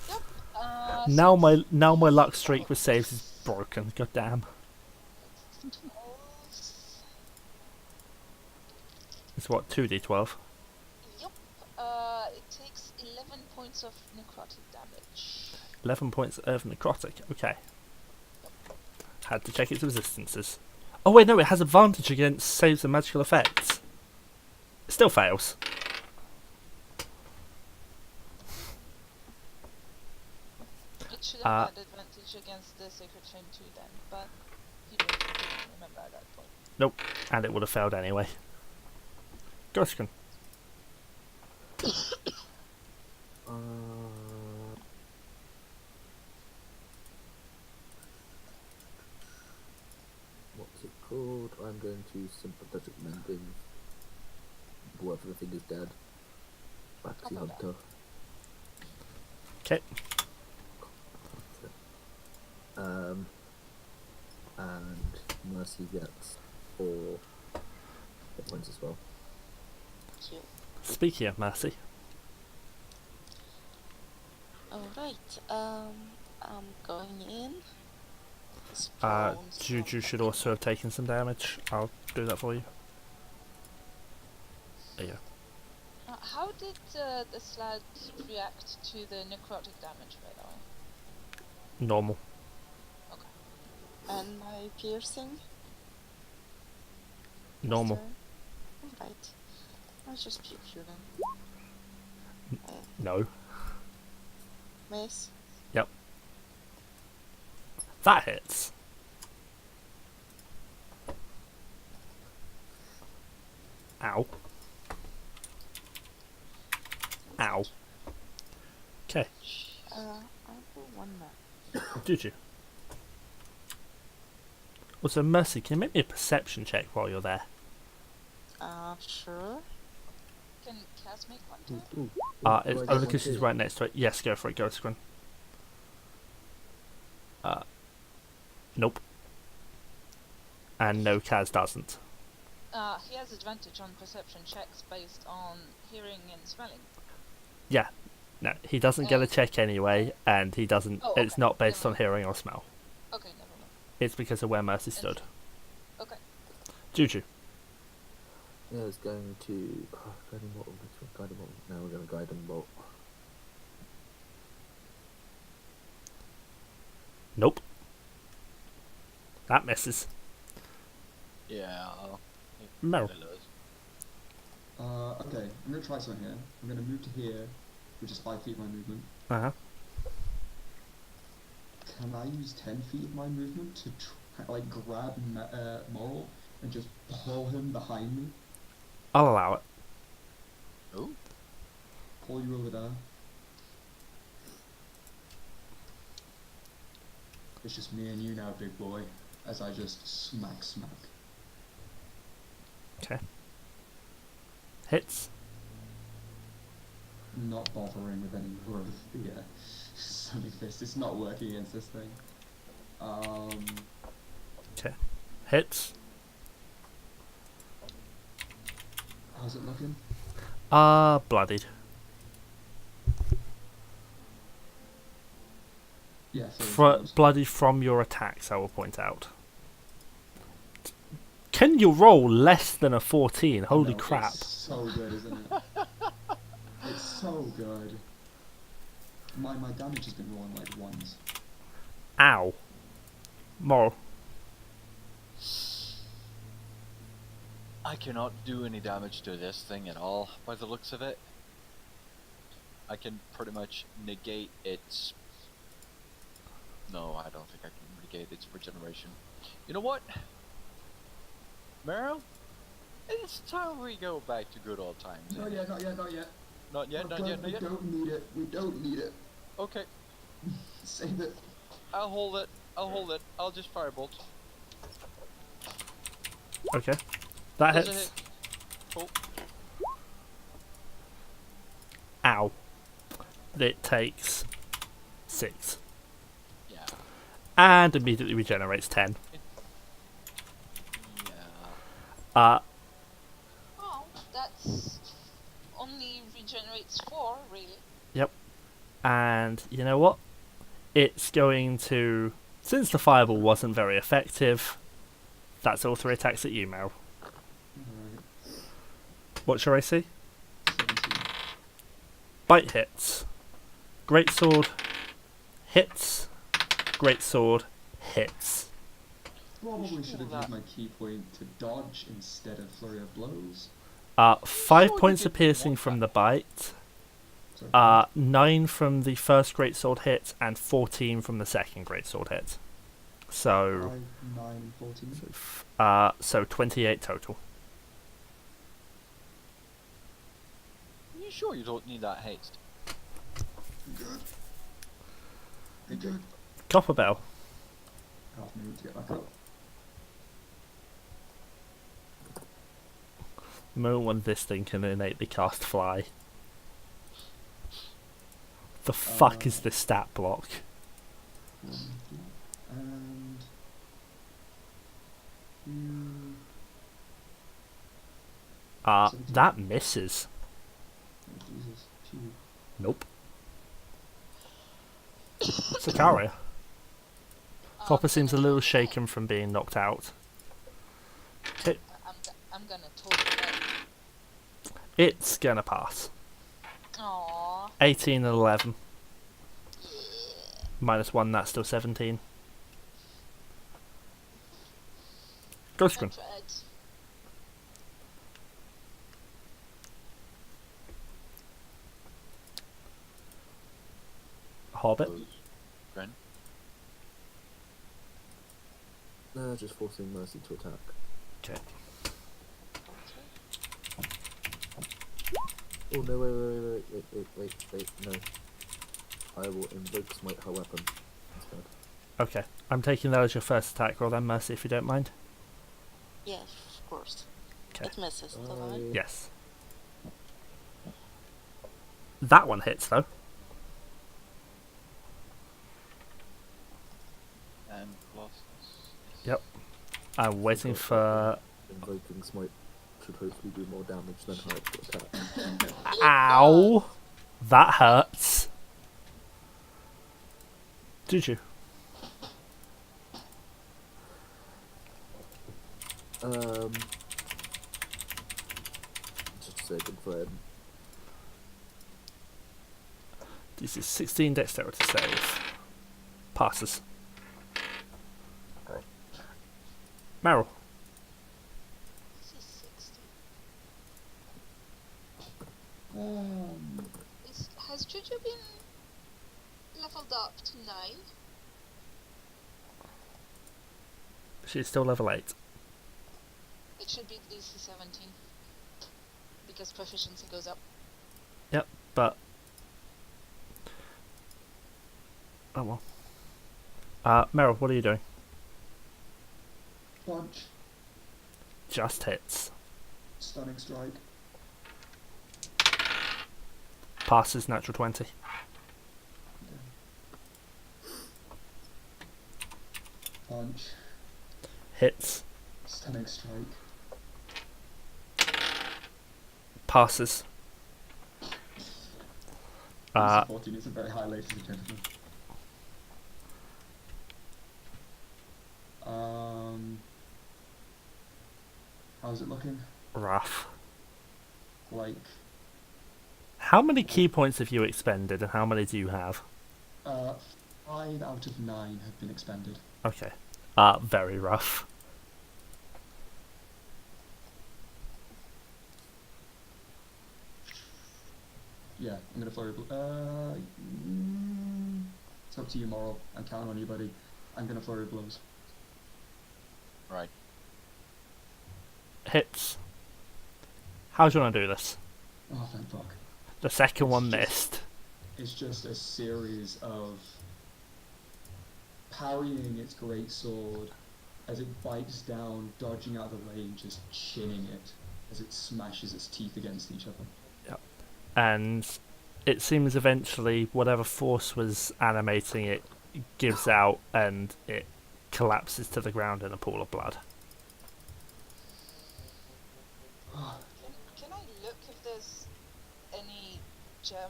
Yep. Now my luck streak with saves is broken. God damn. It's what, 2d12? Yep. It takes 11 points of necrotic damage. 11 points of necrotic. Okay. Had to check its resistances. Oh wait, no, it has advantage against saves and magical effects. It still fails. It should have had advantage against the Sacred Flame too then, but you didn't remember at that point. Nope, and it would have failed anyway. Goshkin. I'm going to sympathetic mending whoever the thing is dead. Artsie I'll go Hunter. Okay. And Mercy gets 4 hit points as well. Cute. Speaking of Mercy, Alright, I'm going in. This phone's Juju not should working. also have taken some damage. I'll do that for you. There you go. How did the slug react to the necrotic damage, by the way? Normal. And my piercing? Normal. Alright. I'll just pew pew then. No. Miss. Yep. That hits. Ow. Ow. Okay. I'll do one more. Did you? Also, Mercy, can you make me a perception check while you're there? Sure. Can Kaz make one too? Ooh. It's Do I get only one because she's too? right next to it. Yes, go for it. Go, Scrun. Nope. And no, Kaz doesn't. He has advantage on perception checks based on hearing and smelling. Yeah. No, he doesn't get a check anyway, and he doesn't. Oh, It's okay. not based Never on hearing or smell. Okay, never mind. It's because of where Mercy stood. Okay. Juju. Yeah, it's going to guiding bolt. Guiding bolt. Now we're going to guiding bolt. Nope. That misses. Yeah. Meryl. Okay, I'm gonna try something here. I'm gonna move to here, which is 5 feet of my movement. Uh-huh. Can I use 10 feet of my movement to grab Moril and just pull him behind me? I'll allow it. Oh. Pull you over there. It's just me and you now, big boy. As I just smack. Okay. Hits. Not bothering with any more of the Sonic Fist. It's not working against this thing. Okay. Hits. How's it looking? Bloodied. Yeah, so Bloodied from your attacks, I will point out. Can you roll less than a 14? Holy No, crap. It's so good, isn't it? It's so good. My damage has been rolling like ones. Ow. Moril. I cannot do any damage to this thing at all, by the looks of it. I can pretty much negate its... No, I don't think I can negate its regeneration. You know what? Meryl? It's time we go back to good old times. Not yet. Not yet, not yet, We not yet. don't need it. We don't need it. Okay, Save it. I'll hold it. I'll just firebolt. Okay. That Does it hits. hit? Oh, Ow. It takes 6. yeah. And immediately regenerates 10. Yeah. Oh, that's only regenerates 4, really. Yep. And you know what? It's going to... Since the fireball wasn't very effective, that's all 3 attacks at you, Meryl. Alright. What's your AC? 17. Bite hits. Greatsword hits. Greatsword hits. Probably should have That- used my key point to dodge instead of flurry of blows. 5 Sure, points you of didn't piercing want from that. the bite. Sorry. 9 from the first greatsword hit, and 14 from the second greatsword hit. So, 5, 9, and 14. so 28 total. Are you sure you don't need that haste? Good. Hey, good. Copper Bell. Half minute to get back up. The moment when this thing can innately cast fly. The fuck is this stat block? And That misses. oh, Jesus, phew. Nope. Sakaria. Copper seems a little shaken from being knocked out. Okay, I'm gonna totally that. it's gonna pass. Aww. 18 and 11. Yeah. -1, that's still 17. Ghost I Grin. tried. Hobbit. Ren? No, just forcing Mercy to attack. Okay. Oh no, wait, no. I will invoke Smite her weapon instead. Okay. I'm taking that as your first attack roll then, Mercy, if you don't mind. Yes, of course. Okay. It misses, doesn't it? Yes. That one hits, though. And plus. Yep. I'm waiting for... Invoking Smite should hopefully do more damage than her extra attack. Ow! That hurts. Juju. Just a second, Fred. This is 16 dexterity save. Passes. Okay. Meiril. This is 60. Has Juju been leveled up to 9? She's still level 8. It should be DC 17. Because proficiency goes up. Yep, but... Oh well. Meiril, what are you doing? Punch. Just hits. Stunning strike. Passes natural 20. Punch. Hits. Stunning strike. Passes. DC 14 is a very high, ladies and gentlemen. How's it looking? Rough. Like, How many key points have you expended and how many do you have? 5 out of 9 have been expended. Okay. Very rough. Yeah, I'm gonna flurry it's up to you, Moril. I'm counting on you, buddy. I'm gonna flurry blows. Right. Hits. How do you want to do this? Oh, thank fuck. The second one missed. It's just a series of parrying its great sword as it bites down, dodging out of the way, and just chinning it as it smashes its teeth against each other. And it seems eventually whatever force was animating it gives out and it collapses to the ground in a pool of blood. Can I look if there's any gem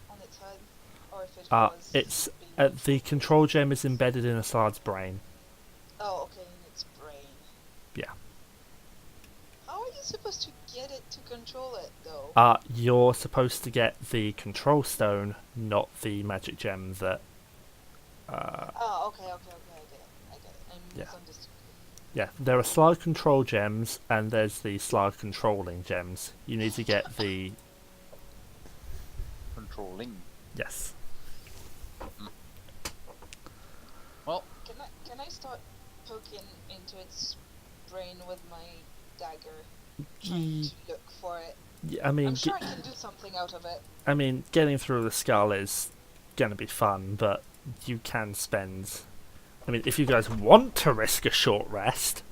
on its head? Or if it was... It's being- the control gem is embedded in Assad's brain. Oh, okay, in its brain. Yeah. How are you supposed to get it to control it, though? You're supposed to get the control stone, not the magic gem that... Oh, okay, I get it. I Yeah. misunderstood. Yeah, there are Slarg control gems, and there's the Slarg controlling gems. You need to get the... Controlling. Yes. Well, Can I start poking into its brain with my dagger, trying to look for it? Yeah, I mean, I'm sure I can do something out of it. I mean, getting through the skull is going to be fun, but you can spend... I mean, if you guys want to risk a short rest...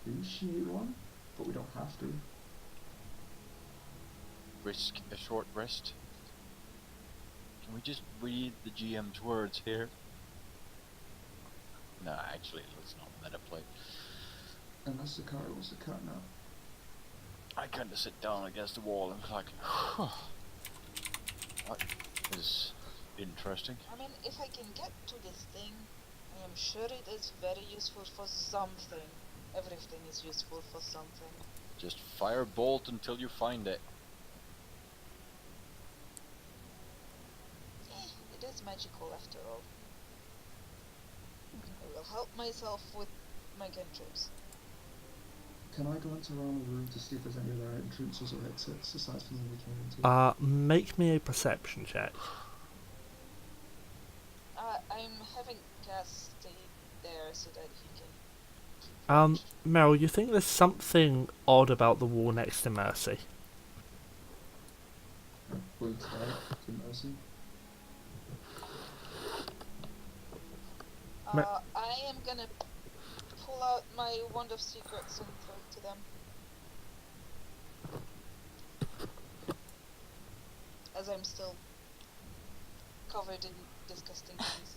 appreciate one, but we don't have to. Risk a short rest. Can we just read the GM's words here? No, actually, let's not let it play. Unless Sakaria wants to cut now. I kind of sit down against the wall and like, that is interesting. I mean, if I can get to this thing, I am sure it is very useful for something. Everything is useful for something. Just fire bolt until you find it. It is magical after all. I will help myself with my cantrips. Can I glance around the room to see if there's any other entrances or exits aside from the one we came into? Make me a perception check. I'm having Cass stay there so that he can keep Meryl, you think there's something odd about the wall next to Mercy? Point out to Mercy. I am gonna pull out my Wand of Secrets and throw it to them. As I'm still covered in disgusting things.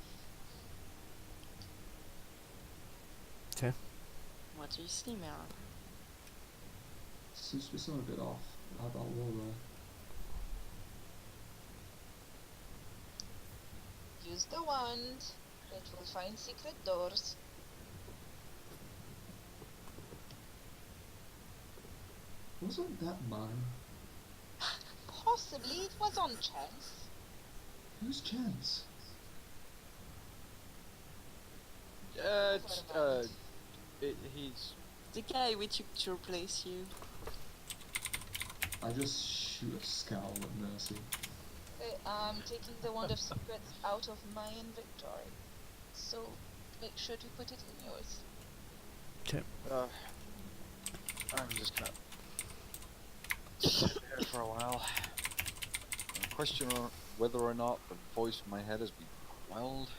Okay. What do you see, Meiril? Seems to be something a bit off about that wall there. Use the wand. It will find secret doors. Wasn't that mine? Possibly it was on chance. Whose chance? He's... The guy we took to replace you. I just shoot a scowl at Mercy. Okay, I'm taking the Wand of Secrets out of my inventory. So make sure to put it in yours. Okay. I'm just gonna sit there for a while and question whether or not the voice in my head has been wild.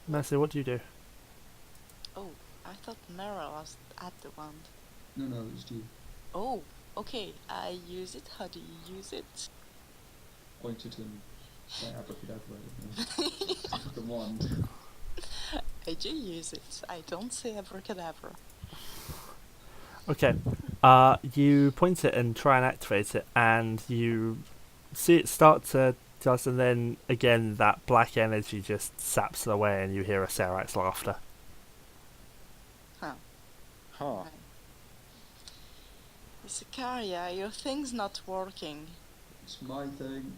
Mercy, what do you do? Oh, I thought Meiril was at the wand. No, it was you. Oh, okay. I use it. How do you use it? Pointed and say abracadabra. Took the wand. I do use it. I don't say abracadabra. Okay. You point it and try and activate it, and you see it start to just, and then again that black energy just saps it away, and you hear a Sarak's laughter. Huh. Huh. Sakaria, your thing's not working. It's my thing.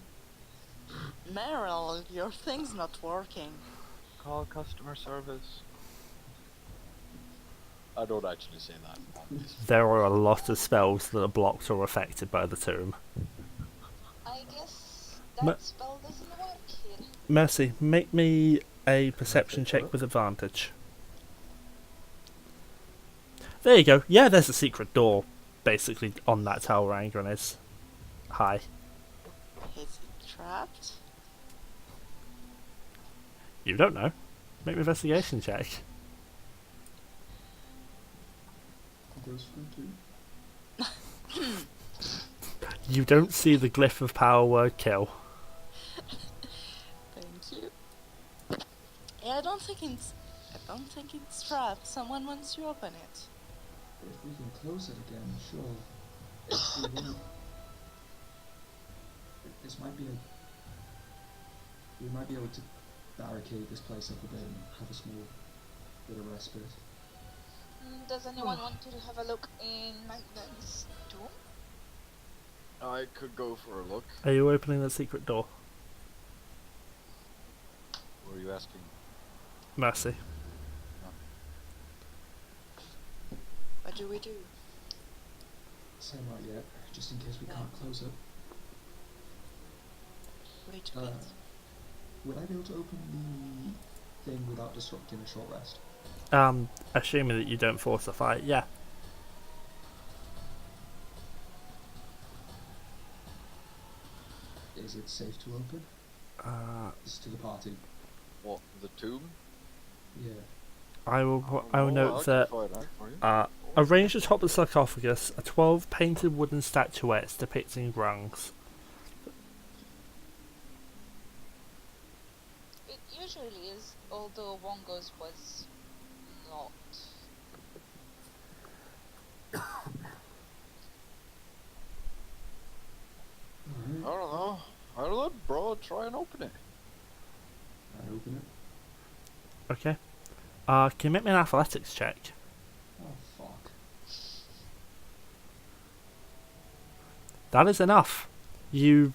Meiril, your thing's not working. Call customer service. I don't actually say that. There are a lot of spells that are blocked or affected by the tomb. I guess Ma- that spell doesn't work here. Mercy, make me a perception check with advantage. There you go. Yeah, there's a secret door, basically, on that tower Angren is. Hi. Is it trapped? You don't know. Make me an investigation check. Goes for two. You don't see the glyph of power word kill. Thank you. Yeah, I don't think it's trapped. Someone wants to open it. If we can close it again, sure. If we want this might be we might be able to barricade this place up a bit and have a small bit of respite. Does anyone want to have a look in Magnan's tomb? I could go for a look. Are you opening the secret door? What are you asking? Mercy. What do we do? Say not yet, just in case we can't close it. Wait a bit. Would I be able to open the thing without disrupting a short rest? Assuming that you don't force a fight, yeah. Is it safe to open? This is to the party. What, the tomb? Yeah. I will note I that can find that for you. arranged atop the sarcophagus are 12 painted wooden statuettes depicting grungs. It usually is, although Wongo's was not. I don't know. I don't know, bro. Try and open it. I open it. Okay. Can you make me an athletics check? Oh fuck. That is enough. You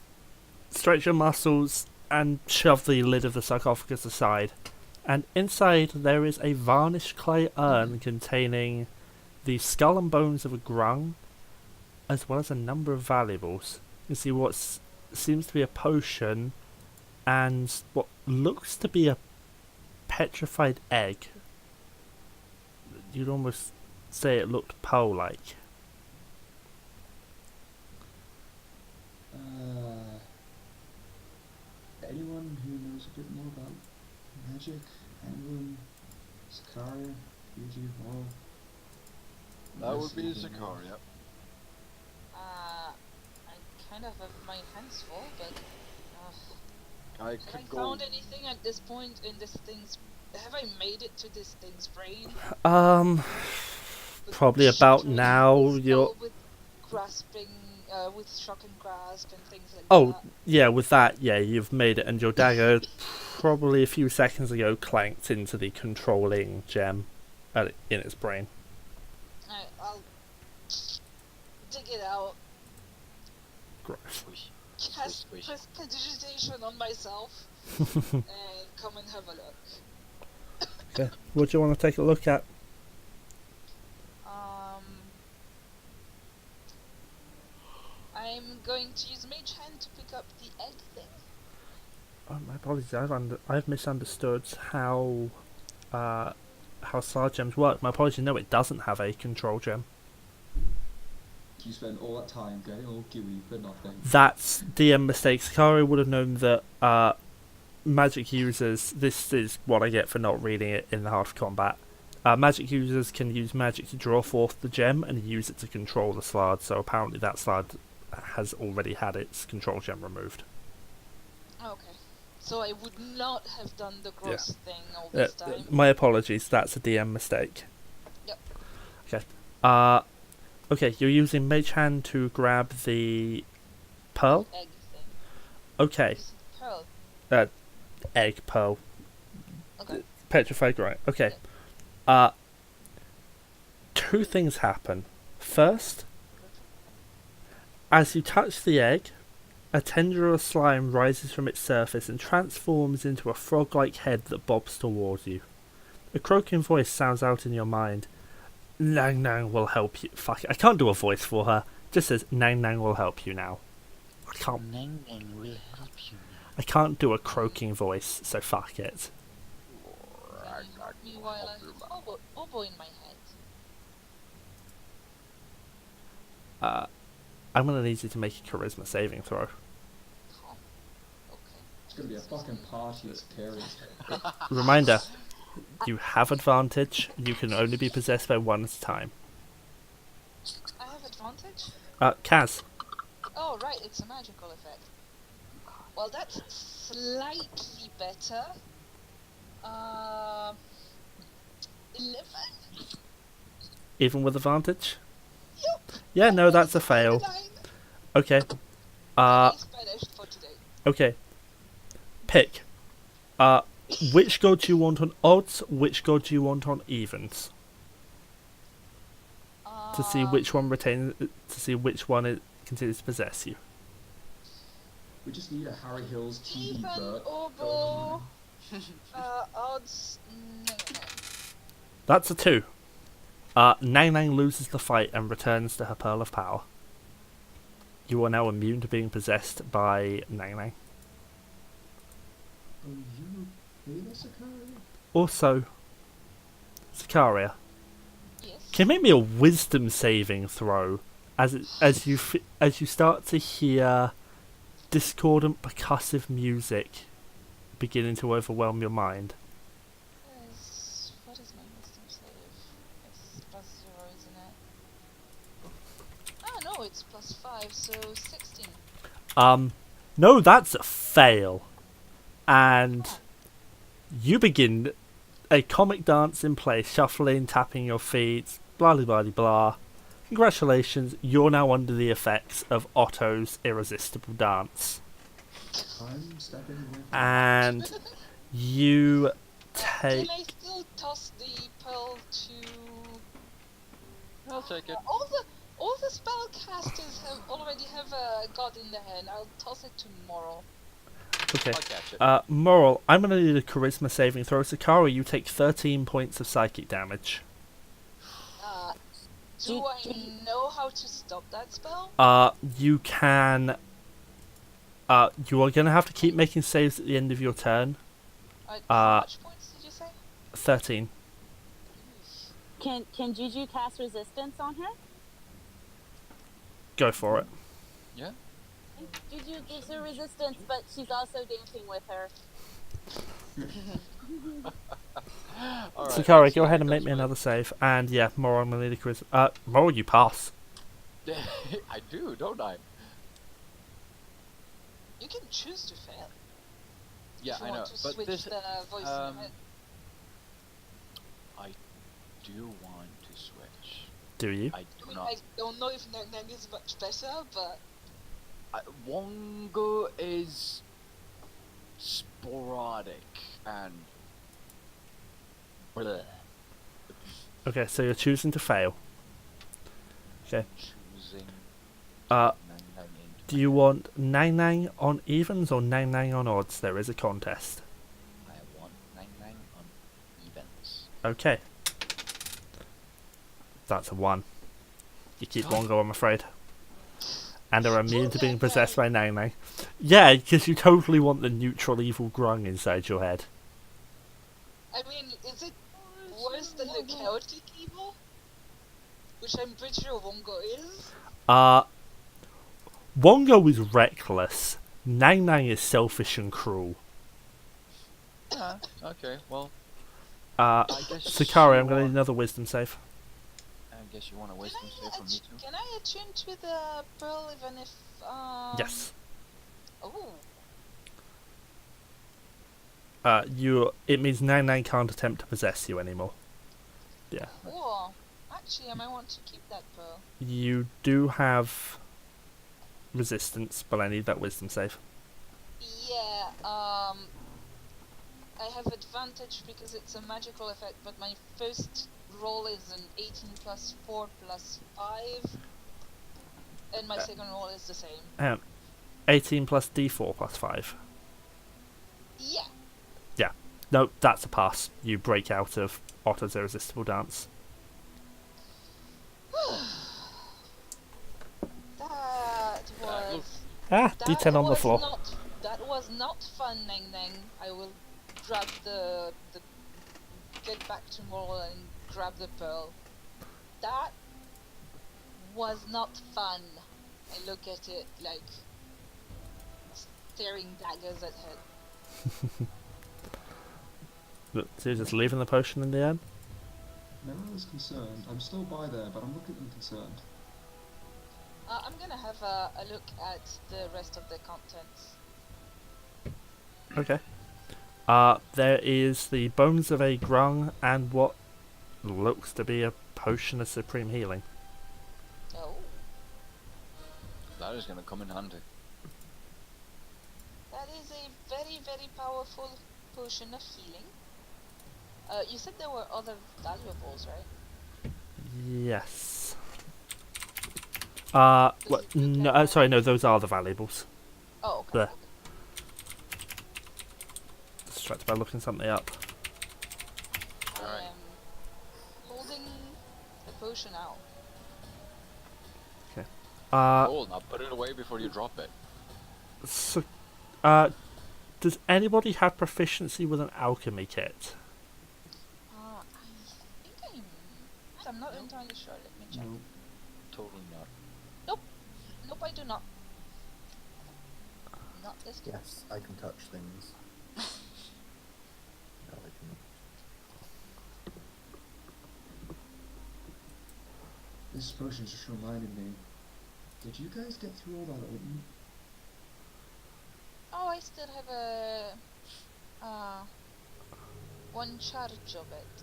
stretch your muscles and shove the lid of the sarcophagus aside, and inside there is a varnished clay urn containing the skull and bones of a grung, as well as a number of valuables. You see what seems to be a potion and what looks to be a petrified egg. You'd almost say it looked pearl-like. Anyone who knows a bit more about magic, Angren, Sakaria, Juju, Moril? That would be Sakaria. I kind of have my hands full, but I have I could go. found anything at this point in this thing's? Have I made it to this thing's brain? Probably about Shattering now. its You're skull with grasping, with shock and grasp and things like Oh, that. yeah, with that, yeah, you've made it, and your dagger, probably a few seconds ago, clanked into the controlling gem in its brain. I'll dig it out, Gross. Squish. cast Squish. prestidigitation on myself, and come and have a look. Okay, what do you want to take a look at? I'm going to use Mage Hand to pick up the egg thing. Oh, my apologies, I've misunderstood how star gems work. My apologies, no, it doesn't have a control gem. You spend all that time getting all gooey for nothing. That's DM mistake. Sakaria would have known that magic users, this is what I get for not reading it in the Heart of Combat. Magic users can use magic to draw forth the gem and use it to control the slard, so apparently that slard has already had its control gem removed. Okay. So I would not have done the gross thing all this time. My apologies, that's a DM mistake. Yep. Okay. Okay, you're using Mage Hand to grab the pearl? Egg thing. Okay. Is it pearl? Egg, pearl. Okay. Petrified, right. Okay. Two things happen. First, as you touch the egg, a tendril of slime rises from its surface and transforms into a frog-like head that bobs towards you. A croaking voice sounds out in your mind. Nang Nang will help you. Fuck it, I can't do a voice for her. Just says, Nang Nang will help you now. Nang Nang will help you. I can't do a croaking voice, so fuck it. Meanwhile, I have oboe in my head. I'm gonna need you to make a charisma saving throw. Oh, okay. It's gonna be a fucking party at Sakaria's. Reminder, you have advantage. You can only be possessed by one at a time. I have advantage? Kaz. Oh, right, it's a magical effect. Well, that's slightly better. 11? Even with advantage? Yep. Yeah, no, that's a fail. 9. Okay. He's banished for today. Okay. Pick. Which god do you want on odds? Which god do you want on evens? To see which one retains. To see which one it continues to possess you. We just need a Harry Hills TV Even bird. oboe. Odds. No. That's a 2. Nang Nang loses the fight and returns to her Pearl of Power. You are now immune to being possessed by Nang Nang. Oh, you hate us, Sakaria? Also, Sakaria, Yes. can you make me a wisdom saving throw as you start to hear discordant percussive music beginning to overwhelm your mind. What is my wisdom save? It's +0, isn't it? Ah, no, it's +5, so 16. No, that's a fail. And you begin a comic dance in place, shuffling, tapping your feet, blah blah blah blah. Congratulations, you're now under the effects of Otto's irresistible dance. I'm stepping away from And you take... Can I still toss the pearl to... I'll take it. All the spellcasters already have a god in their hand. I'll toss it to Moril. Okay. I'll catch it. Moril, I'm going to need a charisma saving throw. Sakaria, you take 13 points of psychic damage. Do I know how to stop that spell? You can... you are going to have to keep making saves at the end of your turn. How much points did you say? 13. Can Juju cast resistance on her? Go for it. Yeah? Juju gives her resistance, but she's also dancing with her. Alright, Sakaria, let's see go how ahead it and make goes me with- another save. And yeah, Moril, I'm going to need a charisma... Moril, you pass. I do, don't I? You can choose to fail. Yeah, if you I know. want to But switch this, the voice in your head. I do want to switch. Do you? I I do mean, not. I don't know if Nang is much better, but Wongo is sporadic and bleh. Okay, so you're choosing to fail. Okay. Choosing Uh, 99 into Do you want 9-9 on evens or 9-9 on odds? There is a contest. I want 99 on events. Okay. That's a 1. You keep Wongo, I'm afraid. And are immune to being possessed by 9-9. Yeah, because you totally want the neutral evil grung inside your head. I mean, is it worse than the chaotic evil? Which I'm pretty sure Wongo is. Wongo is reckless. 9-9 is selfish and cruel. Okay, well, I guess Sakaria, you I'm going to need want- another wisdom save. I guess you want a wisdom save from me too. Can I attune to the pearl even if Yes. Oh, It means 9-9 can't attempt to possess you anymore. Yeah. cool. Actually, I might want to keep that pearl. You do have resistance, but I need that wisdom save. Yeah, I have advantage because it's a magical effect, but my first roll is an 18 plus 4 plus 5, and my second roll is the same. 18 plus d4 plus 5. Yeah. No, that's a pass. You break out of Otto's irresistible dance. That was... D10 on the floor. That was not fun, Neng Neng. I will grab the get back to Moril and grab the pearl. That was not fun. I look at it like staring daggers at her. So you're just leaving the potion in the end? Meiril is concerned. I'm still by there, but I'm looking concerned. I'm gonna have a look at the rest of the contents. Okay. There is the bones of a grung and what looks to be a potion of supreme healing. Oh. That is gonna come in handy. That is a very, very powerful potion of healing. You said there were other valuables, right? Yes. What? No, sorry, no, those are the valuables. Oh, okay. There. Distracted by looking something up. I Alright. am holding the potion out. Cool, now put it away before you drop it. So, does anybody have proficiency with an alchemy kit? I think I'm not entirely sure. Let me check. No. Totally not. Nope, I do not. Not this time. Yes, I can touch things. This potion just reminded me. Did you guys get through all that ointment? Oh, I still have one charge of it.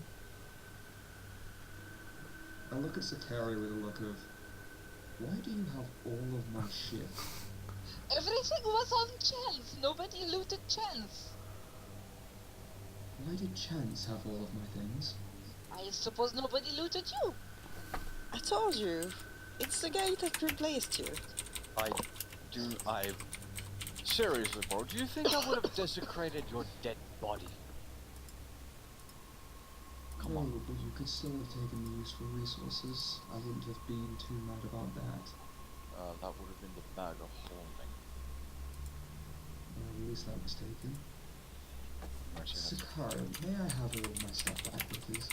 I look at Sakaria with a look of, why do you have all of my shit? Everything was on Chance. Nobody looted Chance. Why did Chance have all of my things? I suppose nobody looted you. I told you. It's the guy that replaced you. Seriously, bro, do you think I would have desecrated your dead body? Come No, on. but you could still have taken the useful resources. I wouldn't have been too mad about that. That would have been the bag of holding. At least I'm mistaken. Actually, Sakaria, may I have all of my stuff back, please?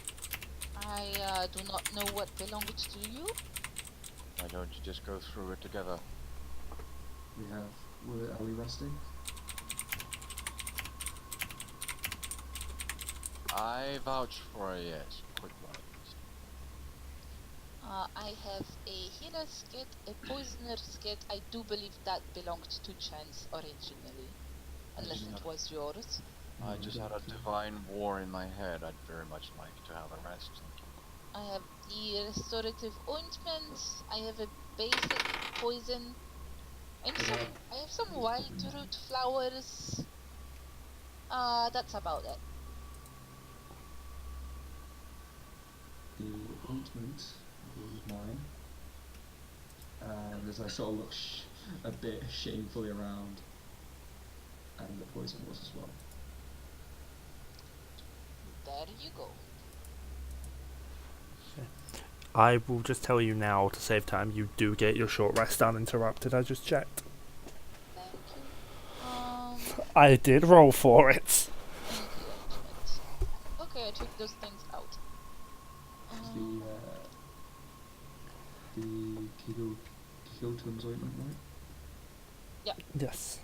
I do not know what belonged to you. why don't you just go through it together? Are we resting? I vouch for a yes. Quick one. I have a healer's kit, a poisoner's kit. I do believe that belonged to Chance originally. Unless it was yours. I just had a divine war in my head. I'd very much like to have a rest. I have the restorative ointment. I have a basic poison. I have some wild root flowers. That's about it. The ointment was mine. And as I sort of look a bit shamefully around, and the poison was as well. There you go. I will just tell you now to save time, you do get your short rest uninterrupted, I just checked. Thank you. I did roll for it. Okay, I took those things out. The Kigotun's ointment, right? Yes.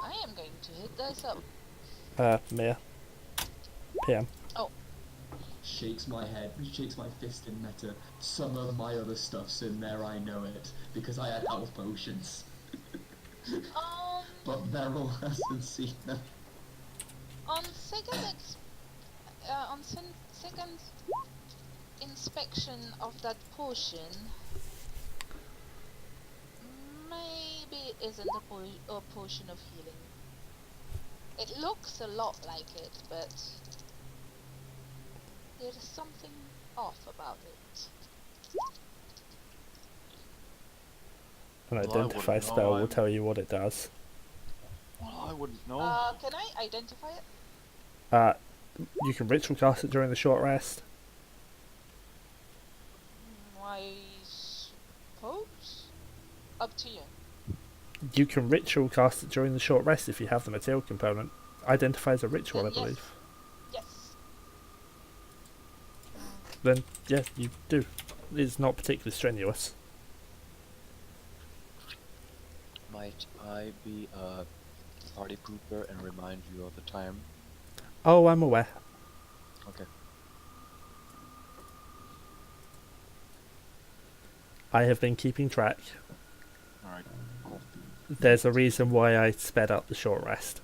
I am going to hit this up. Miya. PM. Shakes my head, shakes my fist in meta. Some of my other stuff's in there, I know it, because I had health potions. But Meiril hasn't seen them. On second second inspection of that potion, maybe it isn't a potion of healing. It looks a lot like it, but there's something off about it. An Well, I identify wouldn't know, spell will I'm- tell you what it does. Well, I wouldn't know. Can I identify it? You can ritual cast it during the short rest. I suppose. Up to you. You can ritual cast it during the short rest if you have the material component. Identifies a ritual, I Then yes. believe. Yes. Then, yeah, you do. It's not particularly strenuous. Might I be a party pooper and remind you of the time? Oh, I'm aware. Okay. I have been keeping track. Alright. There's a reason why I sped up the short rest.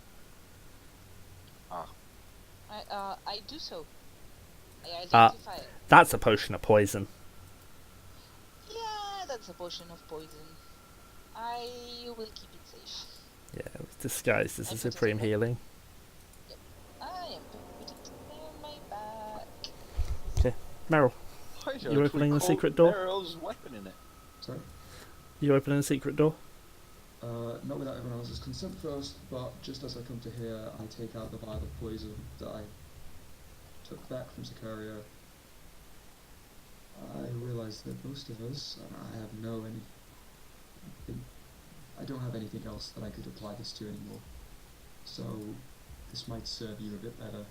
I do so. I identify it. That's a potion of poison. Yeah, that's a potion of poison. I will keep it safe. Yeah, it was disguised as I a put it supreme away. healing. I am putting it in my back. Meiril, I You opening the secret door? Meril's weapon in it. Sorry? you opening the secret door? Not without everyone else's consent first, but just as I come to here, I take out the vial of poison that I took back from Sakaria. I realise that most of us, I don't have anything else that I could apply this to anymore. So, this might serve you a bit better.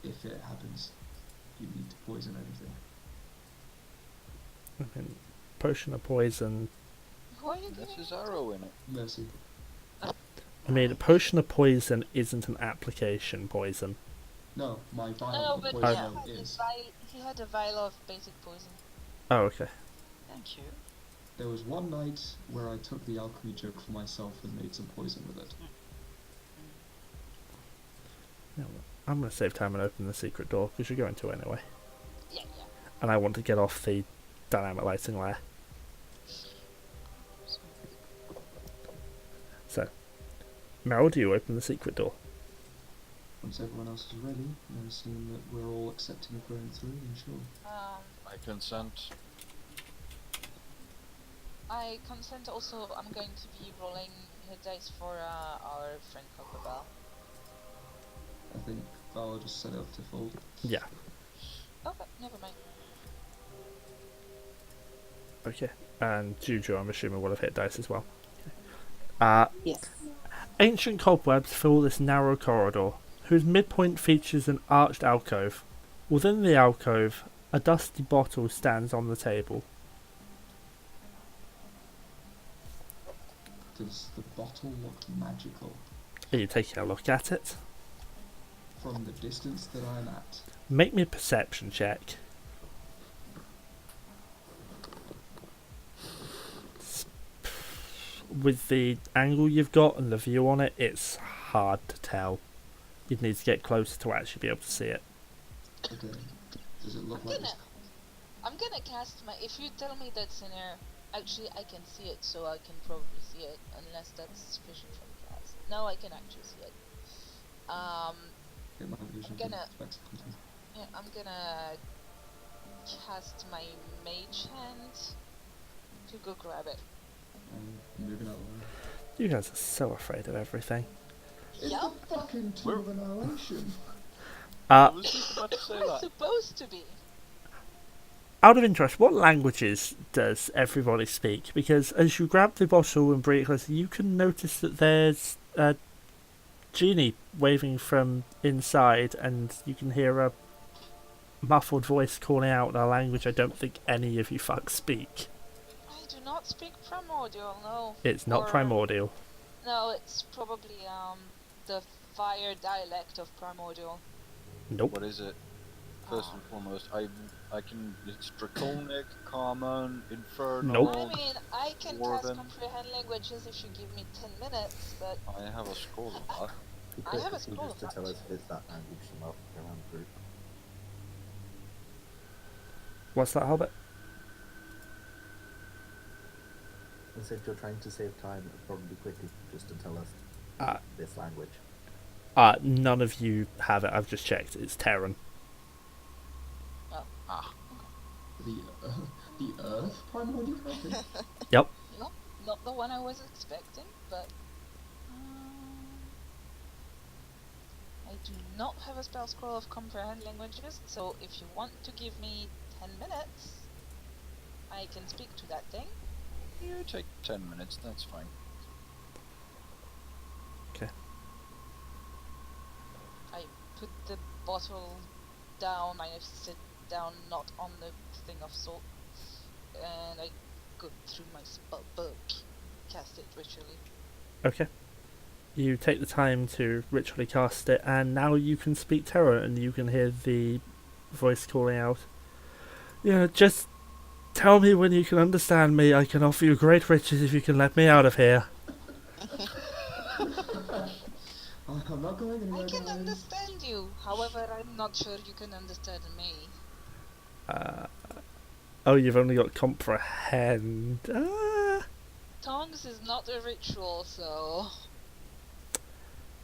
If it happens, you need to poison everything. I mean, potion of poison. Who are you That's giving his it to? arrow in it. Mercy. I mean, a potion of poison isn't an application poison. No, my vial No, of but poison yeah. oak is. he had a vial of basic poison. Oh, okay. Thank you. There was one night where I took the alchemy joke for myself and made some poison with it. Yeah, well, I'm going to save time and open the secret door, because you're going to anyway. Yeah. And I want to get off the dynamic lighting layer. So, Meryl, do you open the secret door? Once everyone else is ready, and I assume that we're all accepting of going through, then sure. I consent. I consent also. I'm going to be rolling hit dice for our friend Cocobell. I think Ballor just set it up to fold. Yeah. Okay, never mind. Okay. And Juju, I'm assuming, will have hit dice as well. Yes. Ancient cobwebs fill this narrow corridor, whose midpoint features an arched alcove. Within the alcove, a dusty bottle stands on the table. Does the bottle look magical? Are you taking a look at it? From the distance that I'm at. Make me a perception check. With the angle you've got and the view on it, it's hard to tell. You'd need to get closer to actually be able to see it. Okay. Does it look I'm like gonna, I'm gonna cast my. If you tell me that's in there, actually I can see it, so I can probably see it, unless that's sufficient for the cast. No, I can actually see it. get my vision I'm gonna- specs something? Yeah, I'm gonna cast my mage hand to go grab it. Moving out of the way. You guys are so afraid of everything. It's Yup. the fucking Tomb of Annihilation. I was just about to say We're that. supposed to be. Out of interest, what languages does everybody speak? Because as you grab the bottle and bring it closer, you can notice that there's a genie waving from inside, and you can hear a muffled voice calling out in a language I don't think any of you fucks speak. I do not speak primordial, no. It's not Or- primordial. No, it's probably the fire dialect of primordial. Nope. What is it? First and foremost, I can. It's draconic, common, infernal. Nope. I mean, I can Dwarven. cast comprehend languages if you give me 10 minutes, but I have a scroll of that. Be I quick have a if you scroll just to of tell that. us if it's that language somehow around the group. What's that, Hobbit? And so if you're trying to save time, it'd probably be quicker just to tell us Uh, this language. None of you have it. I've just checked. It's Terran. The Earth primordial weapon? Yep. no, not the one I was expecting, but I do not have a spell scroll of comprehend languages, so if you want to give me 10 minutes, I can speak to that thing. You take 10 minutes, that's fine. Okay. I put the bottle down, I sit down not on the thing of salt, and I go through my spell book, cast it ritually. Okay. You take the time to ritually cast it, and now you can speak Terran, and you can hear the voice calling out. Yeah, just tell me when you can understand me. I can offer you great riches if you can let me out of here. I'm not going anywhere, I can guys. understand you, however, I'm not sure you can understand me. Oh, you've only got comprehend. Tongues is not a ritual, so...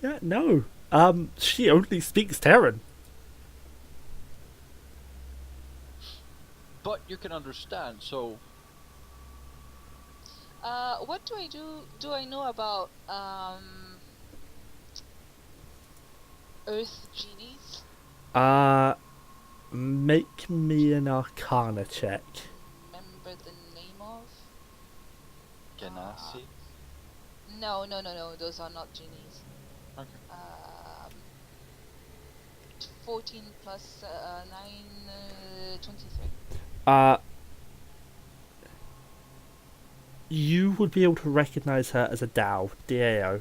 Yeah, no. She only speaks Terran. But you can understand, so What do I do? Do I know about, Earth genies? Make me an Arcana check. Remember the name of? Genasi. No, those are not genies. Okay. 14 plus 9, 23. You would be able to recognize her as a DAO. DAO.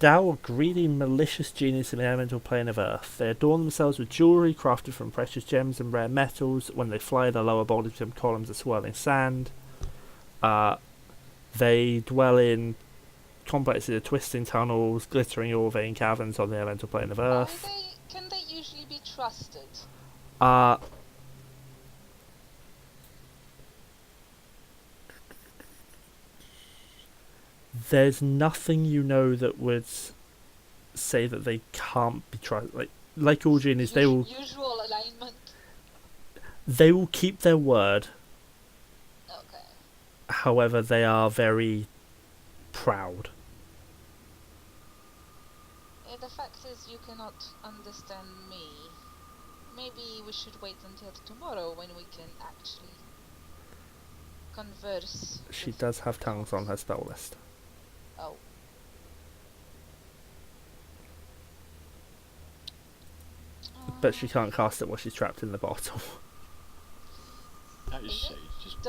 Tao are greedy, malicious genies in the elemental plane of Earth. They adorn themselves with jewellery crafted from precious gems and rare metals. When they fly, their lower bodies become columns of swirling sand. They dwell in complexes of twisting tunnels, glittering ore vein caverns on the elemental plane of Earth. Can they usually be trusted? There's nothing you know that would say that they can't be trusted. Like all genies, they will Usual alignment. they will keep their word. Okay. However, they are very proud. The fact is, you cannot understand me. Maybe we should wait until tomorrow when we can actually converse. She with does have tongues on her spell list. Oh. But she can't cast it while she's trapped in the bottle. That is Is safe. it? Just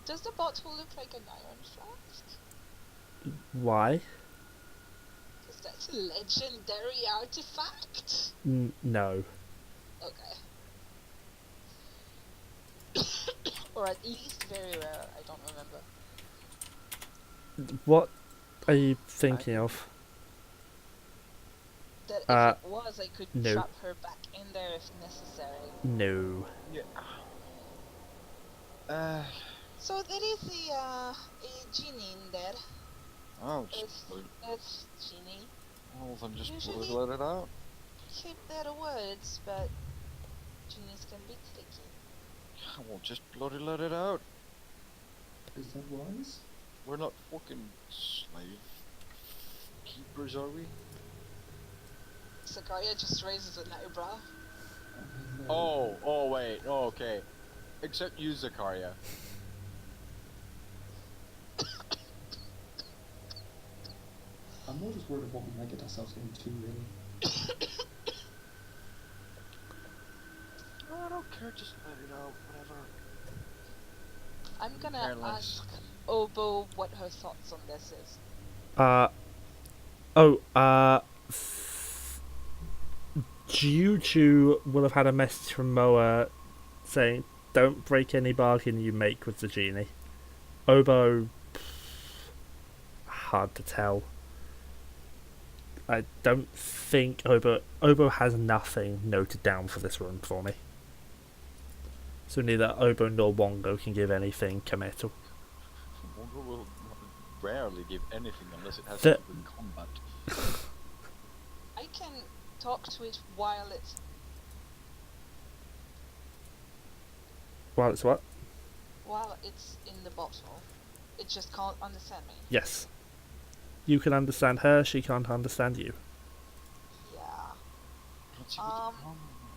Does the bottle look like an iron flask? Why? Is that a legendary artifact? No. Okay. Or at least very rare, I don't remember. What are you thinking of? That if it was, I could no. trap her back in there if necessary. No. yeah. So there is a genie in there. Oh, That's genie. well, then just Usually- let it out. Keep their words, but genies can be tricky. Well, just bloody let it out. Is that wise? We're not fucking slave keepers, are we? Sakaria just raises an eyebrow. Oh, wait. Oh, okay. Except you, Sakaria. I'm more just worried about what we might get ourselves into, really. No, I don't care. Just let it out. Whatever. I'm gonna Careless. ask Obo what her thoughts on this is. Juju will have had a message from Moa saying, "Don't break any bargain you make with the genie." Obo, hard to tell. I don't think Obo has nothing noted down for this run for me. So neither Obo nor Wongo can give anything committal. Wongo will rarely give anything unless it has The- to do with combat. I can talk to it while it's Well, it's what? in the bottle. It just can't understand me. Yes. You can understand her, she can't understand you. Yeah. Let's see what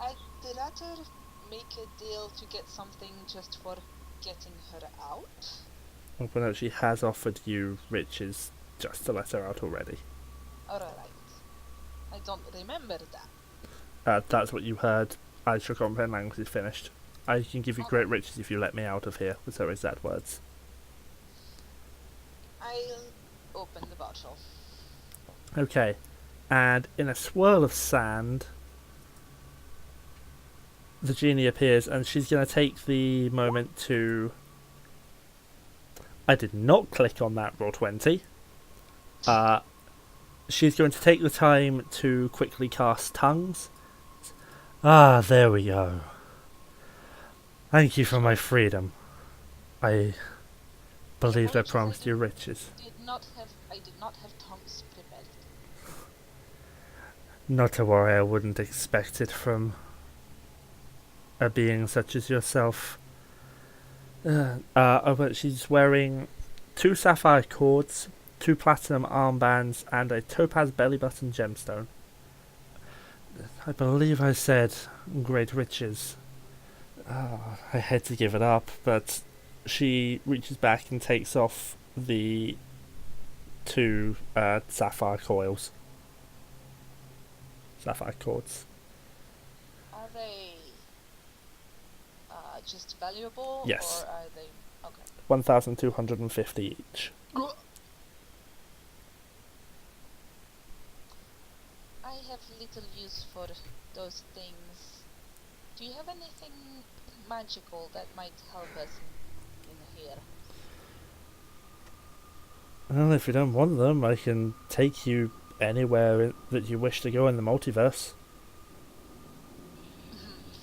I'd rather make a deal to get something just for getting her out. Well, no, she has offered you riches just to let her out already. Alright. I don't remember that. That's what you heard. I shall comprehend language is finished. I can give you great riches if you let me out of here, was her exact words. I'll open the bottle. Okay, and in a swirl of sand, the genie appears, and she's going to take the moment to... I did not click on that roll 20. She's going to take the time to quickly cast tongues. Ah, there we go. Thank you for my freedom. I believed I promised you riches. I did not have tongues prepared. Not to worry, I wouldn't expect it from a being such as yourself. But she's wearing 2 sapphire cords, 2 platinum armbands, and a topaz belly button gemstone. I believe I said great riches. I hate to give it up, but she reaches back and takes off the 2 sapphire coils. Sapphire cords. Are they just valuable? Yes. Or are they... Okay. 1,250 each. I have little use for those things. Do you have anything magical that might help us in here? Well, if you don't want them, I can take you anywhere that you wish to go in the multiverse.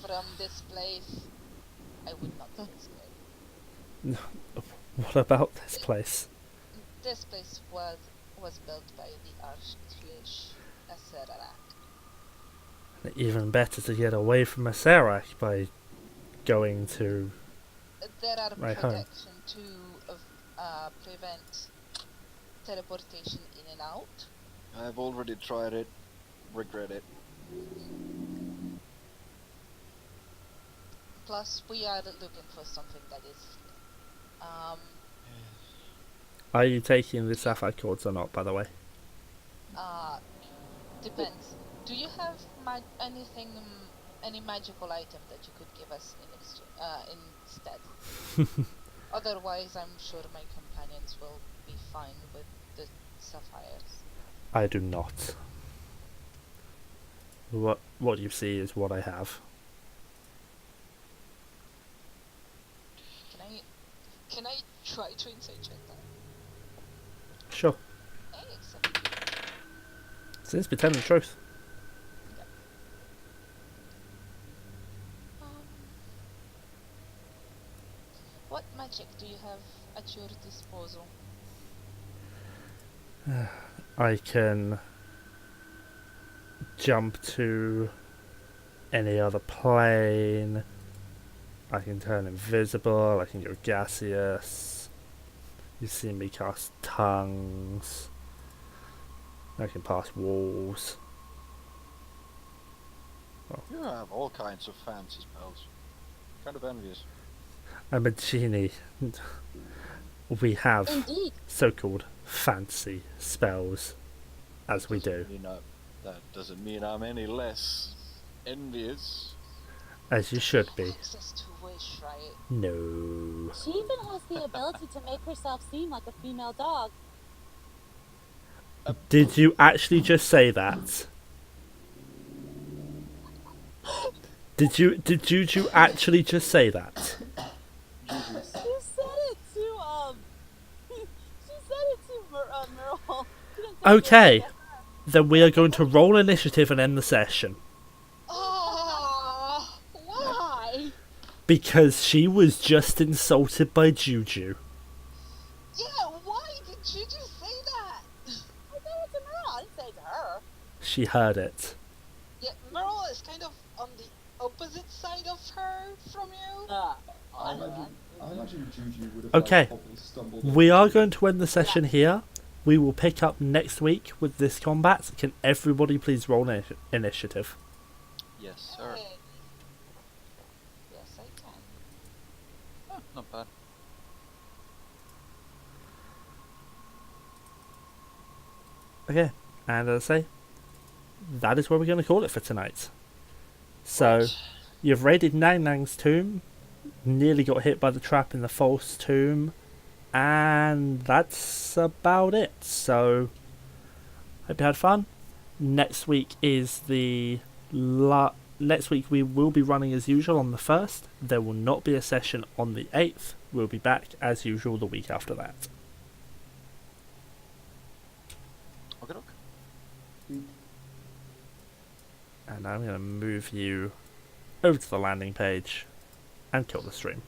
From this place, I would not risk it. What about this place? This place was built by the Archie Sorcerer. Even better to get away from a Serac by going to There are my home. protection to prevent teleportation in and out. I've already tried it. Regret it. Plus, we are looking for something that is. Are you taking the sapphire cords or not, by the way? Depends. Do you have anything, any magical item that you could give us instead? Otherwise, I'm sure my companions will be fine with the sapphires. I do not. What you see is what I have. Can I try to insight check that? Sure. Excellent. Seems to be telling the truth. What magic do you have at your disposal? I can jump to any other plane. I can turn invisible. I can go gaseous. You've seen me cast tongues. I can pass walls. You have all kinds of fancy spells. Kind of envious. I'm a genie. We have Indeed. so-called fancy spells, as we do. That doesn't mean I'm any less envious. As you should be. Access to wish, right? No. She even has the ability to make herself seem like a female dog. Did you actually just say that? Did Juju actually just say that? She said it to she said it to Meiril. She didn't say Okay, it then we are going to roll initiative and end the session. Oh, why? Because she was just insulted by Juju. Yeah, why did you just say that? I said it to Meiril. I didn't say it to her. She heard it. Yeah, Meiril is kind of on the opposite side of her from you. I imagine Juju would have Okay. probably stumbled. We are going to end the session here. We will pick up next week with this combat. Can everybody please roll initiative? Yes, sir. Hey. Yes, I can. Oh, not bad. Okay, and as I say, that is where we're going to call it for tonight. So, you've raided Nang Nang's tomb, nearly got hit by the trap in the false tomb, and that's about it. So, hope you had fun. Next week is the next week we will be running as usual on the 1st. There will not be a session on the 8th. We'll be back as usual the week after that. Okay, look. And I'm going to move you over to the landing page and kill the stream.